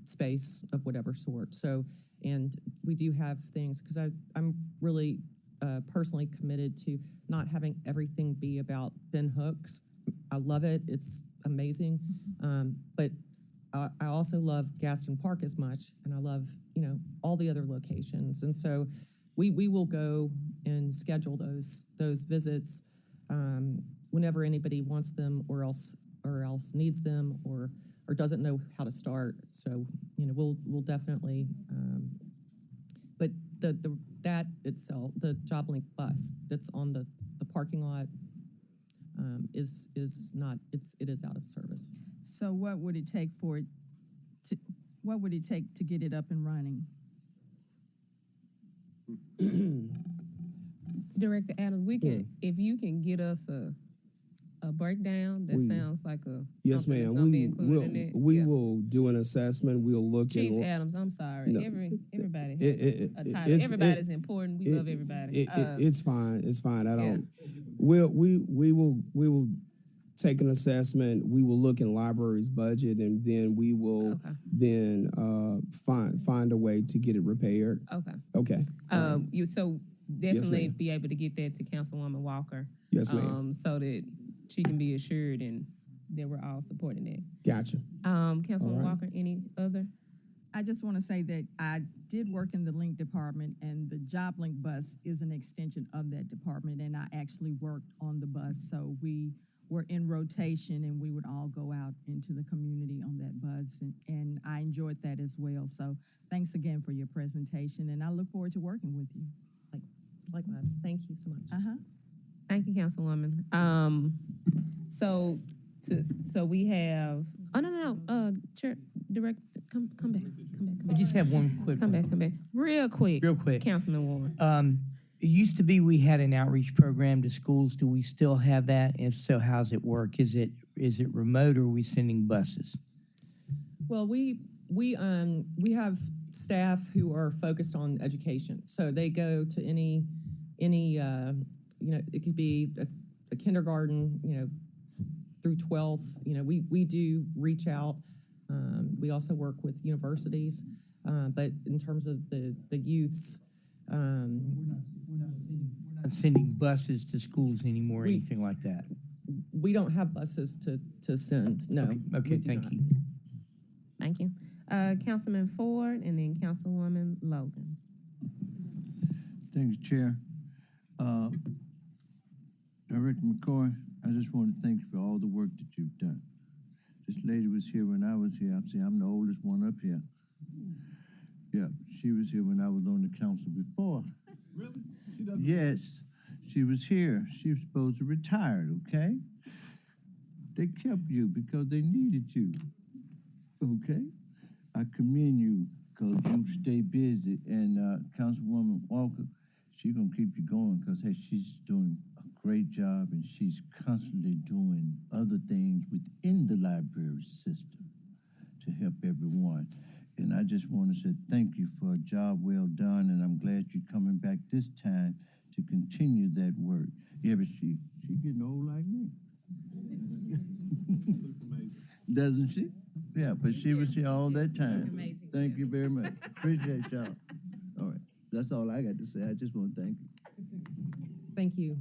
space of whatever sort. So, and we do have things, because I'm really personally committed to not having everything be about bin hooks. I love it. It's amazing. But I also love Gaston Park as much, and I love, all the other locations. And so we will go and schedule those visits whenever anybody wants them or else needs them or doesn't know how to start. So, we'll definitely, but that itself, the JobLink bus that's on the parking lot, is not, it is out of service. So what would it take to get it up and running? Director Adams, we can, if you can get us a breakdown, that sounds like yes, something ma'am. that's gonna be included in it. We will do an assessment. We'll look Chief Adams, I'm sorry. No. Everybody has a title. Everybody's important. We love everybody. It's fine. It's fine. I don't. We will take an assessment. We will look in library's budget, and then we will find a way to get it repaired. Okay. Okay. You definitely be able to get that to Councilwoman Walker. Yes, ma'am. So that she can be assured and that we're all supporting that. Gotcha. Councilwoman Walker, any other? I just want to say that I did work in the Link department, and the JobLink bus is an extension of that department, and I actually worked on the bus. So we were in rotation, and we would all go out into the community on that bus, and I enjoyed that as well. So thanks again for your presentation, and I look forward to working with you. Likewise. Thank you so much. Thank you, Councilwoman. So we have. Oh no. Chair, Director, come back. I just have one quick. Come back. Real quick. Councilman Warren. It used to be we had an outreach program to schools. Do we still have that? If so, how's it work? Is it remote, or are we sending buses? Well, we have staff who are focused on education, so they go to any it could be a kindergarten, through 12th. We do reach out. We also work with universities, but in terms of the youths, we're not sending buses to schools anymore, or anything like that. We don't have buses to send. No. Okay. Thank you. Thank you. Councilman Ford, and then Councilwoman Logan. Thanks, Chair. Director McCoy, I just want to thank you for all the work that you've done. This lady was here when I was here. I'm the oldest one up here. Yeah, she was here when I was on the council before. Really? She doesn't. Yes, she was here. She was supposed to retire, okay? They kept you because they needed you, okay? I commend you because you stay busy. And Councilwoman Walker, she's going to keep you going because, hey, she's doing a great job, and she's constantly doing other things within the library system to help everyone. And I just want to say thank you for a job well done, and I'm glad you're coming back this time to continue that work. Yeah, but she's getting old like me. Looks amazing. Doesn't she? Yeah, but she was here all that time. Thank you very much. Appreciate y'all. All right. That's all I got to say. I just want to thank you. Thank you.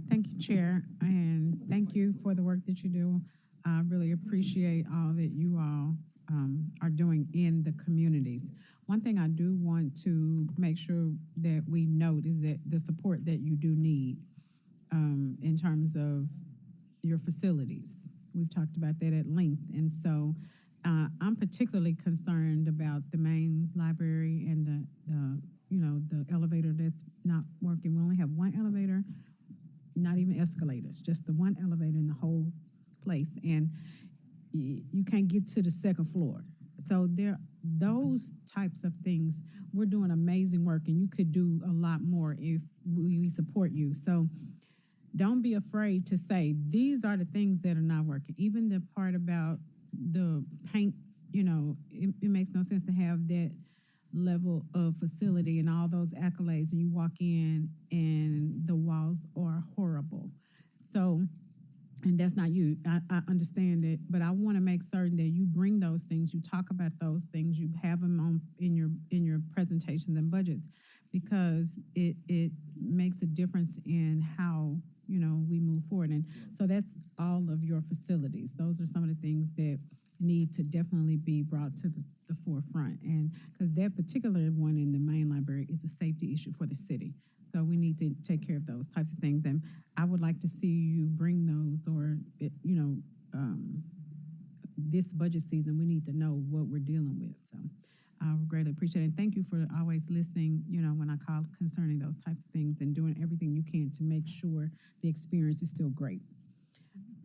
Thank you, Chair, and thank you for the work that you do. I really appreciate all that you all are doing in the communities. One thing I do want to make sure that we note is that the support that you do need. in terms of your facilities. We've talked about that at length. And so I'm particularly concerned about the main library and the elevator that's not working. We only have one elevator, not even escalators, just the one elevator in the whole place. And you can't get to the second floor. So those types of things, we're doing amazing work, and you could do a lot more if we support you. So don't be afraid to say, these are the things that are not working. Even the part about the paint, it makes no sense to have that level of facility and all those accolades, and you walk in and the walls are horrible. So, and that's not you. I understand it, but I want to make certain that you bring those things, you talk about those things, you have them on in your presentations and budgets, because it makes a difference in how we move forward. And so that's all of your facilities. Those are some of the things that need to definitely be brought to the forefront. And because that particular one in the main library is a safety issue for the city. So we need to take care of those types of things. And I would like to see you bring those, or, this budget season, we need to know what we're dealing with. So I would greatly appreciate it. And thank you for always listening, when I call concerning those types of things, and doing everything you can to make sure the experience is still great.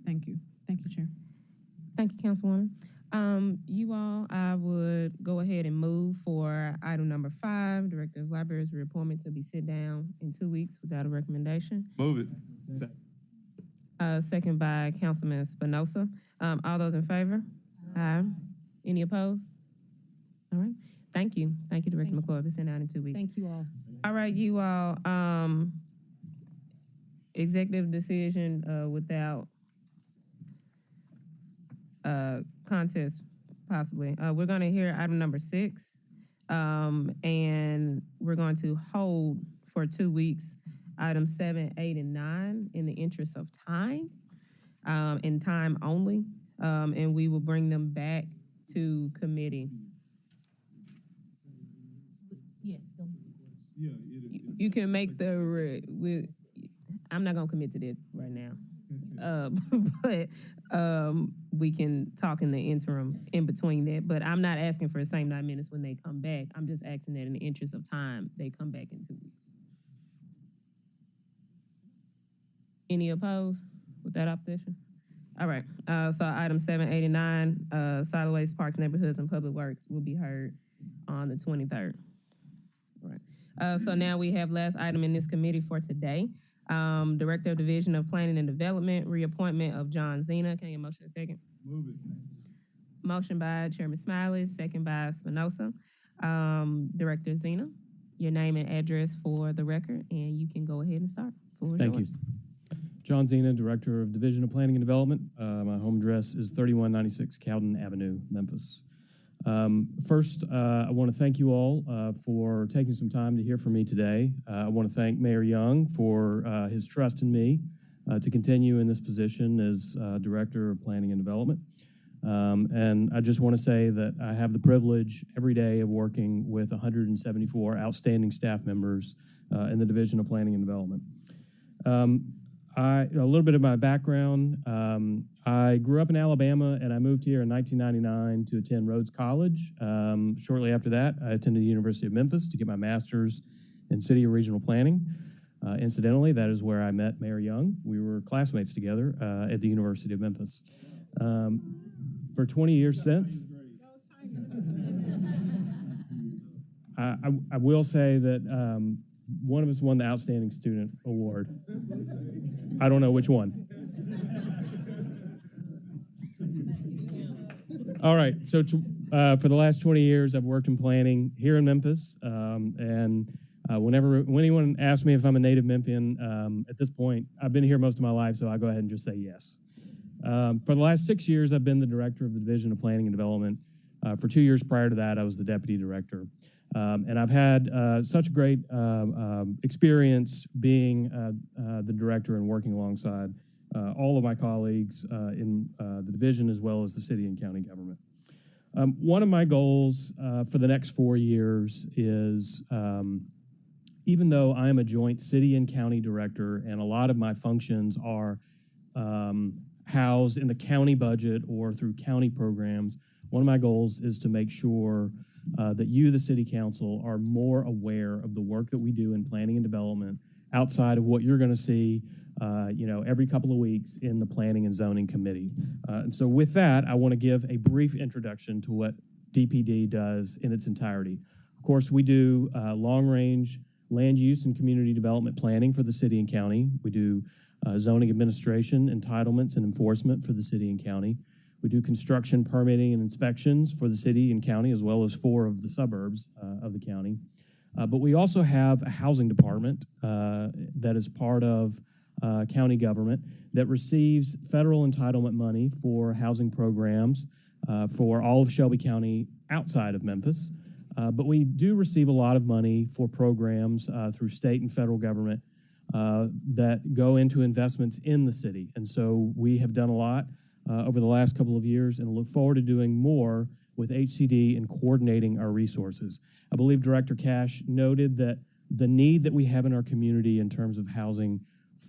Thank you. Thank you, Chair. Thank you, Councilwoman. You all, I would go ahead and move for item number 5, Director of Libraries reappointment to be sit down in 2 weeks without a recommendation. Move it. Second by Councilman Spinoza. All those in favor? Aye. Any opposed? All right. Thank you. Thank you, Director McClure. Be sent down in 2 weeks. Thank you all. All right, you all. Executive decision without contest, possibly. We're going to hear item number 6, and we're going to hold for 2 weeks items 7, 8, and 9 in the interest of time, and time only, and we will bring them back to committee. Yes. You can make I'm not going to commit to that right now. But we can talk in the interim in between that. But I'm not asking for the same 9 minutes when they come back. I'm just asking that in the interest of time, they come back in 2 weeks. Any opposed with that opposition? All right. So items 7, 8, and 9, solid waste, parks, neighborhoods, and public works will be heard on the 23rd. All right. So now we have last item in this committee for today. Director of Division of Planning and Development, reappointment of John Zena. Can I get a motion in a second? Move it. Motion by Chairman Smiley, second by Spinoza. Director Zena, your name and address for the record, and you can go ahead and start. Floor is Thank yours. you. John Zena, Director of Division of Planning and Development. My home address is 3196 Cowden Avenue, Memphis. First, I want to thank you all for taking some time to hear from me today. I want to thank Mayor Young for his trust in me to continue in this position as Director of Planning and Development. And I just want to say that I have the privilege every day of working with 174 outstanding staff members in the Division of Planning and Development. A little bit of my background. I grew up in Alabama, and I moved here in 1999 to attend Rhodes College. Shortly after that, I attended the University of Memphis to get my master's in city and regional planning. Incidentally, that is where I met Mayor Young. We were classmates together at the University of Memphis. For 20 years since, I will say that one of us won the Outstanding Student Award. I don't know which one. All right, so for the last 20 years, I've worked in planning here in Memphis, and when anyone asks me if I'm a native Memphian, at this point, I've been here most of my life, so I'll go ahead and just say yes. For the last 6 years, I've been the Director of the Division of Planning and Development. For 2 years prior to that, I was the Deputy Director. And I've had such a great experience being the director and working alongside all of my colleagues in the division as well as the city and county government. One of my goals for the next 4 years is even though I am a joint city and county director, and a lot of my functions are housed in the county budget or through county programs, one of my goals is to make sure that you, the city council, are more aware of the work that we do in planning and development outside of what you're going to see, every couple of weeks in the Planning and Zoning Committee. And so with that, I want to give a brief introduction to what DPD does in its entirety. Of course, we do long-range land use and community development planning for the city and county. We do zoning administration, entitlements, and enforcement for the city and county. We do construction, permitting, and inspections for the city and county, as well as 4 of the suburbs of the county. But we also have a housing department that is part of county government that receives federal entitlement money for housing programs for all of Shelby County outside of Memphis. But we do receive a lot of money for programs through state and federal government that go into investments in the city. And so we have done a lot over the last couple of years and look forward to doing more with HCD and coordinating our resources. I believe Director Cash noted that the need that we have in our community in terms of housing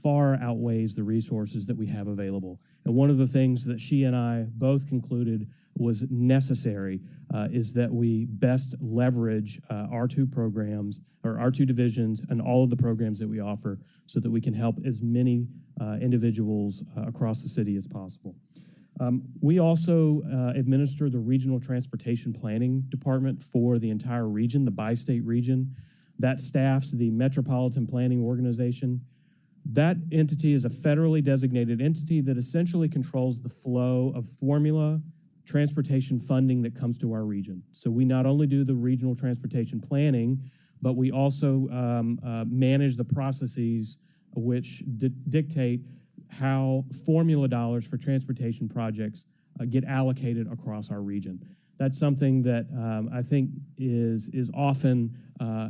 far outweighs the resources that we have available. And one of the things that she and I both concluded was necessary is that we best leverage our 2 programs, or our 2 divisions, and all of the programs that we offer so that we can help as many individuals across the city as possible. We also administer the Regional Transportation Planning Department for the entire region, the bi-state region. That staffs the Metropolitan Planning Organization. That entity is a federally designated entity that essentially controls the flow of formula transportation funding that comes to our region. So we not only do the regional transportation planning, but we also manage the processes which dictate how formula dollars for transportation projects get allocated across our region. That's something that I think is often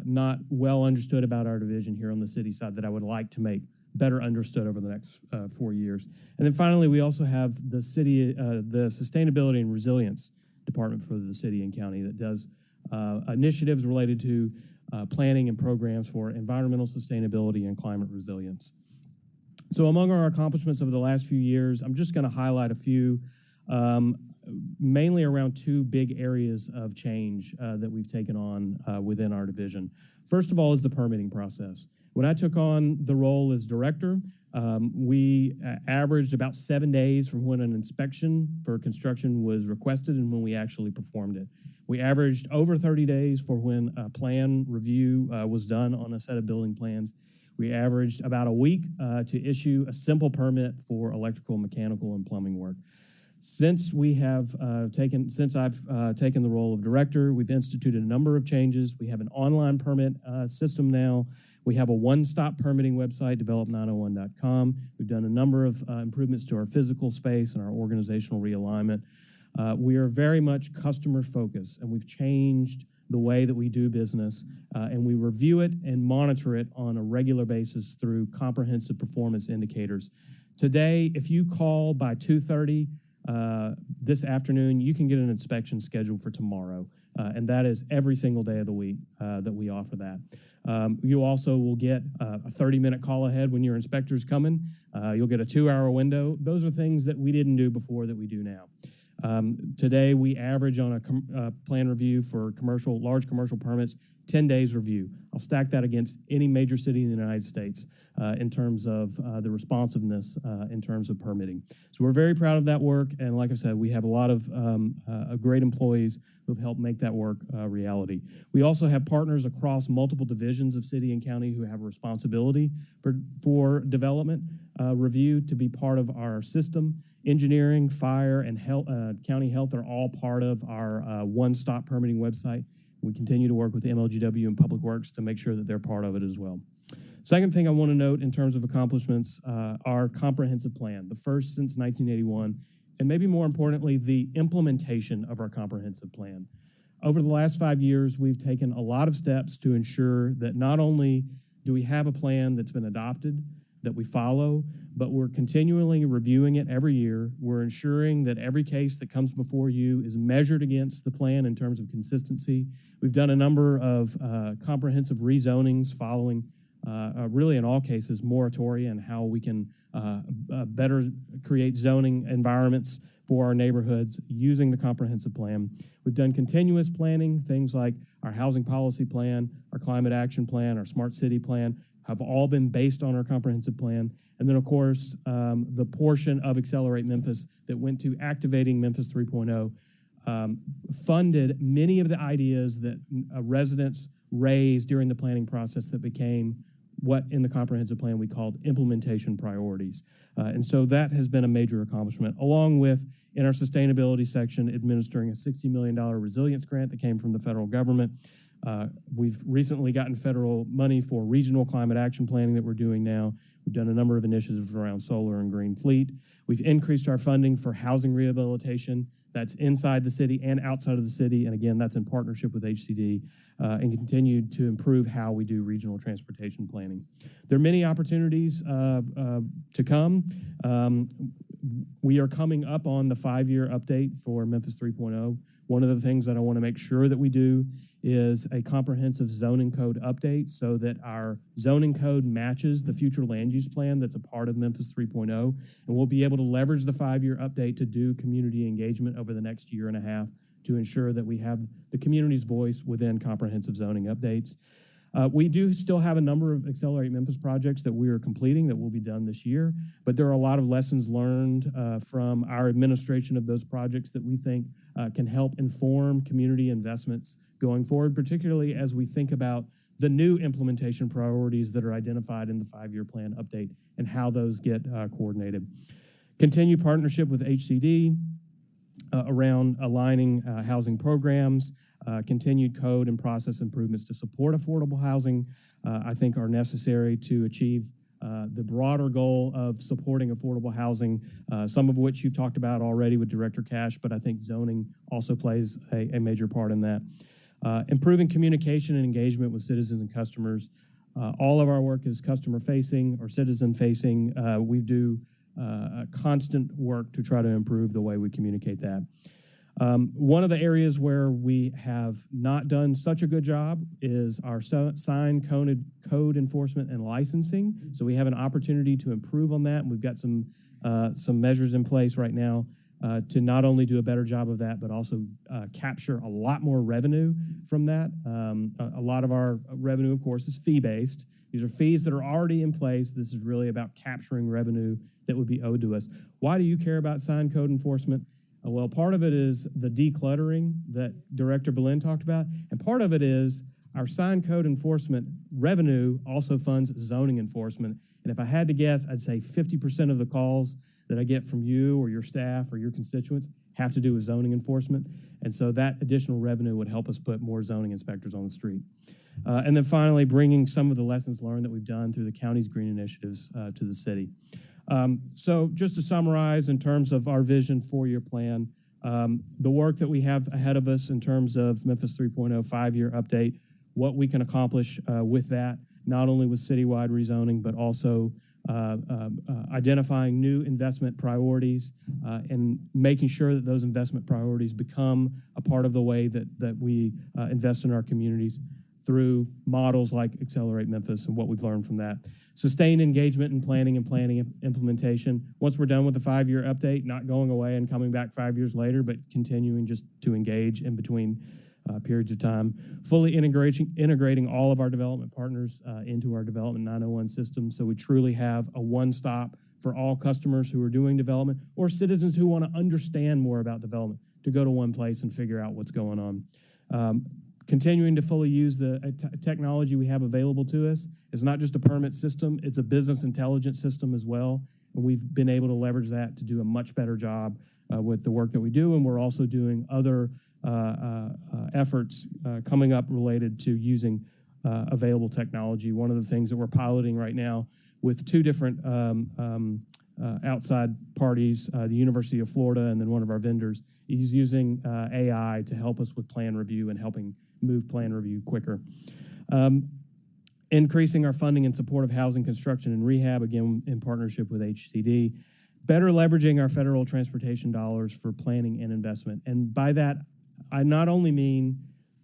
not well understood about our division here on the city side that I would like to make better understood over the next 4 years. And then finally, we also have the city, the Sustainability and Resilience Department for the city and county that does initiatives related to planning and programs for environmental sustainability and climate resilience. So among our accomplishments over the last few years, I'm just going to highlight a few, mainly around 2 big areas of change that we've taken on within our division. First of all is the permitting process. When I took on the role as director, we averaged about 7 days from when an inspection for construction was requested and when we actually performed it. We averaged over 30 days for when a plan review was done on a set of building plans. We averaged about a week to issue a simple permit for electrical, mechanical, and plumbing work. Since I've taken the role of director, we've instituted a number of changes. We have an online permit system now. We have a one-stop permitting website, develop901.com. We've done a number of improvements to our physical space and our organizational realignment. We are very much customer-focused, and we've changed the way that we do business, and we review it and monitor it on a regular basis through comprehensive performance indicators. Today, if you call by 2:30 this afternoon, you can get an inspection scheduled for tomorrow, and that is every single day of the week that we offer that. You also will get a 30-minute call ahead when your inspector's coming. You'll get a 2-hour window. Those are things that we didn't do before that we do now. Today, we average on a plan review for large commercial permits, 10 days review. I'll stack that against any major city in the United States in terms of the responsiveness in terms of permitting. So we're very proud of that work, and like I said, we have a lot of great employees who have helped make that work reality. We also have partners across multiple divisions of city and county who have a responsibility for development review to be part of our system. Engineering, fire, and health, county health are all part of our one-stop permitting website. We continue to work with the MLGW and Public Works to make sure that they're part of it as well. Second thing I want to note in terms of accomplishments, our comprehensive plan, the first since 1981, and maybe more importantly, the implementation of our comprehensive plan. Over the last 5 years, we've taken a lot of steps to ensure that not only do we have a plan that's been adopted, that we follow, but we're continually reviewing it every year. We're ensuring that every case that comes before you is measured against the plan in terms of consistency. We've done a number of comprehensive rezonings following, really in all cases, moratoria and how we can better create zoning environments for our neighborhoods using the comprehensive plan. We've done continuous planning, things like our housing policy plan, our climate action plan, our smart city plan, have all been based on our comprehensive plan. And then, of course, the portion of Accelerate Memphis that went to activating Memphis 3.0 funded many of the ideas that residents raised during the planning process that became what in the comprehensive plan we called implementation priorities. And so that has been a major accomplishment, along with, in our sustainability section, administering a $60 million resilience grant that came from the federal government. We've recently gotten federal money for regional climate action planning that we're doing now. We've done a number of initiatives around solar and green fleet. We've increased our funding for housing rehabilitation. That's inside the city and outside of the city. And again, that's in partnership with HCD, and continued to improve how we do regional transportation planning. There are many opportunities to come. We are coming up on the 5-year update for Memphis 3.0. One of the things that I want to make sure that we do is a comprehensive zoning code update so that our zoning code matches the future land use plan that's a part of Memphis 3.0. And we'll be able to leverage the 5-year update to do community engagement over the next year and a half to ensure that we have the community's voice within comprehensive zoning updates. We do still have a number of Accelerate Memphis projects that we are completing that will be done this year, but there are a lot of lessons learned from our administration of those projects that we think can help inform community investments going forward, particularly as we think about the new implementation priorities that are identified in the 5-year plan update and how those get coordinated. Continue partnership with HCD around aligning housing programs. Continued code and process improvements to support affordable housing, I think, are necessary to achieve the broader goal of supporting affordable housing, some of which you've talked about already with Director Cash, but I think zoning also plays a major part in that. Improving communication and engagement with citizens and customers. All of our work is customer-facing or citizen-facing. We do constant work to try to improve the way we communicate that. One of the areas where we have not done such a good job is our sign code enforcement and licensing. So we have an opportunity to improve on that, and we've got some measures in place right now to not only do a better job of that, but also capture a lot more revenue from that. A lot of our revenue, of course, is fee-based. These are fees that are already in place. This is really about capturing revenue that would be owed to us. Why do you care about sign code enforcement? Well, part of it is the decluttering that Director Berlin talked about, and part of it is our sign code enforcement revenue also funds zoning enforcement. And if I had to guess, I'd say 50% of the calls that I get from you or your staff or your constituents have to do with zoning enforcement. And so that additional revenue would help us put more zoning inspectors on the street. And then finally, bringing some of the lessons learned that we've done through the county's green initiatives to the city. So just to summarize in terms of our vision for your plan, the work that we have ahead of us in terms of Memphis 3.0 5-year update, what we can accomplish with that, not only with citywide rezoning, but also identifying new investment priorities and making sure that those investment priorities become a part of the way that we invest in our communities through models like Accelerate Memphis and what we've learned from that. Sustained engagement in planning and implementation. Once we're done with the 5-year update, not going away and coming back 5 years later, but continuing just to engage in between periods of time. Fully integrating all of our development partners into our Development 901 system, so we truly have a one-stop for all customers who are doing development or citizens who want to understand more about development to go to one place and figure out what's going on. Continuing to fully use the technology we have available to us. It's not just a permit system, it's a business intelligence system as well. And we've been able to leverage that to do a much better job with the work that we do. And we're also doing other efforts coming up related to using available technology. One of the things that we're piloting right now with 2 different outside parties, the University of Florida and then one of our vendors, is using AI to help us with plan review and helping move plan review quicker. increasing our funding in support of housing construction and rehab, again, in partnership with HCD, better leveraging our federal transportation dollars for planning and investment. And by that, I not only mean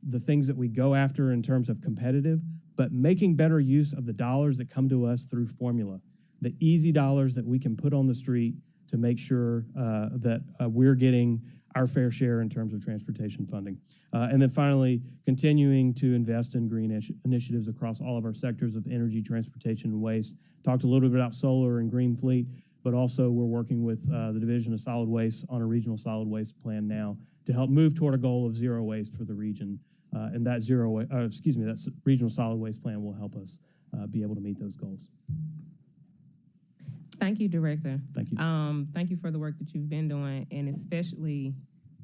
the things that we go after in terms of competitive, but making better use of the dollars that come to us through formula, the easy dollars that we can put on the street to make sure that we're getting our fair share in terms of transportation funding. And then finally, continuing to invest in green initiatives across all of our sectors of energy, transportation, and waste. Talked a little bit about solar and green fleet, but also we're working with the Division of Solid Waste on a regional solid waste plan now to help move toward a goal of zero waste for the region. And that that regional solid waste plan will help us be able to meet those goals. Thank you, Director. Thank you. Thank you for the work that you've been doing, and especially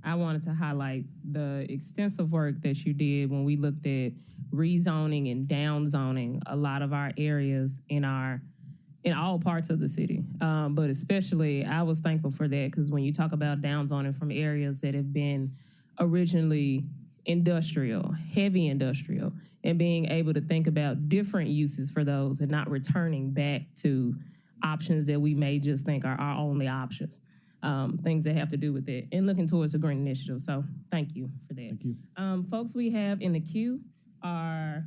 I wanted to highlight the extensive work that you did when we looked at rezoning and downzoning a lot of our areas in all parts of the city. But especially, I was thankful for that because when you talk about downzoning from areas that have been originally industrial, heavy industrial, and being able to think about different uses for those and not returning back to options that we may just think are our only options, things that have to do with it, and looking towards the green initiative. So thank you for that. Thank you. Folks we have in the queue are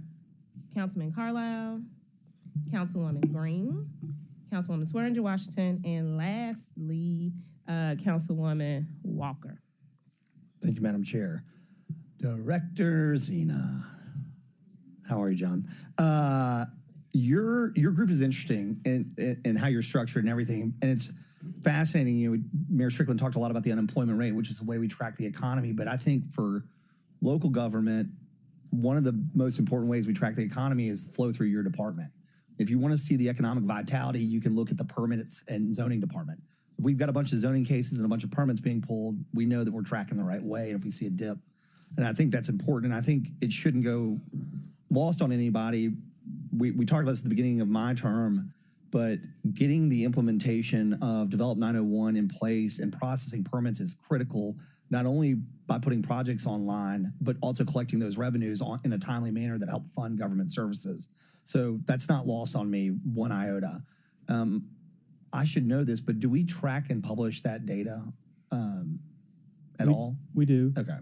Councilman Carlisle, Councilwoman Green, Councilwoman Swearinger-Washington, and lastly, Councilwoman Walker. Thank you, Madam Chair. Director Zena. How are you, John? Your group is interesting in how you're structured and everything, and it's fascinating. You know, Mayor Strickland talked a lot about the unemployment rate, which is the way we track the economy. But I think for local government, one of the most important ways we track the economy is flow through your department. If you want to see the economic vitality, you can look at the permits and zoning department. If we've got a bunch of zoning cases and a bunch of permits being pulled, we know that we're tracking the right way. And if we see a dip, and I think that's important, and I think it shouldn't go lost on anybody. We talked about this at the beginning of my term, but getting the implementation of Develop 901 in place and processing permits is critical, not only by putting projects online, but also collecting those revenues in a timely manner that help fund government services. So that's not lost on me one iota. I should know this, but do we track and publish that data at all? We do. Okay.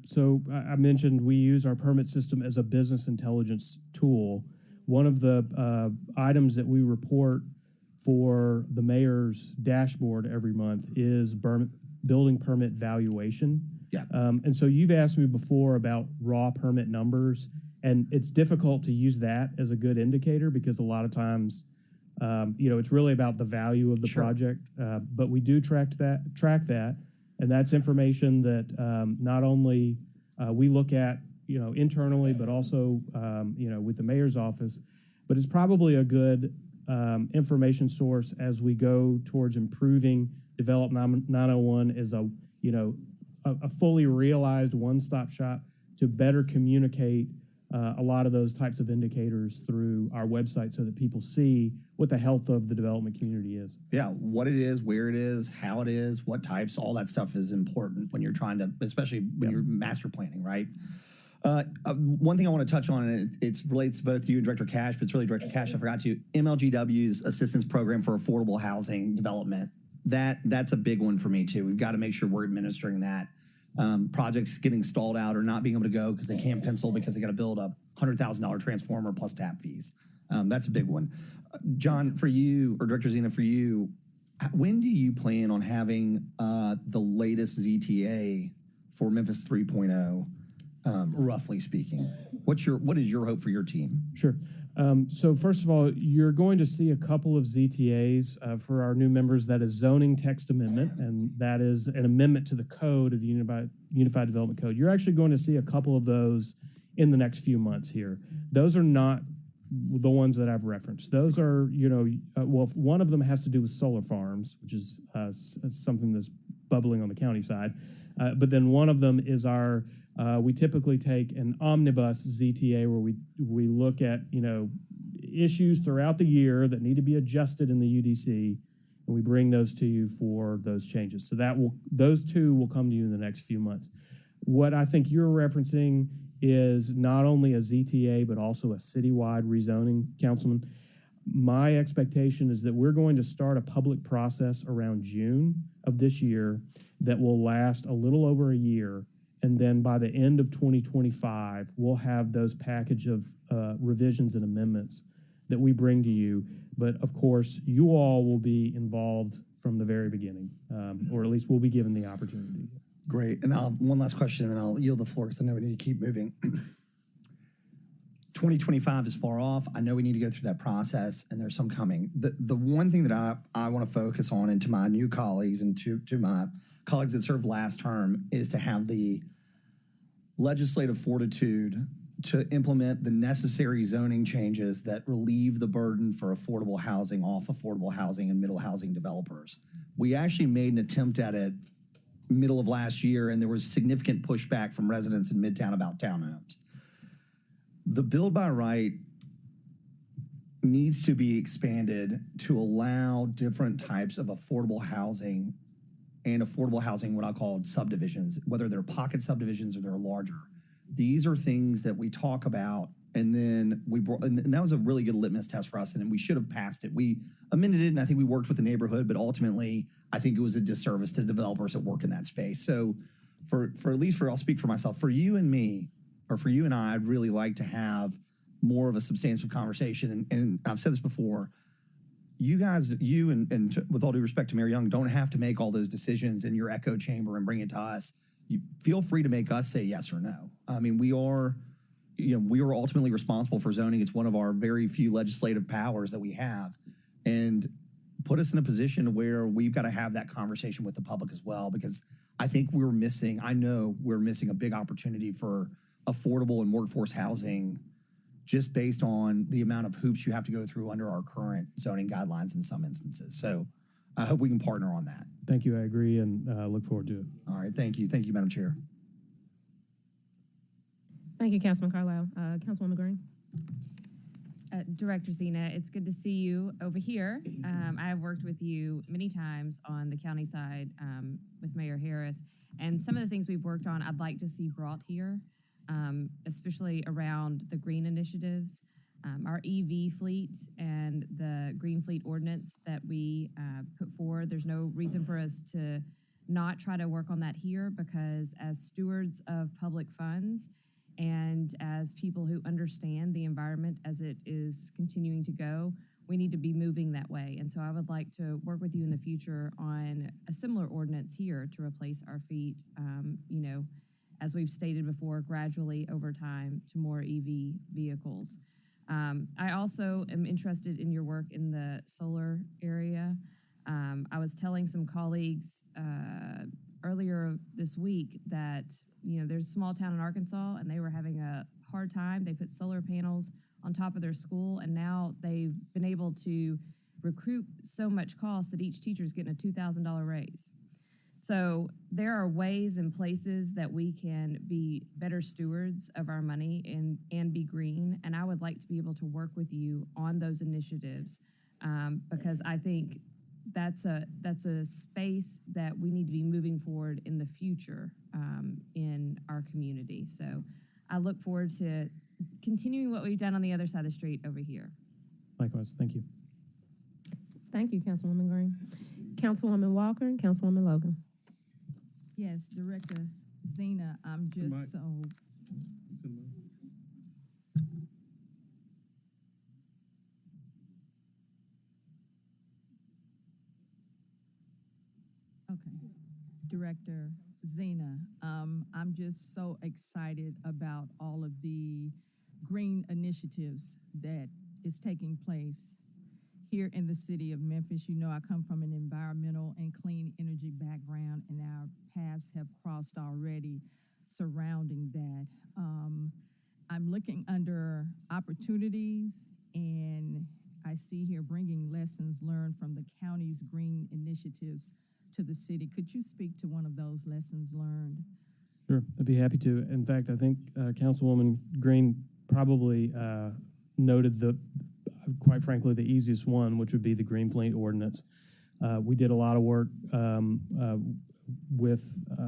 So I mentioned we use our permit system as a business intelligence tool. One of the items that we report for the mayor's dashboard every month is building permit valuation. Yeah. And so you've asked me before about raw permit numbers, and it's difficult to use that as a good indicator because a lot of times, it's really about the value of the project. But we do track that, and that's information that not only we look at internally, but also, with the mayor's office. But it's probably a good information source as we go towards improving Develop 901 as a fully realized one-stop shop to better communicate a lot of those types of indicators through our website so that people see what the health of the development community is. Yeah, what it is, where it is, how it is, what types, all that stuff is important when you're trying to, especially when you're master planning, right? One thing I want to touch on, and it relates to both you and Director Cash, but it's really Director Cash, I forgot to, MLGW's assistance program for affordable housing development. That's a big one for me too. We've got to make sure we're administering that. Projects getting stalled out or not being able to go because they can't pencil because they got to build a $100,000 transformer plus tap fees. That's a big one. John, for you, or Director Zena, for you, when do you plan on having the latest ZTA for Memphis 3.0? Roughly speaking, what is your hope for your team? Sure. So first of all, you're going to see a couple of ZTAs for our new members. That is zoning text amendment, and that is an amendment to the code of the Unified Development Code. You're actually going to see a couple of those in the next few months here. Those are not the ones that I've referenced. Those are, one of them has to do with solar farms, which is something that's bubbling on the county side. But then one of them is we typically take an omnibus ZTA where we look at, issues throughout the year that need to be adjusted in the UDC, and we bring those to you for those changes. So those two will come to you in the next few months. What I think you're referencing is not only a ZTA, but also a citywide rezoning, Councilman. My expectation is that we're going to start a public process around June of this year that will last a little over a year. And then by the end of 2025, we'll have those package of revisions and amendments that we bring to you. But of course, you all will be involved from the very beginning, or at least we'll be given the opportunity. Great. And one last question, and then I'll yield the floor because I know we need to keep moving. 2025 is far off. I know we need to go through that process, and there's some coming. The one thing that I want to focus on, and to my new colleagues and to my colleagues that served last term, is to have the legislative fortitude to implement the necessary zoning changes that relieve the burden for affordable housing off affordable housing and middle housing developers. We actually made an attempt at it middle of last year, and there was significant pushback from residents in Midtown about townhomes. The build by right needs to be expanded to allow different types of affordable housing and affordable housing, what I call subdivisions, whether they're pocket subdivisions or they're larger. These are things that we talk about, and then and that was a really good litmus test for us, and we should have passed it. We amended it, and I think we worked with the neighborhood, but ultimately, I think it was a disservice to developers that work in that space. So I'll speak for myself, for you and me, or for you and I, I'd really like to have more of a substantive conversation. And I've said this before, you guys, with all due respect to Mayor Young, don't have to make all those decisions in your echo chamber and bring it to us. You feel free to make us say yes or no. I mean, we are ultimately responsible for zoning. It's one of our very few legislative powers that we have. And put us in a position where we've got to have that conversation with the public as well, because I know we're missing a big opportunity for affordable and workforce housing just based on the amount of hoops you have to go through under our current zoning guidelines in some instances. So I hope we can partner on that. Thank you. I agree, and look forward to it. All right. Thank you. Thank you, Madam Chair. Thank you, Councilman Carlisle. Councilwoman Green. Director Zena, it's good to see you over here. I have worked with you many times on the county side with Mayor Harris, and some of the things we've worked on I'd like to see brought here, especially around the green initiatives, our EV fleet and the green fleet ordinance that we put forward. There's no reason for us to not try to work on that here, because as stewards of public funds, and as people who understand the environment as it is continuing to go, we need to be moving that way. And so I would like to work with you in the future on a similar ordinance here to replace our fleet, as we've stated before, gradually over time to more EV vehicles. I also am interested in your work in the solar area. I was telling some colleagues earlier this week that there's a small town in Arkansas, and they were having a hard time. They put solar panels on top of their school, and now they've been able to recoup so much cost that each teacher is getting a $2,000 raise. So there are ways and places that we can be better stewards of our money and be green, and I would like to be able to work with you on those initiatives, because I think that's a space that we need to be moving forward in the future in our community. So I look forward to continuing what we've done on the other side of the street over here. Likewise. Thank you. Thank you, Councilwoman Green. Councilwoman Walker and Councilwoman Logan. Yes, Director Zena, I'm just so... Okay. Director Zena, I'm just so excited about all of the green initiatives that is taking place here in the city of Memphis. You know, I come from an environmental and clean energy background, and our paths have crossed already surrounding that. I'm looking under opportunities, and I see here bringing lessons learned from the county's green initiatives to the city. Could you speak to one of those lessons learned? Sure, I'd be happy to. In fact, I think Councilwoman Green probably noted quite frankly, the easiest one, which would be the Green Fleet Ordinance. We did a lot of work with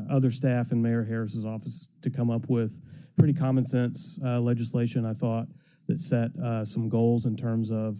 other staff in Mayor Harris's office to come up with pretty common sense legislation, I thought, that set some goals in terms of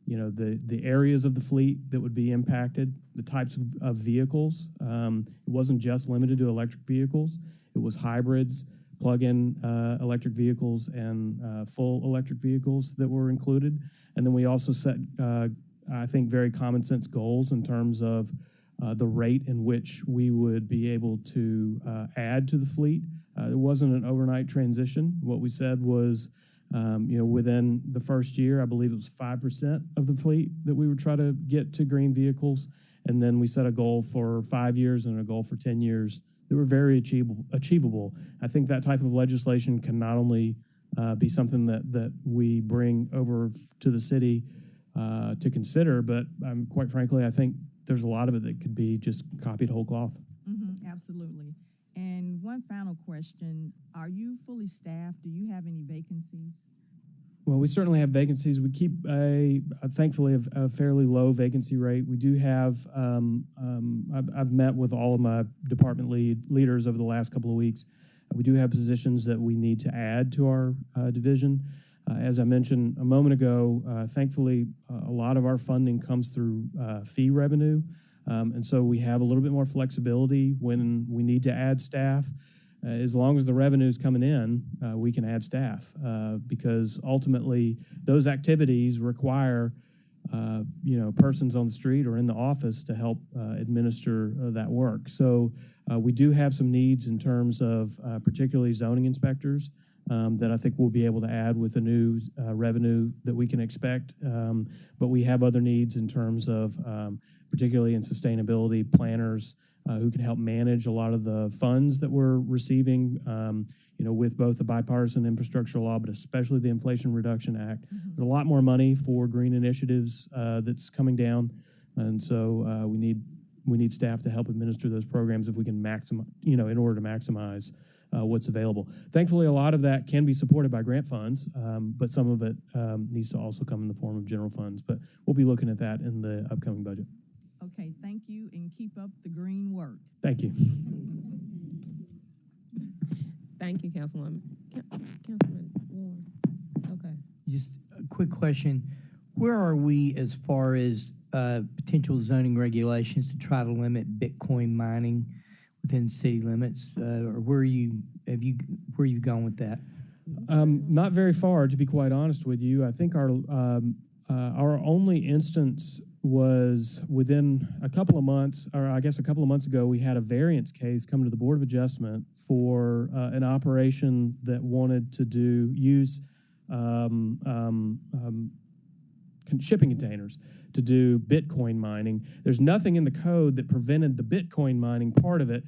the areas of the fleet that would be impacted, the types of vehicles. It wasn't just limited to electric vehicles. It was hybrids, plug-in electric vehicles, and full electric vehicles that were included. And then we also set, I think, very common sense goals in terms of the rate in which we would be able to add to the fleet. It wasn't an overnight transition. What we said was, within the first year, I believe it was 5% of the fleet that we would try to get to green vehicles. And then we set a goal for 5 years and a goal for 10 years that were very achievable. I think that type of legislation can not only be something that we bring over to the city to consider, but quite frankly, I think there's a lot of it that could be just copied whole cloth. Absolutely. And one final question, are you fully staffed? Do you have any vacancies? Well, we certainly have vacancies. We keep thankfully a fairly low vacancy rate. We do have, I've met with all of my department leaders over the last couple of weeks. We do have positions that we need to add to our division. As I mentioned a moment ago, thankfully, a lot of our funding comes through fee revenue. And so we have a little bit more flexibility when we need to add staff. As long as the revenue is coming in, we can add staff because ultimately those activities require persons on the street or in the office to help administer that work. So we do have some needs in terms of particularly zoning inspectors that I think we'll be able to add with the new revenue that we can expect. But we have other needs in terms of particularly in sustainability planners who can help manage a lot of the funds that we're receiving, with both the bipartisan infrastructure law, but especially the Inflation Reduction Act. There's a lot more money for green initiatives that's coming down, and so we need staff to help administer those programs if we can maximize, in order to maximize what's available. Thankfully, a lot of that can be supported by grant funds, but some of it needs to also come in the form of general funds. But we'll be looking at that in the upcoming budget. Okay, thank you, and keep up the green work. Thank you. Thank you, Councilwoman. Councilman Ward. Okay. Just a quick question. Where are we as far as potential zoning regulations to try to limit Bitcoin mining within city limits? Or where are you gone with that? Not very far, to be quite honest with you. I think our only instance was within a couple of months, or I guess a couple of months ago, we had a variance case come to the Board of Adjustment for an operation that wanted to use shipping containers to do Bitcoin mining. There's nothing in the code that prevented the Bitcoin mining part of it.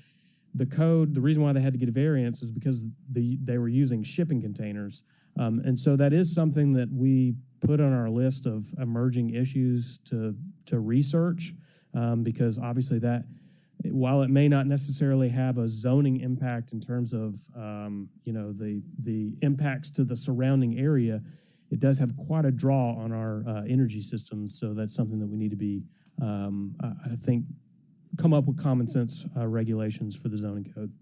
The reason why they had to get a variance is because they were using shipping containers. And so that is something that we put on our list of emerging issues to research, because obviously that, while it may not necessarily have a zoning impact in terms of the impacts to the surrounding area, it does have quite a draw on our energy systems. So that's something that we need to be, I think, come up with common sense regulations for the zoning code.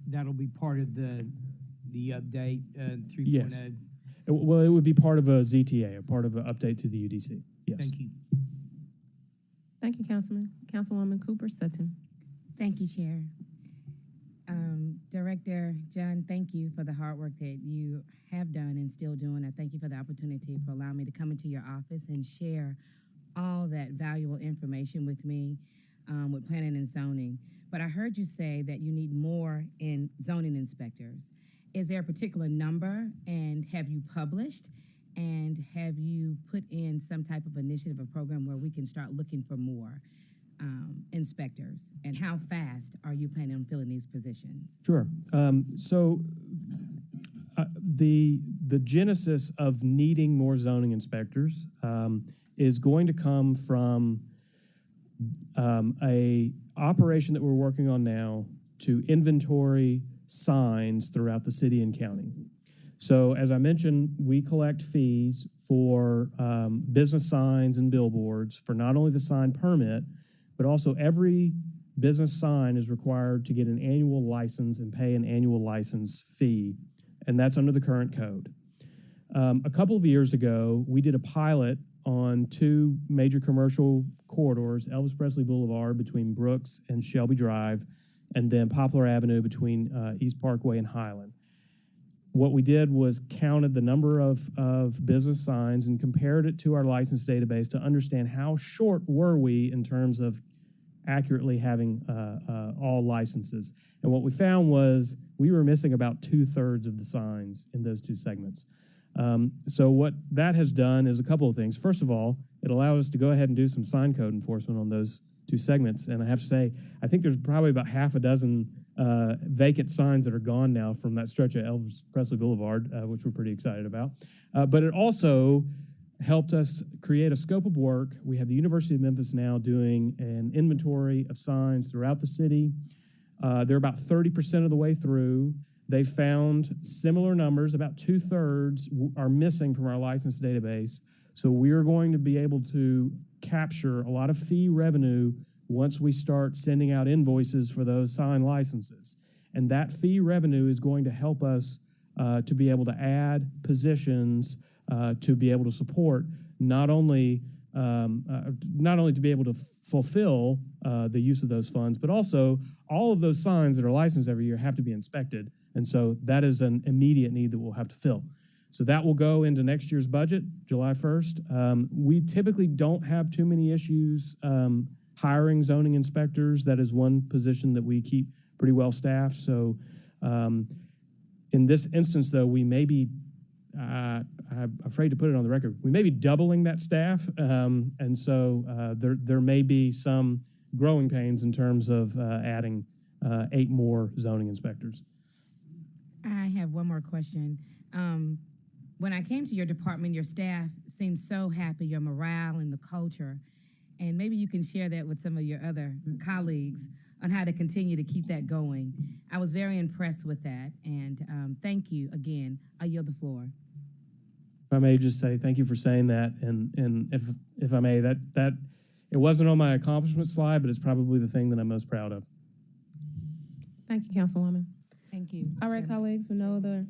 That'll be part of the update 3.0. Yes. Well, it would be part of a ZTA, a part of an update to the UDC. Yes. Thank you. Thank you, Councilman. Councilwoman Cooper Sutton. Thank you, Chair. Director John, thank you for the hard work that you have done and still doing. I thank you for the opportunity for allowing me to come into your office and share all that valuable information with me with planning and zoning. But I heard you say that you need more in zoning inspectors. Is there a particular number, and have you published, and have you put in some type of initiative or program where we can start looking for more inspectors? And how fast are you planning on filling these positions? Sure. So the genesis of needing more zoning inspectors is going to come from a operation that we're working on now to inventory signs throughout the city and county. So as I mentioned, we collect fees for business signs and billboards for not only the sign permit, but also every business sign is required to get an annual license and pay an annual license fee, and that's under the current code. A couple of years ago, we did a pilot on two major commercial corridors, Elvis Presley Boulevard between Brooks and Shelby Drive, and then Poplar Avenue between East Parkway and Highland. What we did was counted the number of business signs and compared it to our license database to understand how short were we in terms of accurately having all licenses. And what we found was we were missing about 2/3 of the signs in those two segments. So what that has done is a couple of things. First of all, it allowed us to go ahead and do some sign code enforcement on those two segments. And I have to say, I think there's probably about half a dozen vacant signs that are gone now from that stretch of Elvis Presley Boulevard, which we're pretty excited about. But it also helped us create a scope of work. We have the University of Memphis now doing an inventory of signs throughout the city. They're about 30% of the way through. They found similar numbers, about 2/3 are missing from our license database. So we're going to be able to capture a lot of fee revenue once we start sending out invoices for those sign licenses. And that fee revenue is going to help us to be able to add positions to be able to support not only to be able to fulfill the use of those funds, but also all of those signs that are licensed every year have to be inspected. And so that is an immediate need that we'll have to fill. So that will go into next year's budget, July 1st. We typically don't have too many issues hiring zoning inspectors. That is one position that we keep pretty well staffed. So in this instance, though, we may be, I'm afraid to put it on the record, we may be doubling that staff. And so there may be some growing pains in terms of adding 8 more zoning inspectors. I have one more question. When I came to your department, your staff seemed so happy, your morale and the culture, and maybe you can share that with some of your other colleagues on how to continue to keep that going. I was very impressed with that, and thank you again. I yield the floor. If I may just say thank you for saying that, and if I may, that it wasn't on my accomplishment slide, but it's probably the thing that I'm most proud of. Thank you, Councilwoman. Thank you. All right, colleagues, with no other.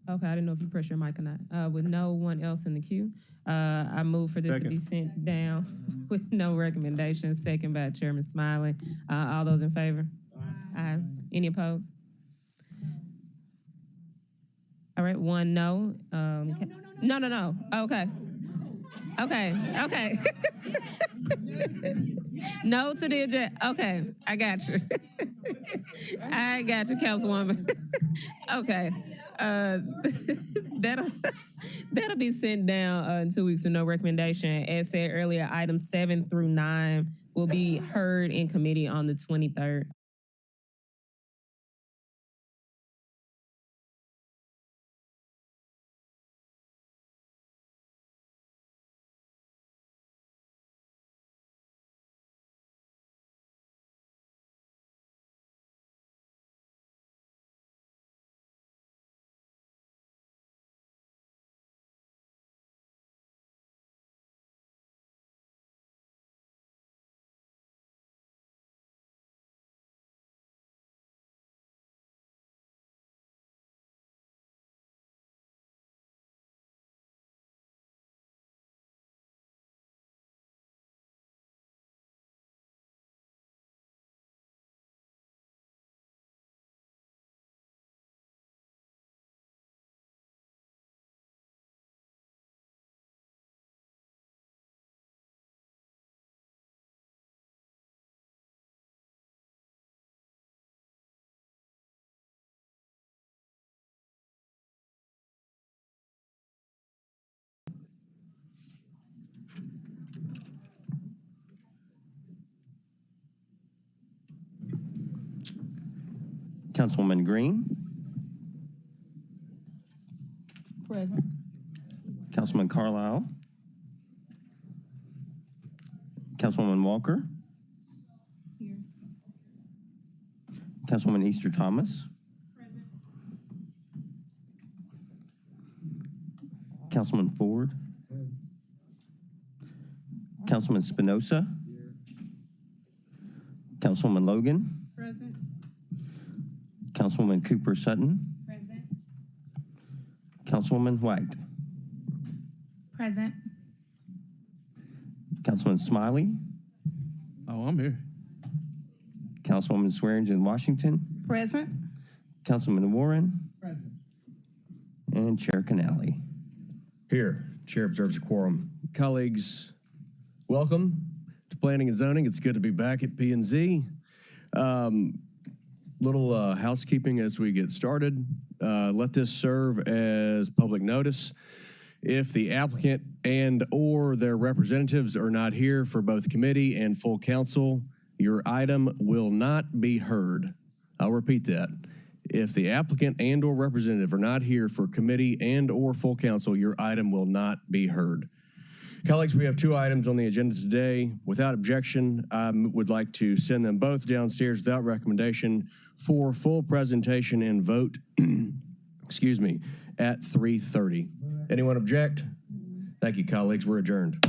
Okay, I didn't know if you press your mic or not. With no one else in the queue, I move for this to be sent down with no recommendation. Second by Chairman Smiley. All those in favor? Aye. Any opposed? All right, one no. No. Okay. Okay. No to the object. Okay, I got you. I got you, Councilwoman. Okay. That'll be sent down in 2 weeks with no recommendation. As said earlier, items 7 through 9 will be heard in committee on the 23rd. Councilwoman Green. Present. Councilman Carlisle. Councilwoman Walker. Here. Councilwoman Easter Thomas. Present. Councilman Ford. Councilman Spinoza. Councilwoman Logan. Present. Councilwoman Cooper Sutton. Present. Councilwoman White. Present. Councilman Smiley. Oh, I'm here. Councilwoman Swearingen Washington. Present. Councilman Warren. Present. And Chair Canale. Here, Chair observes a quorum. Colleagues, welcome to Planning and Zoning. It's good to be back at P&Z. Little housekeeping as we get started. Let this serve as public notice. If the applicant and or their representatives are not here for both committee and full council, your item will not be heard. I'll repeat that. If the applicant and or representative are not here for committee and or full council, your item will not be heard. Colleagues, we have 2 items on the agenda today. Without objection, I would like to send them both downstairs without recommendation for full presentation and vote, excuse me, at 3:30. Anyone object? Thank you, colleagues. We're adjourned.